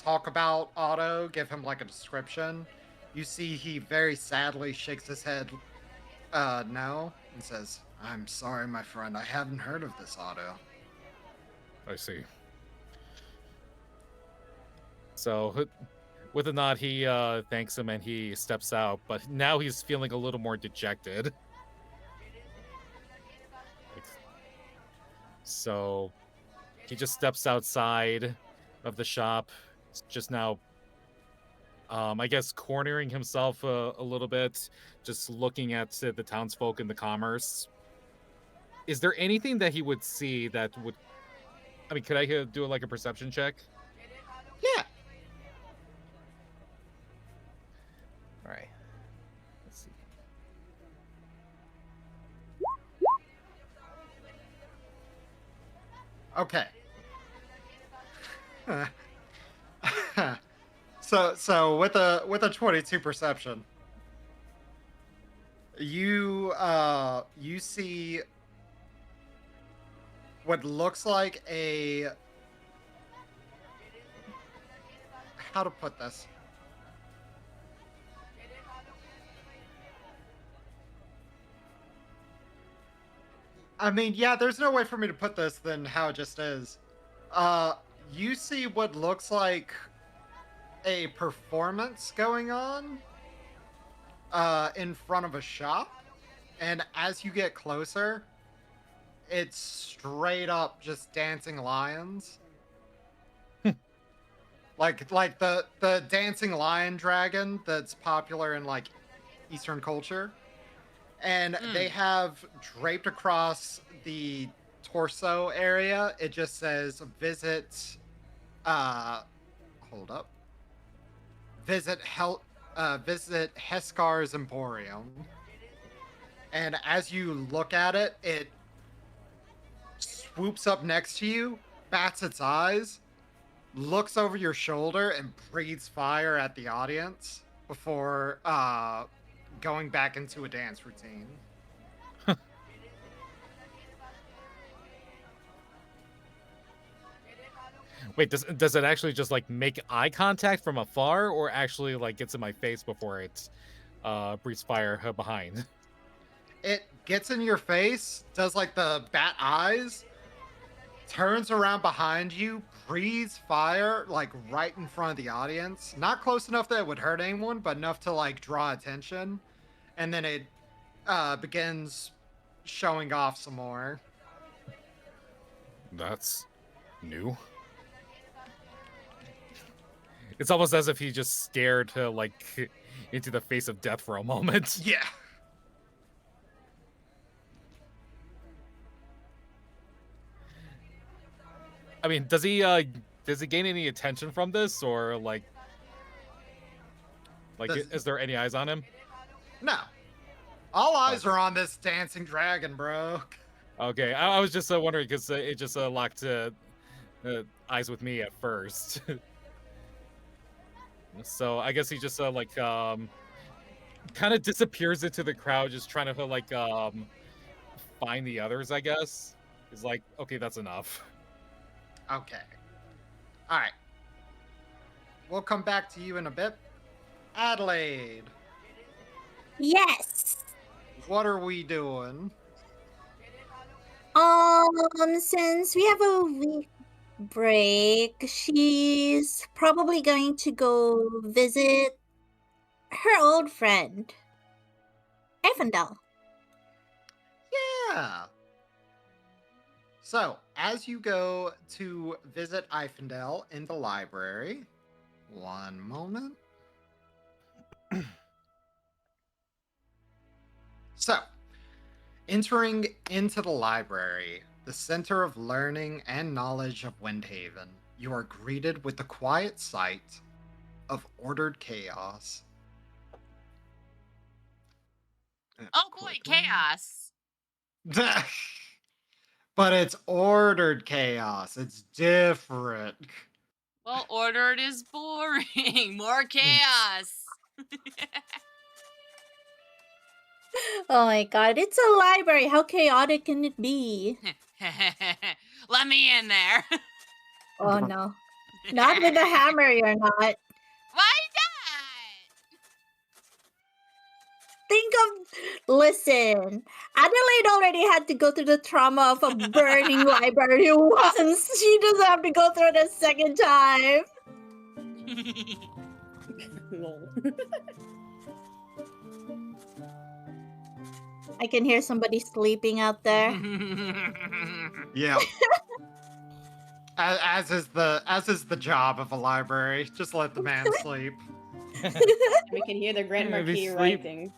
talk about Otto, give him like a description, you see he very sadly shakes his head no, and says, "I'm sorry, my friend, I haven't heard of this Otto." I see. So with a nod, he thanks him and he steps out, but now he's feeling a little more dejected. So he just steps outside of the shop, just now, I guess, cornering himself a little bit, just looking at the townsfolk and the commerce. Is there anything that he would see that would... I mean, could I do like a perception check? Yeah. All right. Let's see. Okay. So with a 22 perception, you see what looks like a... how to put this? I mean, yeah, there's no way for me to put this than how it just is. You see what looks like a performance going on in front of a shop, and as you get closer, it's straight up just dancing lions. like the dancing lion dragon that's popular in like Eastern culture. And they have draped across the torso area, it just says visit hold up. Visit Heskar's Emporium. And as you look at it, it swoops up next to you, bats its eyes, looks over your shoulder, and breathes fire at the audience before going back into a dance routine. Wait, does it actually just like make eye contact from afar, or actually like gets in my face before it breathes fire behind? It gets in your face, does like the bat eyes, turns around behind you, breathes fire like right in front of the audience. Not close enough that it would hurt anyone, but enough to like draw attention. And then it begins showing off some more. That's new. It's almost as if he just stared like into the face of death for a moment. Yeah. I mean, does he gain any attention from this, or like is there any eyes on him? No. All eyes are on this dancing dragon, bro. Okay, I was just wondering because it just locked eyes with me at first. So I guess he just like kind of disappears into the crowd, just trying to like find the others. I guess he's like, okay, that's enough. Okay. All right. We'll come back to you in a bit. Adelaide, Yes. what are we doing? Since we have a week break, she's probably going to go visit her old friend, Effendel. Yeah. So, as you go to visit Eifendel in the library, one moment. So, entering into the library, the center of learning and knowledge of Windhaven, you are greeted with the quiet sight of ordered chaos. Oh boy, chaos. But it's ordered chaos. It's different. Well, ordered is boring. More chaos. Oh my god, it's a library. How chaotic can it be? Let me in there. Oh no. Not with a hammer, you're not. Why not? Think of, listen, Adelaide already had to go through the trauma of a burning library once. She doesn't have to go through it a second time. Lol. I can hear somebody sleeping out there. Yeah. As is the job of a library. Just let the man sleep. We can hear the Grand Yeah, if he's Marquis sleep- writing.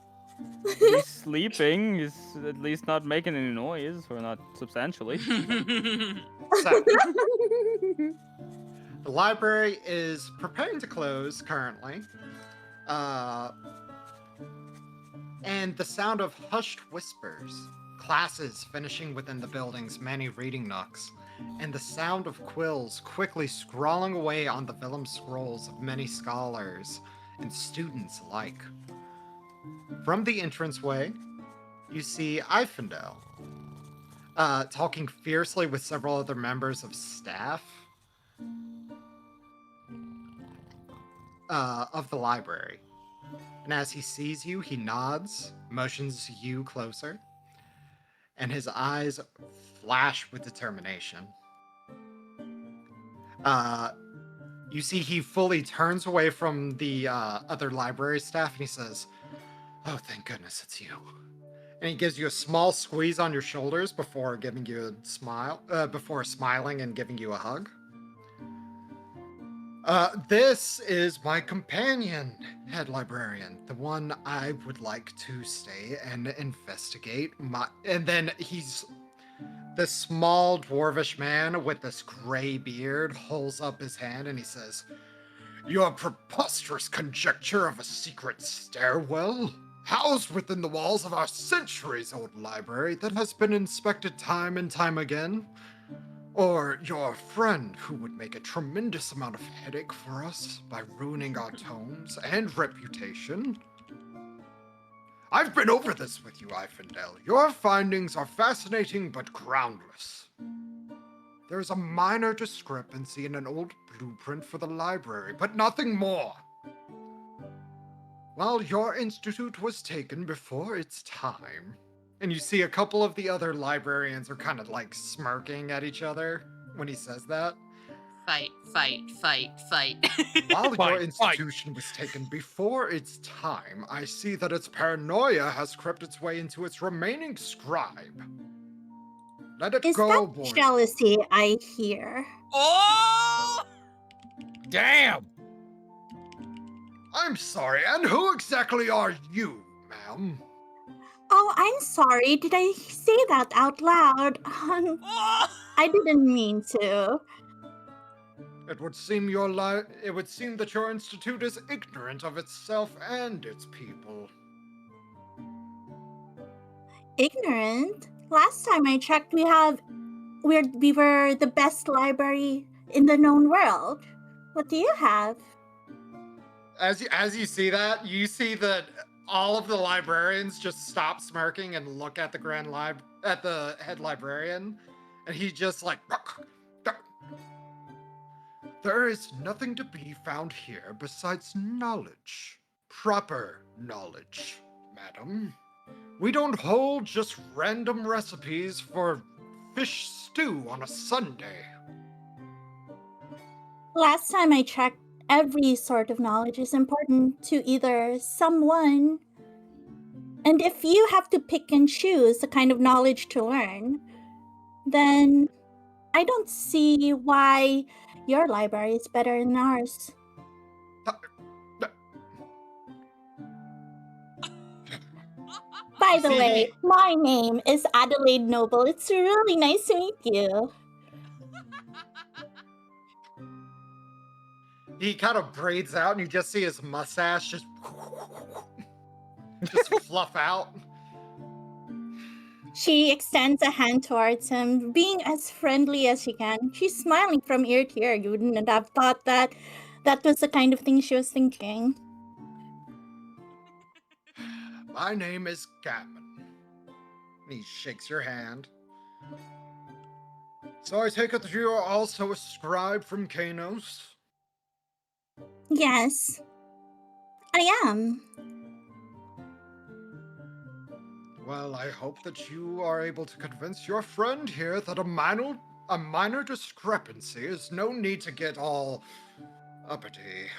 He's sleeping. He's at least not making any noise, or not substantially. So, the library is preparing to close currently. And the sound of hushed whispers, classes finishing within the building's many reading nooks, and the sound of quills quickly scrawling away on the vellum scrolls of many scholars and students alike. From the entranceway, you see Eifendel, talking fiercely with several other members of staff of the library. And as he sees you, he nods, motions you closer, and his eyes flash with determination. You see he fully turns away from the other library staff and he says, "Oh, thank goodness it's you." And he gives you a small squeeze on your shoulders before giving you a smile, before smiling and giving you a hug. This is my companion, head librarian, the one I would like to stay and investigate. And then he's this small dwarvish man with this gray beard holds up his hand and he says, "Your preposterous conjecture of a secret stairwell, housed within the walls of our centuries-old library that has been inspected time and time again, or your friend who would make a tremendous amount of headache for us by ruining our tomes and reputation. I've been over this with you, Eifendel. Your findings are fascinating but groundless. There's a minor discrepancy in an old blueprint for the library, but nothing more. Well, your institute was taken before its time." And you see a couple of the other librarians are kind of like smirking at each other when he says that. Fight, fight, fight, fight. While your Fight, institution was taken before its time, I see that its paranoia has crept its way into its remaining scribe. Let it Is go, that boy. jealousy I hear? Oh! Damn! I'm sorry, and who exactly are you, ma'am? Oh, I'm sorry. Did I say that out loud? I didn't mean to. It would seem that your institute is ignorant of itself and its people. Ignorant? Last time I checked, we were the best library in the known world. What do you have? As you see that, you see that all of the librarians just stop smirking and look at the head librarian, and he just like, there is nothing to be found here besides knowledge. Proper knowledge, madam. We don't hold just random recipes for fish stew on a Sunday. Last time I checked, every sort of knowledge is important to either someone, and if you have to pick and choose the kind of knowledge to learn, then I don't see why your library is better than ours. By the way, my name is Adelaide Noble. It's really nice to meet you. He kind of braids out, and you just see his mustache just fluff out. She extends a hand towards him, being as friendly as she can. She's smiling from ear to ear. You wouldn't have thought that was the kind of thing she was thinking. My name is Gammon. He shakes your hand. So I take it that you are also a scribe from Kanos? Yes, I am. Well, I hope that you are able to convince your friend here that a minor discrepancy is no need to get all uppity.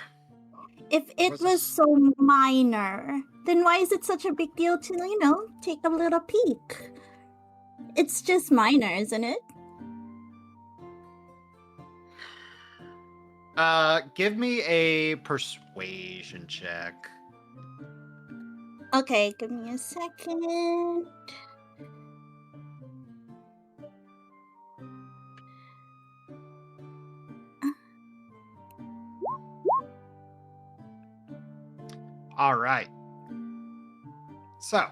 If it was so minor, then why is it such a big deal to, take a little peek? It's just minor, isn't it? Give me a persuasion check. Okay, give me a second. All right. So,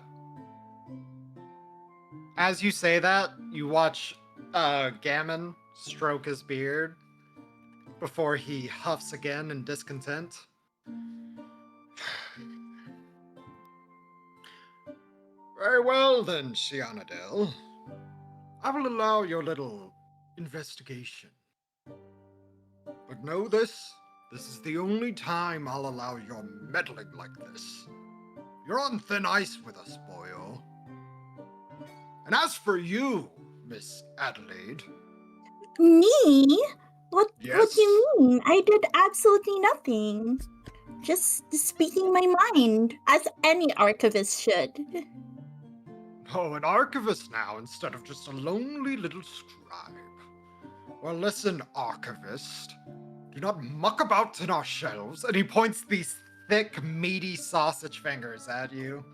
as you say that, you watch Gammon stroke his beard before he huffs again in discontent. Very well then, Shianadel. I will allow your little investigation. But know this is the only time I'll allow your meddling like this. You're on thin ice with us, boyo. And as for you, Miss Adelaide... Me? What do Yes? you mean? I did absolutely nothing. Just speaking my mind, as any archivist should. Oh, an archivist now instead of just a lonely little scribe. Well, listen, archivist. Do not muck about in our shelves. And he points these thick, meaty sausage fingers at you.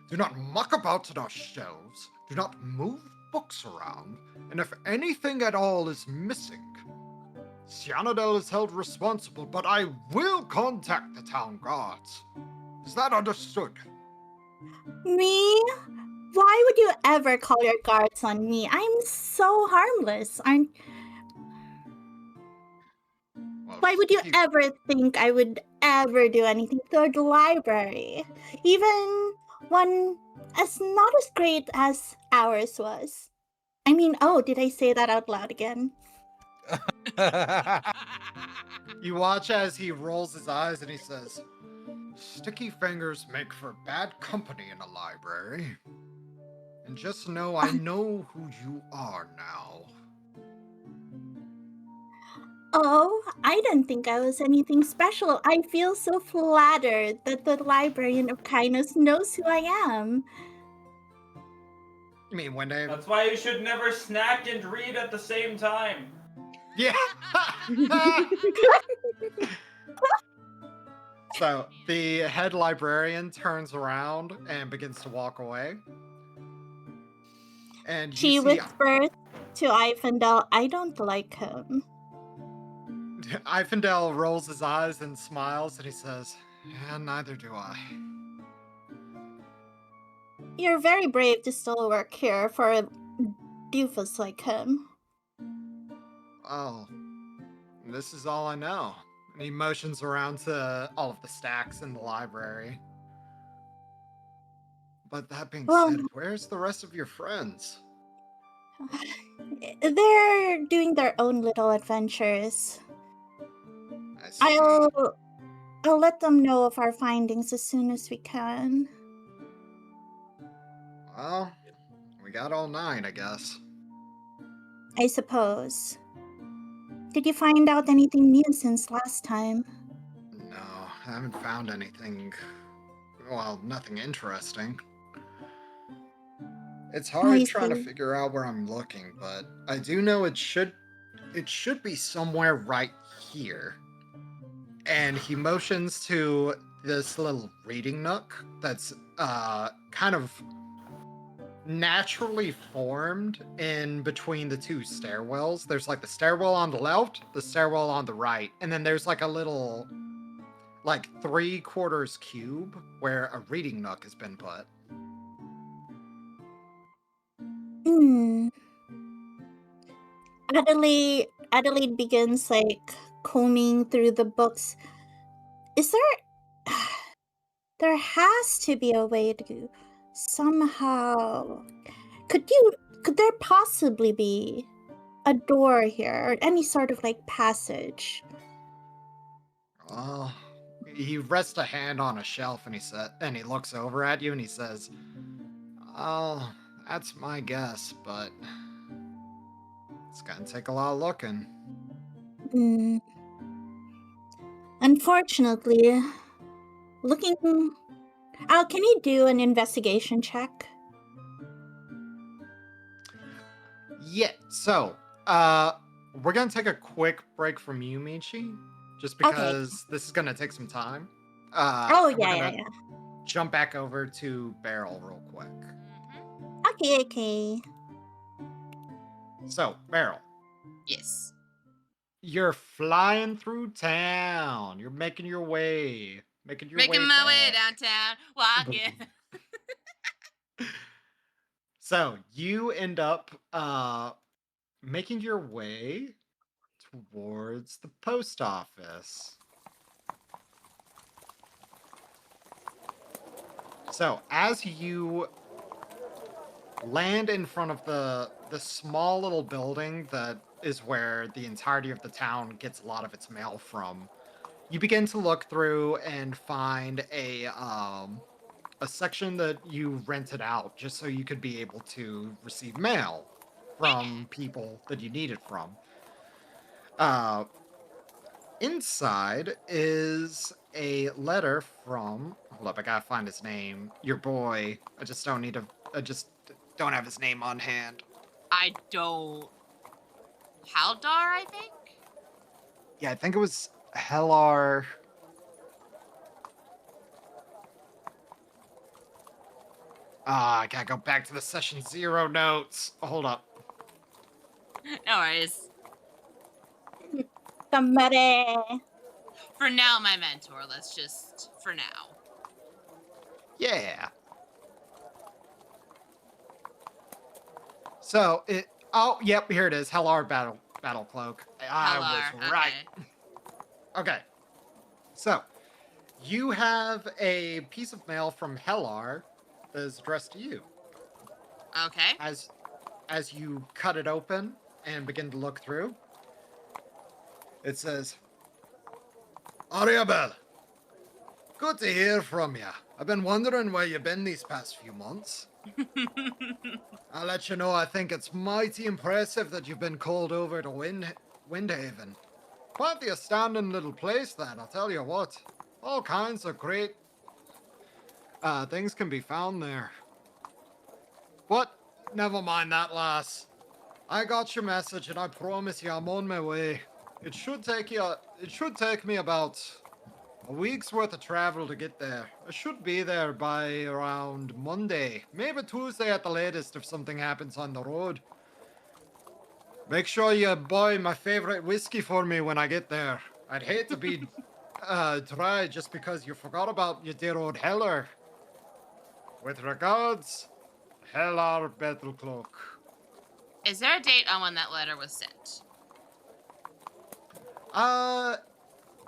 Do not muck about in our shelves. Do not move books around. And if anything at all is missing, Sianadel is held responsible, but I will contact the town guards. Is that understood? Me? Why would you ever call your guards on me? I'm so harmless, aren't... Why would you ever think I would ever do anything to the library? Even one as not as great as ours was. I mean, oh, did I say that out loud again? You watch as he rolls his eyes and he says, sticky fingers make for bad company in a library. And just know I know who you are now. Oh, I didn't think I was anything special. I feel so flattered that the Librarian of Kindness knows who I am. I mean, when they... That's why you should never snack and read at the same time. Yeah! So the head librarian turns around and begins to walk away. And you She see whispers to Ifendel, I don't like him. Ifendel rolls his eyes and smiles, and he says, "Yeah, neither do I." You're very brave to still work here for a doofus like him. Oh, this is all I know. And he motions around to all of the stacks in the library. But that being Well, said, where's the rest of your friends? they're doing their own little adventures. I see. I'll let them know of our findings as soon as we can. Well, we got all night, I guess. I suppose. Did you find out anything new since last time? No, I haven't found anything. Well, nothing interesting. It's hard I trying to see. figure out where I'm looking, but I do know it should be somewhere right here. And he motions to this little reading nook that's kind of naturally formed in between the two stairwells. There's like the stairwell on the left, the stairwell on the right, and then there's like a little like 3/4 cube where a reading nook has been put. Adelaide begins like combing through the books. Is there there has to be a way to somehow could there possibly be a door here or any sort of like passage? Oh, he rests a hand on a shelf and he looks over at you and he says, "Oh, that's my guess, but it's gonna take a lot of looking." Unfortunately, looking. Can you do an investigation check? Yeah, so, we're gonna take a quick break from you, Michi, just Okay. because this is gonna take some time. Oh, and we're yeah, gonna yeah. jump back over to Barrel real quick. Okay. So, Barrel, Yes. you're flying through town. You're making your way. Making my way back. downtown, walking. So, you end up making your way towards the post office. So, as you land in front of the small little building that is where the entirety of the town gets a lot of its mail from, you begin to look through and find a section that you rented out just so you could be able to receive mail from people that you need it from. Inside is a letter from, hold up, I gotta find his name, your boy. I just don't have his name on hand. I don't. Haldar, I think? Yeah, I think it was Hellar. I gotta go back to the session 0 notes. Hold up. No worries. Somebody. For now, my mentor. Let's just, for now. Yeah. So yep, here it is. Hellar battle cloak. I was right. Okay. So, you have a piece of mail from Hellar that is addressed to you. Okay. As you cut it open and begin to look through, it says, "Ariabel, good to hear from you. I've been wondering where you've been these past few months. I'll let you know I think it's mighty impressive that you've been called over to Windhaven. Quite the astounding little place, that, I'll tell you what. All kinds of great things can be found there. But never mind that, lass. I got your message, and I promise you I'm on my way. It should take me about A week's worth of travel to get there. I should be there by around Monday, maybe Tuesday at the latest if something happens on the road. Make sure you buy my favorite whiskey for me when I get there. I'd hate to be dry just because you forgot about your dear old Heller. With regards, Hellar Battlecloak. Is there a date on when that letter was sent?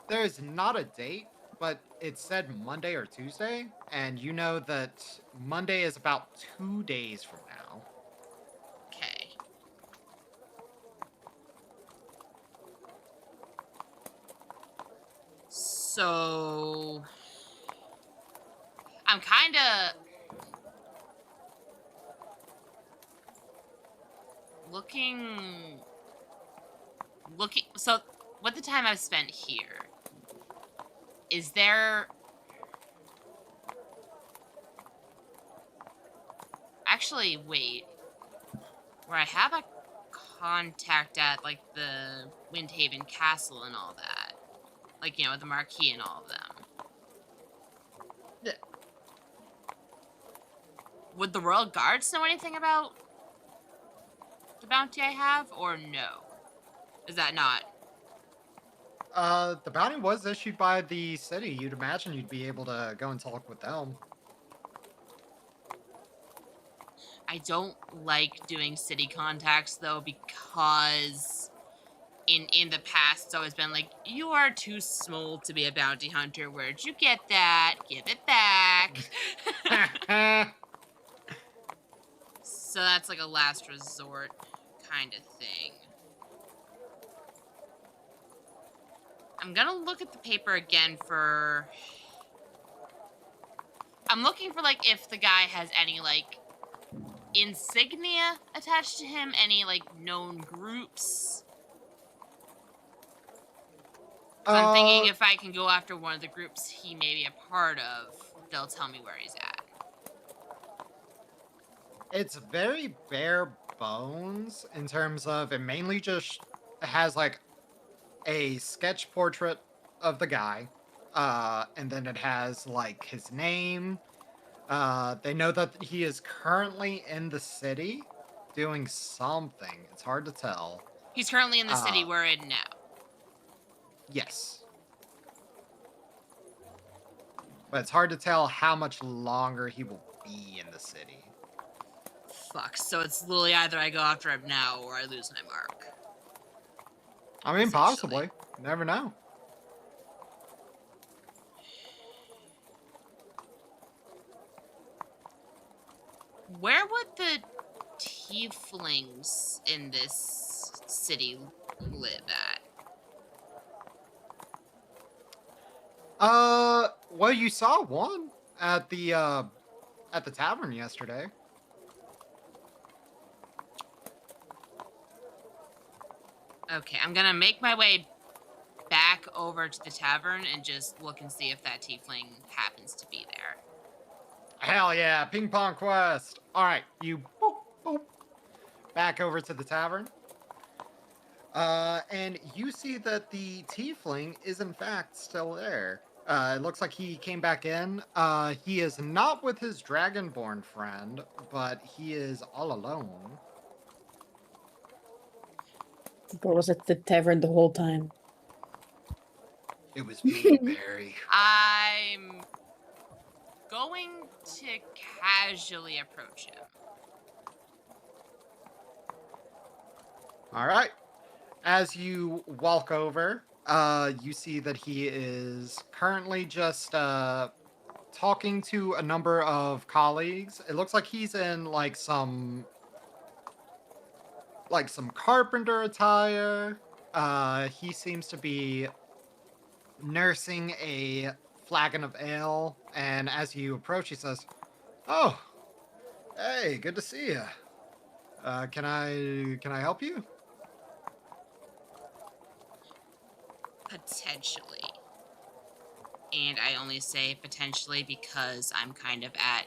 There's not a date, but it said Monday or Tuesday, and you know that Monday is about 2 days from now. Okay. So I'm kind of looking. So, with the time I've spent here, is there actually wait? Where I have a contact at like the Windhaven Castle and all that, like the Marquis and all of them. Yeah. Would the Royal Guards know anything about the bounty I have, or no? Is that not? The bounty was issued by the city. You'd imagine you'd be able to go and talk with them. I don't like doing city contacts though, because in the past it's always been like, you are too small to be a bounty hunter. Where'd you get that? Give it back. So that's like a last resort kind of thing. I'm gonna look at the paper again for... I'm looking for like if the guy has any like insignia attached to him, any like known groups. I'm thinking if I can go after one of the groups he may be a part of, they'll tell me where he's at. It's very bare bones in terms of it mainly just has like a sketch portrait of the guy, and then it has like his name. They know that he is currently in the city doing something. It's hard to tell. He's currently in the city we're in now. Yes. But it's hard to tell how much longer he will be in the city. Fuck, so it's literally either I go after him now or I lose my mark. I mean, possibly. Never know. Where would the tieflings in this city live at? Well, you saw one at the tavern yesterday. Okay, I'm gonna make my way back over to the tavern and just look and see if that tiefling happens to be there. Hell yeah, ping pong quest. All right, you boop, boop, back over to the tavern. And you see that the tiefling is in fact still there. It looks like he came back in. He is not with his dragonborn friend, but he is all alone. Girl was at the tavern the whole time. It was me, Barry. I'm going to casually approach him. All right. As you walk over, you see that he is currently just talking to a number of colleagues. It looks like he's in like some carpenter attire. He seems to be nursing a flagon of ale, and as you approach, he says, "Oh, hey, good to see you. Can I help you?" Potentially. And I only say potentially because I'm kind of at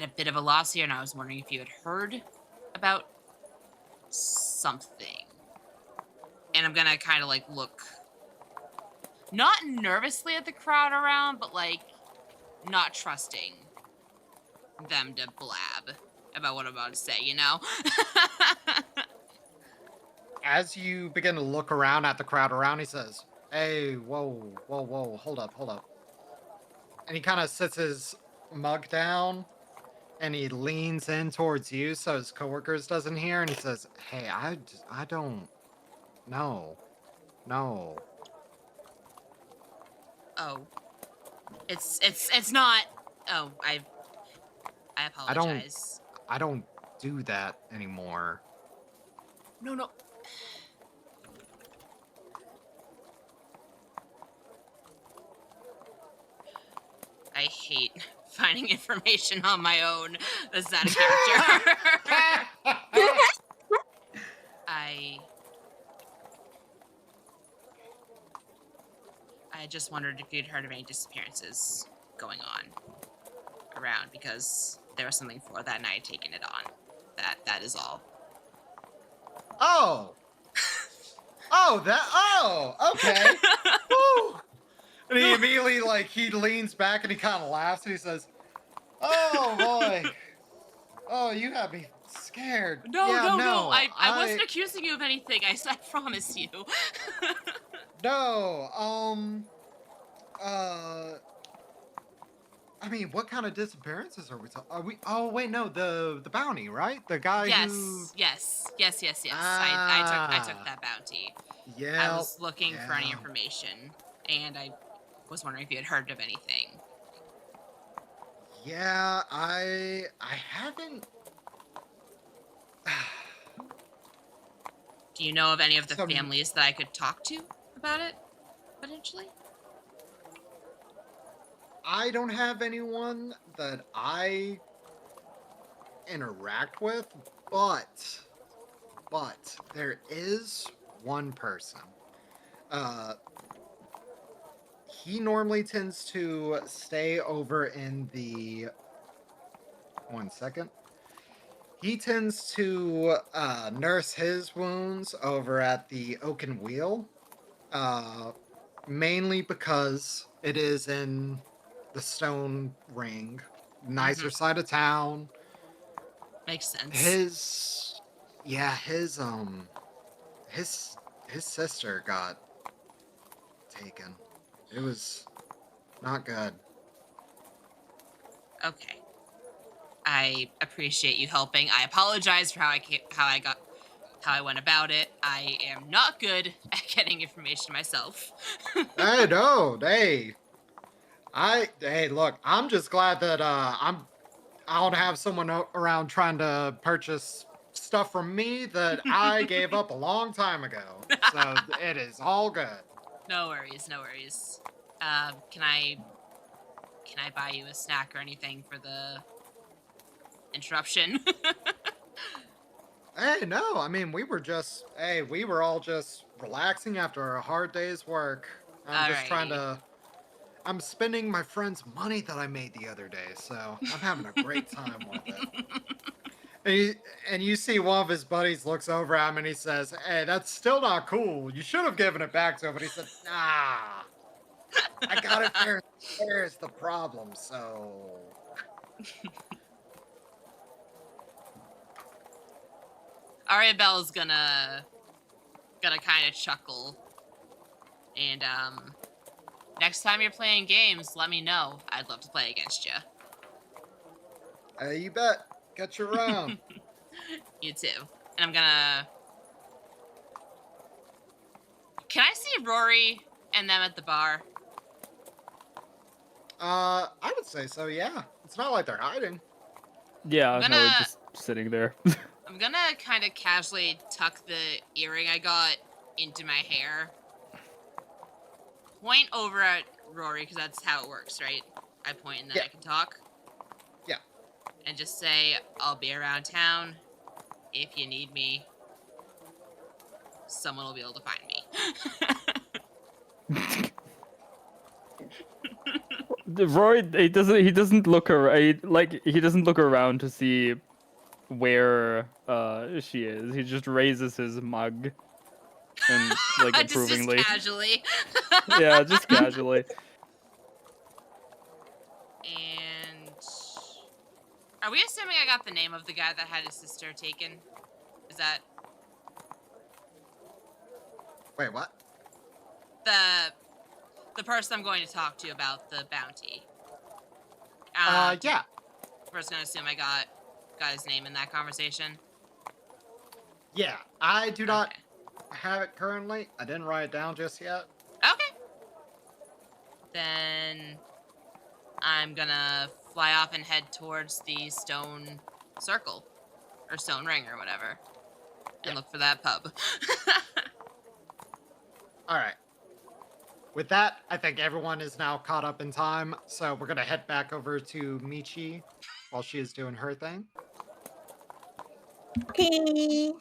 a bit of a loss here, and I was wondering if you had heard about something. And I'm gonna kind of like look, not nervously at the crowd around, but like not trusting them to blab about what I'm about to say, you know? As you begin to look around at the crowd around, he says, "Hey, whoa, whoa, whoa, hold up, hold up." And he kind of sits his mug down and he leans in towards you so his coworkers doesn't hear, and he says, "Hey, I don't know. No. Oh. It's not. Oh, I apologize. I don't do that anymore." No. I hate finding information on my own. That's not a character. I just wondered if you'd heard of any disappearances going on around, because there was something for that and I had taken it on. That is all. Oh. Okay. Woo. And he immediately, like, he leans back and he kind of laughs and he says, "Oh, boy. Oh, you got me scared." No. I I wasn't accusing you of anything. I promise you. No, I mean, what kind of disappearances are we talking? Oh, wait, no, the bounty, right? The guy who... Yes. I took that bounty. Yeah. I was looking for any information, and I was wondering if you had heard of anything. Yeah, I haven't... Do you know of any of the Some- families that I could talk to about it, potentially? I don't have anyone that I interact with, but there is one person. He normally tends to stay over in the... One second. He tends to nurse his wounds over at the Oaken Wheel, mainly because it is in the Stone Ring, nicer side of town. Makes sense. His sister got taken. It was not good. Okay. I appreciate you helping. I apologize for how I went about it. I am not good at getting information myself. Hey, no, hey, look, I'm just glad that I don't have someone around trying to purchase stuff from me that I gave up a long time ago. So it is all good. No worries. Can I buy you a snack or anything for the interruption? Hey, no, I mean, we were all just relaxing after a hard day's work. I'm spending my friend's money that I made the other day, so I'm having a great time with it. And you see one of his buddies looks over at him and he says, "Hey, that's still not cool. You should have given it back to him." But he said, "Nah, I got it fair. There's the problem, so..." Ariabelle's gonna kind of chuckle. And next time you're playing games, let me know. I'd love to play against you. You bet. Catch you around. You too. And I'm gonna... Can I see Rory and them at the bar? I would say so, yeah. It's not like they're hiding. Yeah, I'm no, gonna- just sitting there. I'm gonna kind of casually tuck the earring I got into my hair. Point over at Rory, because that's how it works, right? I point and then I can talk? Yeah. And just say, I'll be around town. If you need me, someone will be able to find me. Roy, he doesn't look around. Like, he doesn't look around to see where she is. He just raises his mug and like Just approvingly. casually. Yeah, just casually. And are we assuming I got the name of the guy that had his sister taken? Is that Wait, what? the person I'm going to talk to about the bounty? Yeah. First, gonna assume I got his name in that conversation. Yeah. I do not Okay. have it currently. I didn't write it down just yet. Okay. Then I'm gonna fly off and head towards the stone circle or stone ring or whatever, and Yeah. look for that pub. All right. With that, I think everyone is now caught up in time, so we're gonna head back over to Michi while she is doing her thing. Okay.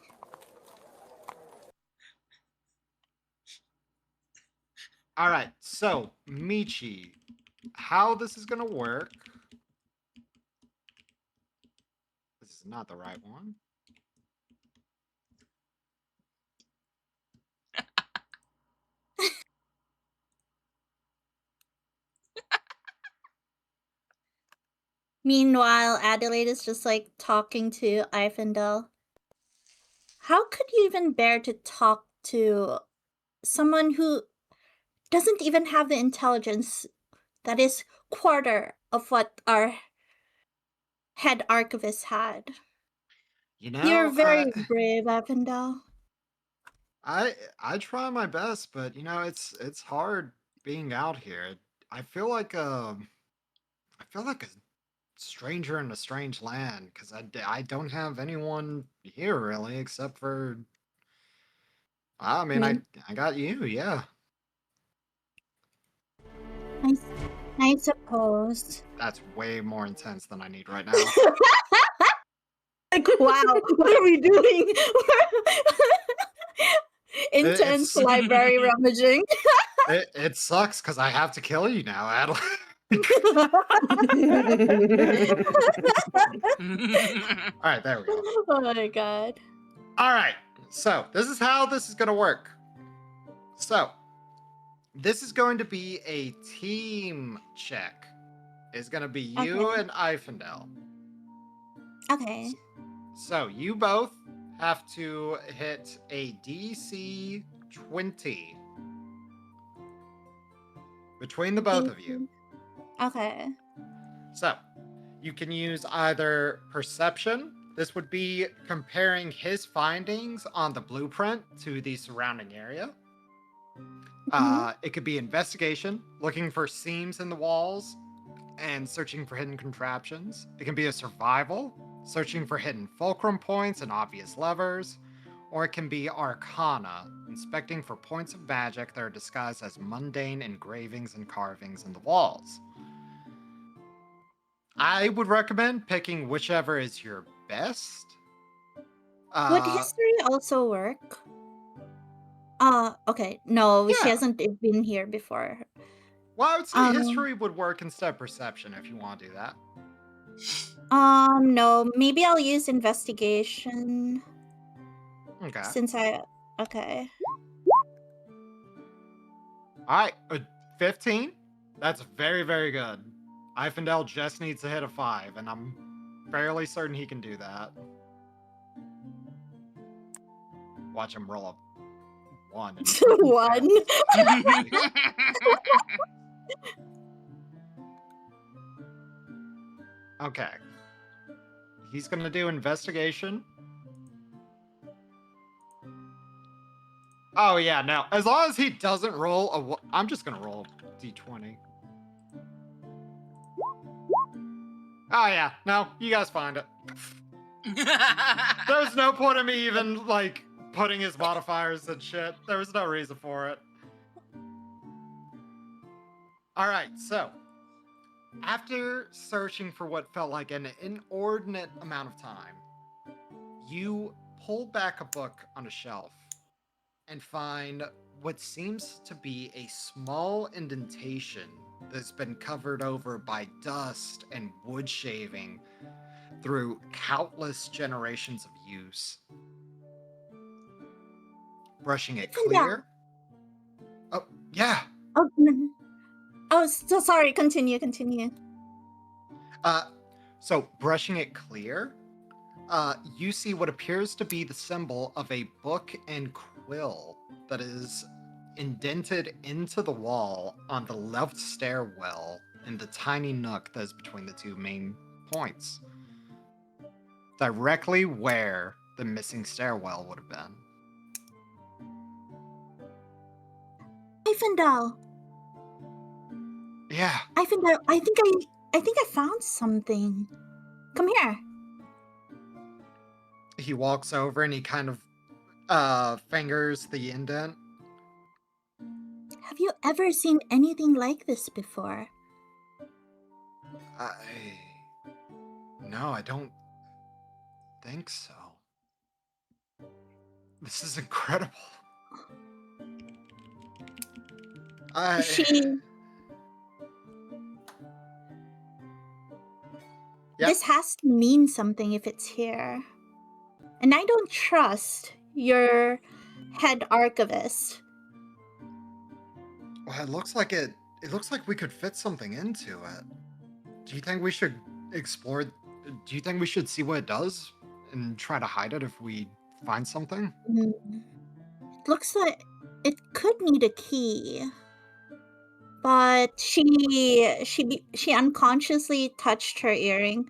All right, so Michi, how this is gonna work? This is not the right one. Meanwhile, Adelaide is just like talking to Ifendel. How could you even bear to talk to someone who doesn't even have the intelligence that is quarter of what our head archivist had? You know, You're very brave, Ifendel. I try my best, but you know, it's hard being out here. I feel like a stranger in a strange land because I don't have anyone here really except for I mean Me. I got you, yeah. I suppose. That's way more intense than I need right now. Like, wow, what are we doing? Intense It's- library rummaging. It sucks because I have to kill you now, Adelaide. All right, there we go. Oh my god. All right, so this is how this is going to work. So, this is going to be a team check. It's going to be you Okay. and Ifendel. Okay. So, you both have to hit a DC 20 between the both of you. Okay. So, you can use either perception. This would be comparing his findings on the blueprint to the surrounding area. It could be investigation, looking for seams in the walls and searching for hidden contraptions. It can be a survival, searching for hidden fulcrum points and obvious levers. Or it can be arcana, inspecting for points of magic that are disguised as mundane engravings and carvings in the walls. I would recommend picking whichever is your best. Would history also work? Okay. No, she Yeah. hasn't been here before. Well, I would say history would work instead of perception if you want to do that. No, maybe I'll use investigation. Okay. Since okay. All right, 15. That's very, very good. Ifendel just needs to hit a 5, and I'm fairly certain he can do that. Watch him roll up 1. and 1. Okay. He's gonna do investigation. Oh yeah, no. As long as he doesn't roll I'm just gonna roll a d20. Oh yeah, no, you guys find it. There's no point in me even like putting his modifiers and shit. There was no reason for it. All right, so after searching for what felt like an inordinate amount of time, you pull back a book on a shelf and find what seems to be a small indentation that's been covered over by dust and wood shaving through countless generations of use. brushing it Even that- clear. Oh, yeah. Oh, no. Oh, so sorry. Continue. So brushing it clear, you see what appears to be the symbol of a book and quill that is indented into the wall on the left stairwell in the tiny nook that is between the two main points, directly where the missing stairwell would have been. Eifendal. Yeah. Eifendal, I think I found something. Come here. He walks over and he kind of fingers the indent. Have you ever seen anything like this before? No, I don't think so. This is incredible. She. Yep. This has to mean something if it's here. And I don't trust your head archivist. Well, it looks like we could fit something into it. Do you think we should explore? Do you think we should see what it does and try to hide it if we find something? It looks like it could need a key. But she unconsciously touched her earring.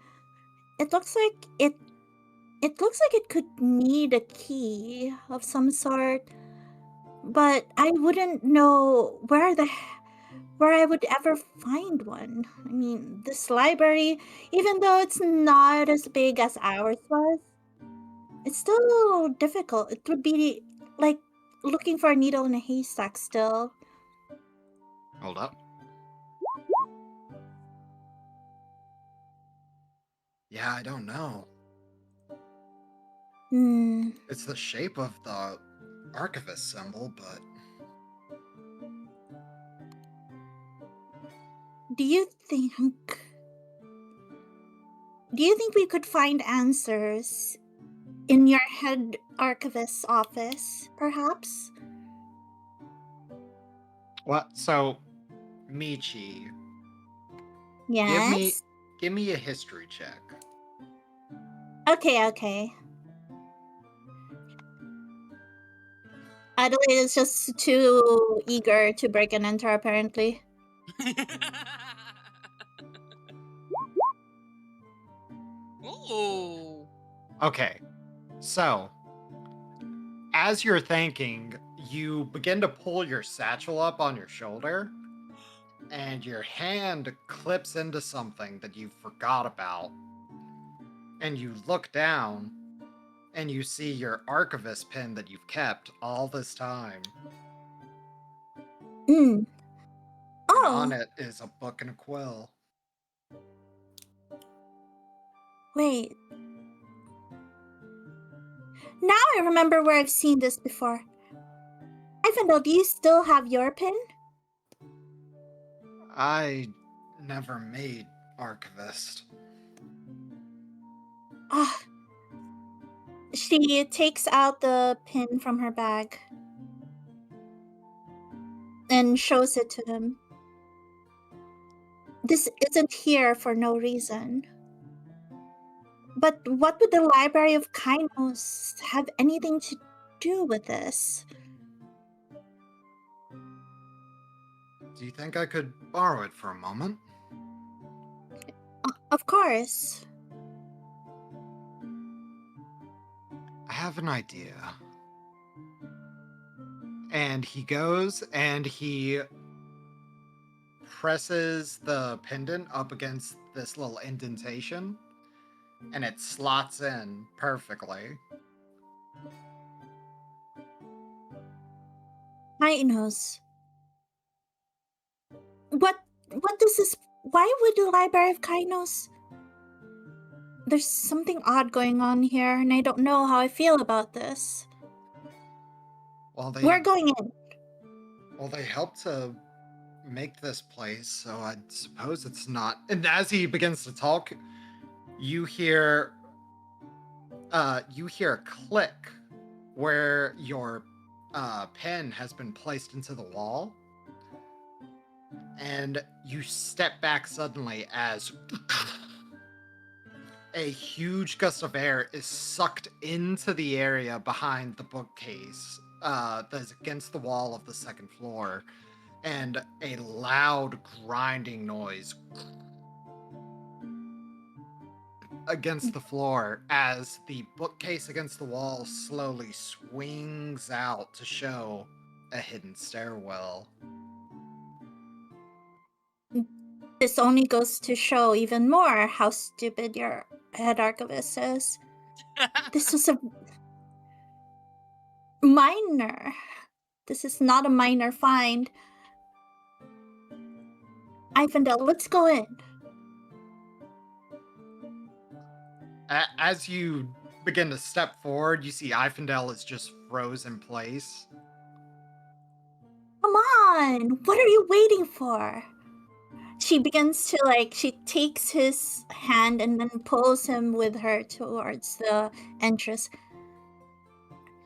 It looks like it could need a key of some sort. But I wouldn't know where I would ever find one. I mean, this library, even though it's not as big as ours was, it's still difficult. It would be like looking for a needle in a haystack still. Hold up. Yeah, I don't know. It's the shape of the archivist symbol, but Do you think we could find answers in your head archivist's office, perhaps? what? So, Michi, Yes. give me a history check. Okay. Adelaide is just too eager to break and enter, apparently. Ooh. Okay, so as you're thinking, you begin to pull your satchel up on your shoulder, and your hand clips into something that you forgot about. And you look down, and you see your archivist pin that you've kept all this time. Mm. And on Oh, it is a book and a quill. wait. Now I remember where I've seen this before. Ivanhoe, do you still have your pin? I never made archivist. Ah. She takes out the pin from her bag and shows it to him. This isn't here for no reason. But what would the Library of Kainos have anything to do with this? Do you think I could borrow it for a moment? Of course. I have an idea. And he goes and he presses the pendant up against this little indentation, and it slots in perfectly. Kainos. What does this... Why would the Library of Kainos... There's something odd going on here, and I don't know how I feel about this. Well, We're going in. Well, they helped to make this place, so I suppose it's not. And as he begins to talk, you hear a click where your pin has been placed into the wall. And you step back suddenly as a huge gust of air is sucked into the area behind the bookcase that's against the wall of the second floor. And a loud grinding noise against the floor as the bookcase against the wall slowly swings out to show a hidden stairwell. This only goes to show even more how stupid your head archivist is. This was a minor. This is not a minor find. Ivandel, let's go in. As you begin to step forward, you see Ifandel is just froze in place. Come on! What are you waiting for? She begins to she takes his hand and then pulls him with her towards the entrance.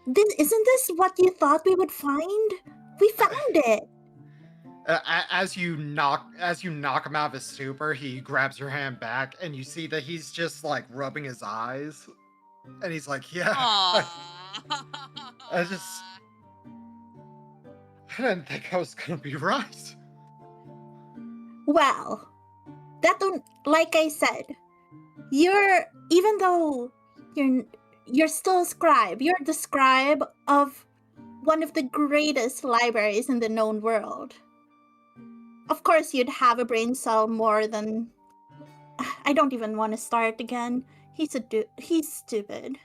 Isn't this what you thought we would find? We found it! As you knock him out of his stupor, he grabs your hand back, and you see that he's just like rubbing his eyes, and he's like, "Yeah, I didn't think I was gonna be right." Well, like I said, even though you're still a scribe, you're the scribe of one of the greatest libraries in the known world. Of course, you'd have a brain cell more than... I don't even want to start again. He's stupid.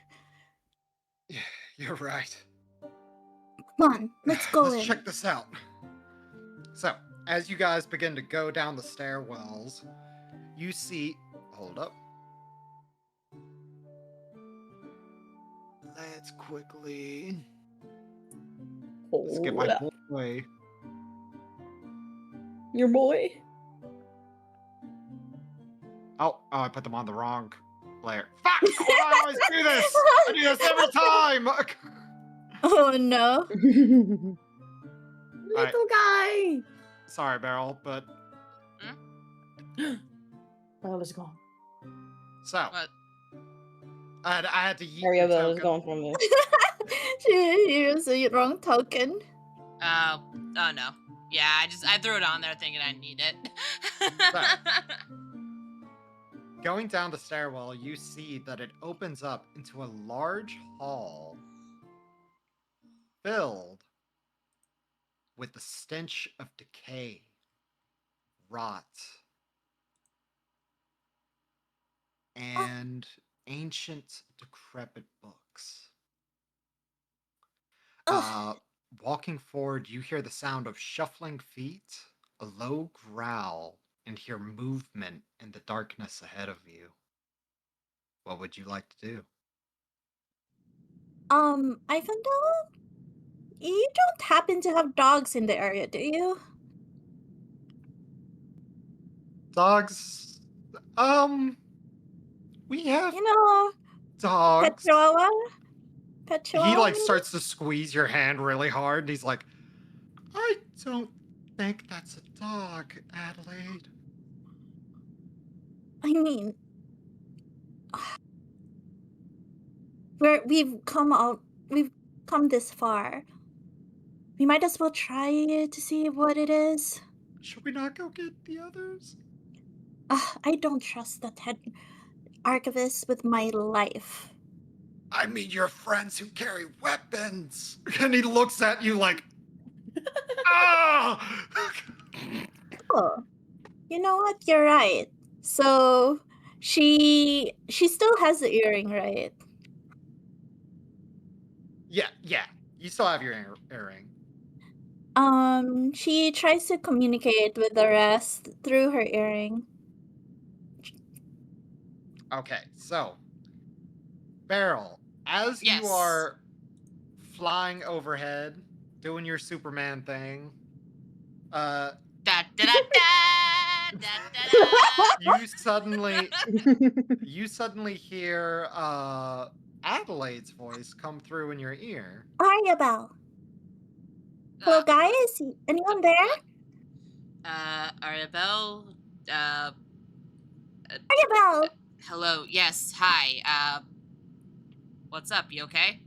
Yeah, you're right. Come on, let's go Let's in. check this out. So, as you guys begin to go down the stairwells, you see... Hold up. Let's quickly... Let's get my boy. Your boy? Oh, I put them on the wrong layer. Fuck! Why do I always do this? I do this every time! Oh no. Little guy! Sorry, Beryl, but... Barrel is gone. So... What? I had to yeet the Ariel is token. gone from this. She used the wrong token. Oh no. Yeah, I threw it on there thinking I need it. Going down the stairwell, you see that it opens up into a large hall filled with the stench of decay, rot, and ancient, decrepit books. Walking forward, you hear the sound of shuffling feet, a low growl, and hear movement in the darkness ahead of you. What would you like to do? Ivandel? You don't happen to have dogs in the area, do you? Dogs? We have You know, dogs. Pet He Chihuahua? starts to squeeze your hand really hard, and he's like, I don't think that's a dog, Adelaide. I mean, we've come this far. We might as well try it to see what it is. Should we not go get the others? I don't trust that head archivist with my life. I mean, your friends who carry weapons. And he looks at you like, ah! Oh, you know what? You're right. So she still has the earring, right? Yeah. You still have your earring. She tries to communicate with the rest through her earring. Okay, so, Beryl, as Yes. you are flying overhead, doing your Superman thing, Da da da da da da. you suddenly hear Adelaide's voice come through in your ear. Ariabel, Hello, guys. Anyone there? Arabelle, Arabelle. hello, yes, hi, what's up, you okay?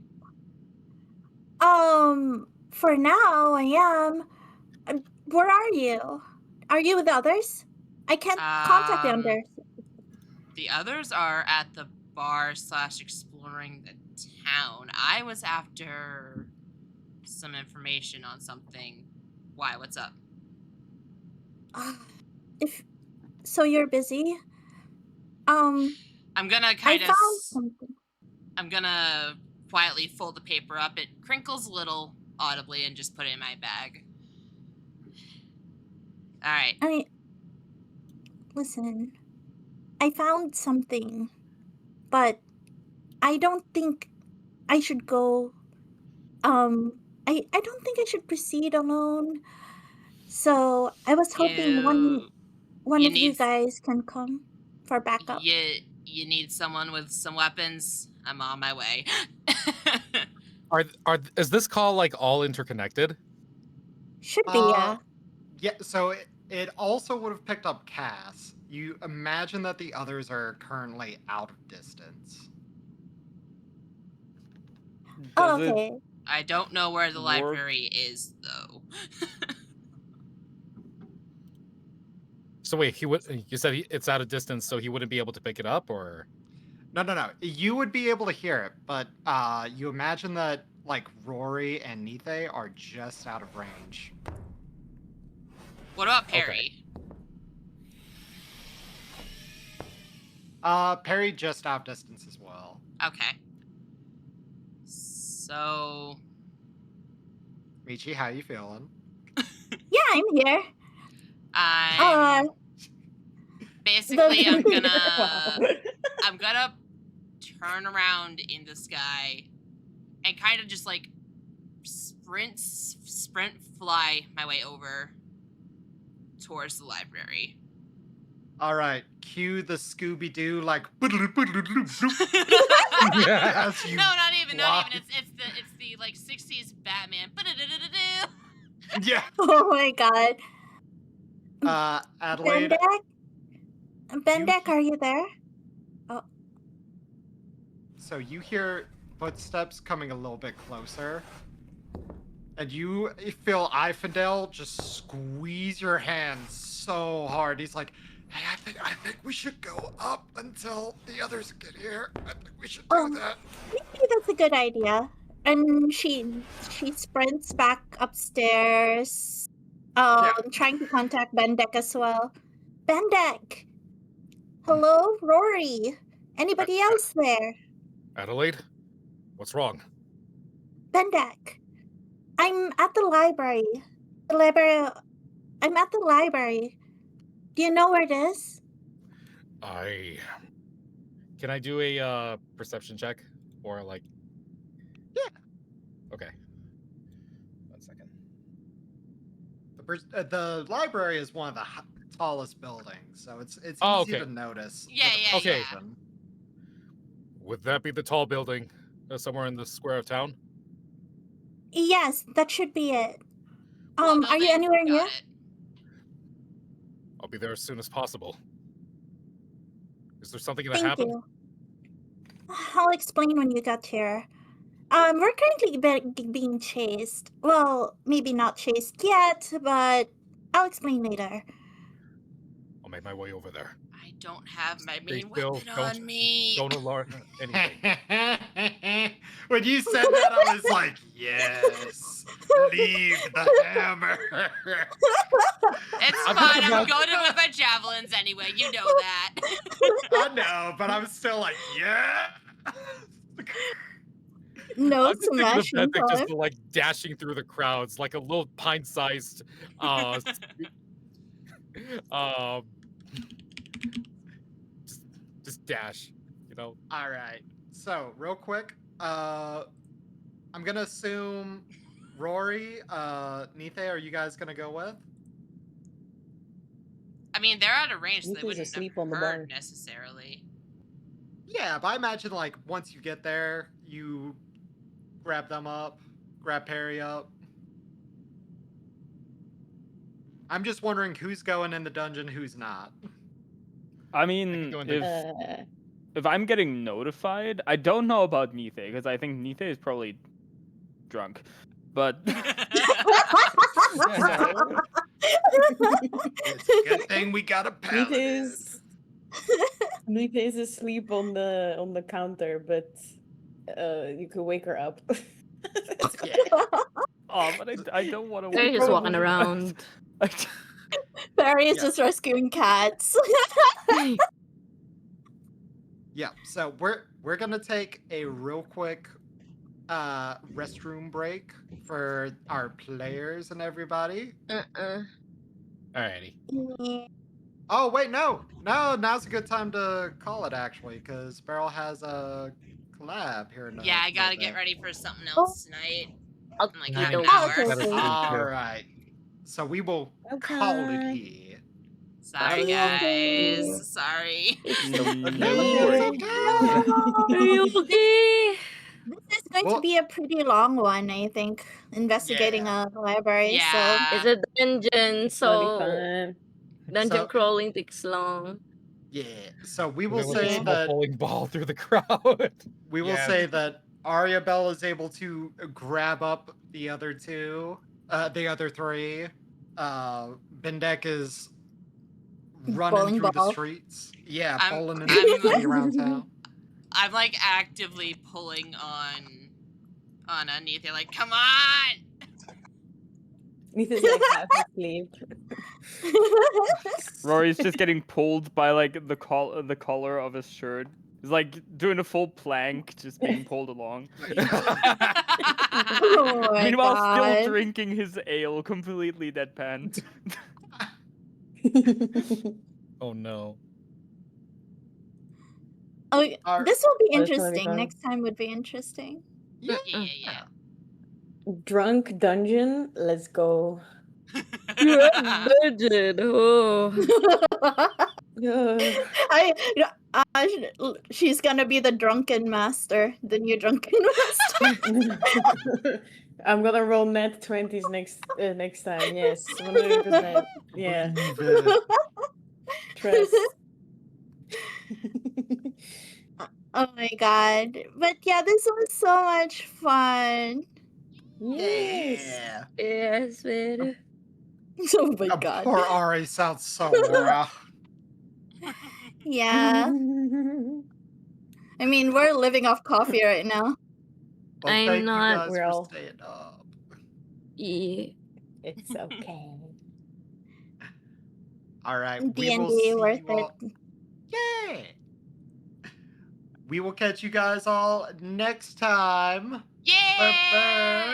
For now, I am. Where are you? Are you with the others? I can't contact the others. The others are at the bar / exploring the town. I was after some information on something. Why, what's up? If so, you're busy. I'm gonna I kind of found something. I'm gonna quietly fold the paper up. It crinkles a little audibly and just put it in my bag. All right. Listen, I found something, but I don't think I should go. I don't think I should proceed alone. So I was hoping one of you guys can come for backup. You need someone with some weapons? I'm on my way. Is this call like all interconnected? Should be, yeah. Yeah, so it also would have picked up Cass. You imagine that the others are currently out of distance. Does okay. I don't know where the work? library is, though. So wait, you said it's out of distance, so he wouldn't be able to pick it up, or? No. You would be able to hear it, but you imagine that like Rory and Nithe are just out of range. What about Perry? Perry just out of distance as well. Okay. So, Michi, how you feeling? Yeah, I'm here. Basically, I'm gonna Wow. I'm gonna turn around in the sky and kind of just like sprint fly my way over towards the library. All right, cue the Scooby-Doo like. As you No, not even. fly. It's the like 60s Batman. Yeah. Oh my god. Adelaide. Bendek, are you there? Oh. So you hear footsteps coming a little bit closer. And you feel Ifindel just squeeze your hand so hard. He's like, hey, I think we should go up until the others get here. I think we should do that. Maybe that's a good idea. And she sprints back upstairs, trying to contact Bendek as well. Bendek! Hello, Rory. Anybody else there? Adelaide? What's wrong? Bendek. I'm at the library. I'm at the library. Do you know where it is? Can I do a perception check? Or like... Yeah. Okay. 1 second. The library is one of the tallest buildings, so it's easy to notice. Okay. Would that be the tall building somewhere in the square of town? Yes, that should be it. Are you anywhere near? I'll be there as soon as possible. Is there something that Thank happened? you. I'll explain when you get here. We're currently being chased. Well, maybe not chased yet, but I'll explain later. I'll make my way over there. I don't have my Stay main still, weapon on me. Don't alarm anything. When you said that, I was like, yes, leave the hammer. It's fine. I'm going in with my javelins anyway. You know that. I know, but I'm still like, yeah. No I'm just thinking of smashing that thing time. just like dashing through the crowds like a little pint-sized just dash, you know. All right. So, real quick, I'm gonna assume Rory, Nithe, are you guys gonna go with? I mean, they're out of range, so they Nitha's wouldn't asleep have on the heard bar. necessarily. Yeah, but I imagine like once you get there, you grab them up, grab Perry up. I'm just wondering who's going in the dungeon, who's not. I mean, go in the- if I'm getting notified, I don't know about Nithe because I think Nithe is probably drunk, but It's a good thing we got a paladin. Nita is asleep on the counter, but you could wake her up. Yeah. oh, but I don't want to. They're just walking around. Barry is Yeah. just rescuing cats. Yeah, so we're gonna take a real quick restroom break for our players and everybody. Alrighty. Oh wait, no, now's a good time to call it actually, because Beryl has a collab here. In a Yeah, I gotta little get bit. ready for something else tonight. I'll In like Nice. half an Okey-doke. hour. Okay. That is true, All too. right, so we will Okay. call it here. Sorry, Okay. guys. Sorry. No Okay. worries. Are you okay? This is going Well- to be a pretty long one, I think. Investigating Yeah. a library. Yeah. It's a dungeon, It's gonna be so fun. dungeon So- crawling takes long. Yeah, so we There will was a say small that bowling ball through the crowd. we will Yes. say that Arya Bell is able to grab up the other two, the other three. Bendek is running Bowling through the ball. streets. Yeah, I'm- bowling and I'm- running around town. I'm like actively pulling on Anita, like, come on! Nita's like half asleep. Rory's just getting pulled by like the collar of his shirt. He's like doing a full plank, just being pulled along. Oh my Meanwhile, God. still drinking his ale, completely deadpan. Oh no. Oh, Our- this will be Oh, it's gonna be interesting. fun. Next time would be interesting. Yeah. Yeah. Drunk dungeon. Let's go. Dungeon. Oh. She's gonna be the drunken master, the new drunken master. I'm gonna roll net 20s next time. Yes, 100%. Yeah, Believe it. trust. Oh my god! But yeah, this was so much fun. Yes. Yeah. Yes, man. Oh my Oh, god! poor Ari sounds so raw. Yeah, I mean we're living off coffee right now. Well, I'm thank not- you guys We're for all- staying up. Yeah. It's okay. All right, we will D&D see worth you all. it. Yeah. We will catch you guys all next time. Yeah!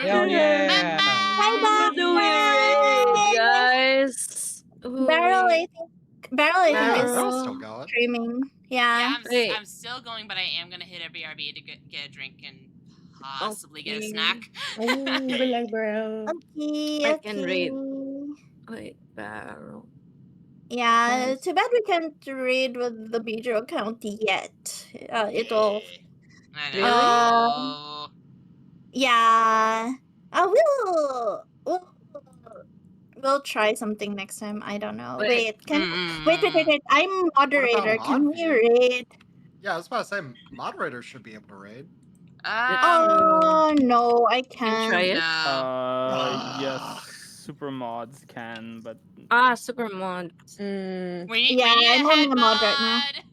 Hell yeah! Bye bye. Do we raid, guys? Ooh. Barrel, I think Barrel's is Barrel. still going. streaming. Yeah, Yeah. Wait. I'm still going, but I am gonna hit a BRB to get a drink and possibly get a Okay. snack. Oh, Black Bro. Okay. I can read. okay. Wait, barrel. Yeah, Nice. too bad we can't read with the Bijou account yet. It'll. I Really? know. Yeah. We'll try something next time. I don't know. Wait. Wait. I'm moderator. Can we Modview? read? Yeah, I was about to say moderators should be able to raid. Oh no, I Can try can't. it. No. Yes, super mods can, but Super mod. Mm, We need, Yeah, we need I'm a only head a mod right now. mod.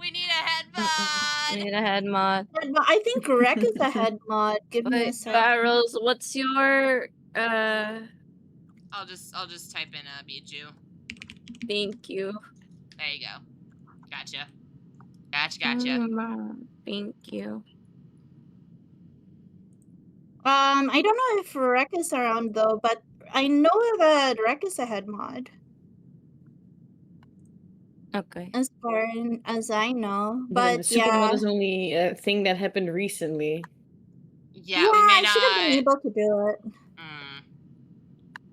We need a head mod. Need a head mod. But I think Rec is a head mod. Give me a Wait, sec. barrels. What's your I'll just type in Bijou. Thank you. There you go. Gotcha. Gotcha. Thank you. I don't know if Rec is around though, but I know that Rec is a head mod, Okay. as far as I know. but the But super yeah, mod is only a thing that happened recently. Yeah, we may I not. should have been able to do it. Mm.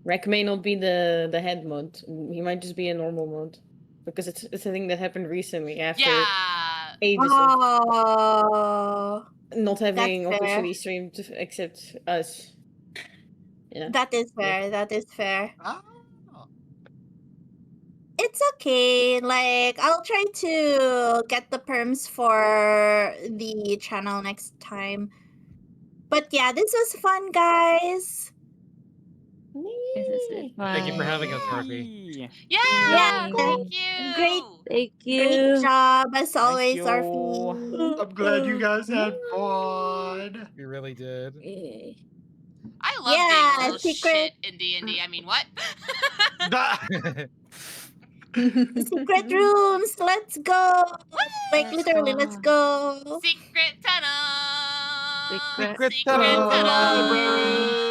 Rec may not be the head mod. He might just be a normal mod. Because it's a thing that happened recently after Yeah. ages of Oh, not having that's fair. officially streamed except us. Yeah. that is fair. That is fair. Oh. It's okay. Like, I'll try to get the perms for the channel next time. But yeah, this was fun, guys. This is it. Thank you for having us, Fine. Harvey. Yee. Yeah, Yay. thank you. Great. Thank Great you. job as Thank always, you. Orphe. I'm glad you guys had fun. We really did. Yay. I love doing a Yeah, little secret shit in D&D. I mean, what? secret rooms. Let's go. Like Let's literally, let's go. Secret tunnel. Secret Secret tunnel. tunnel. Library.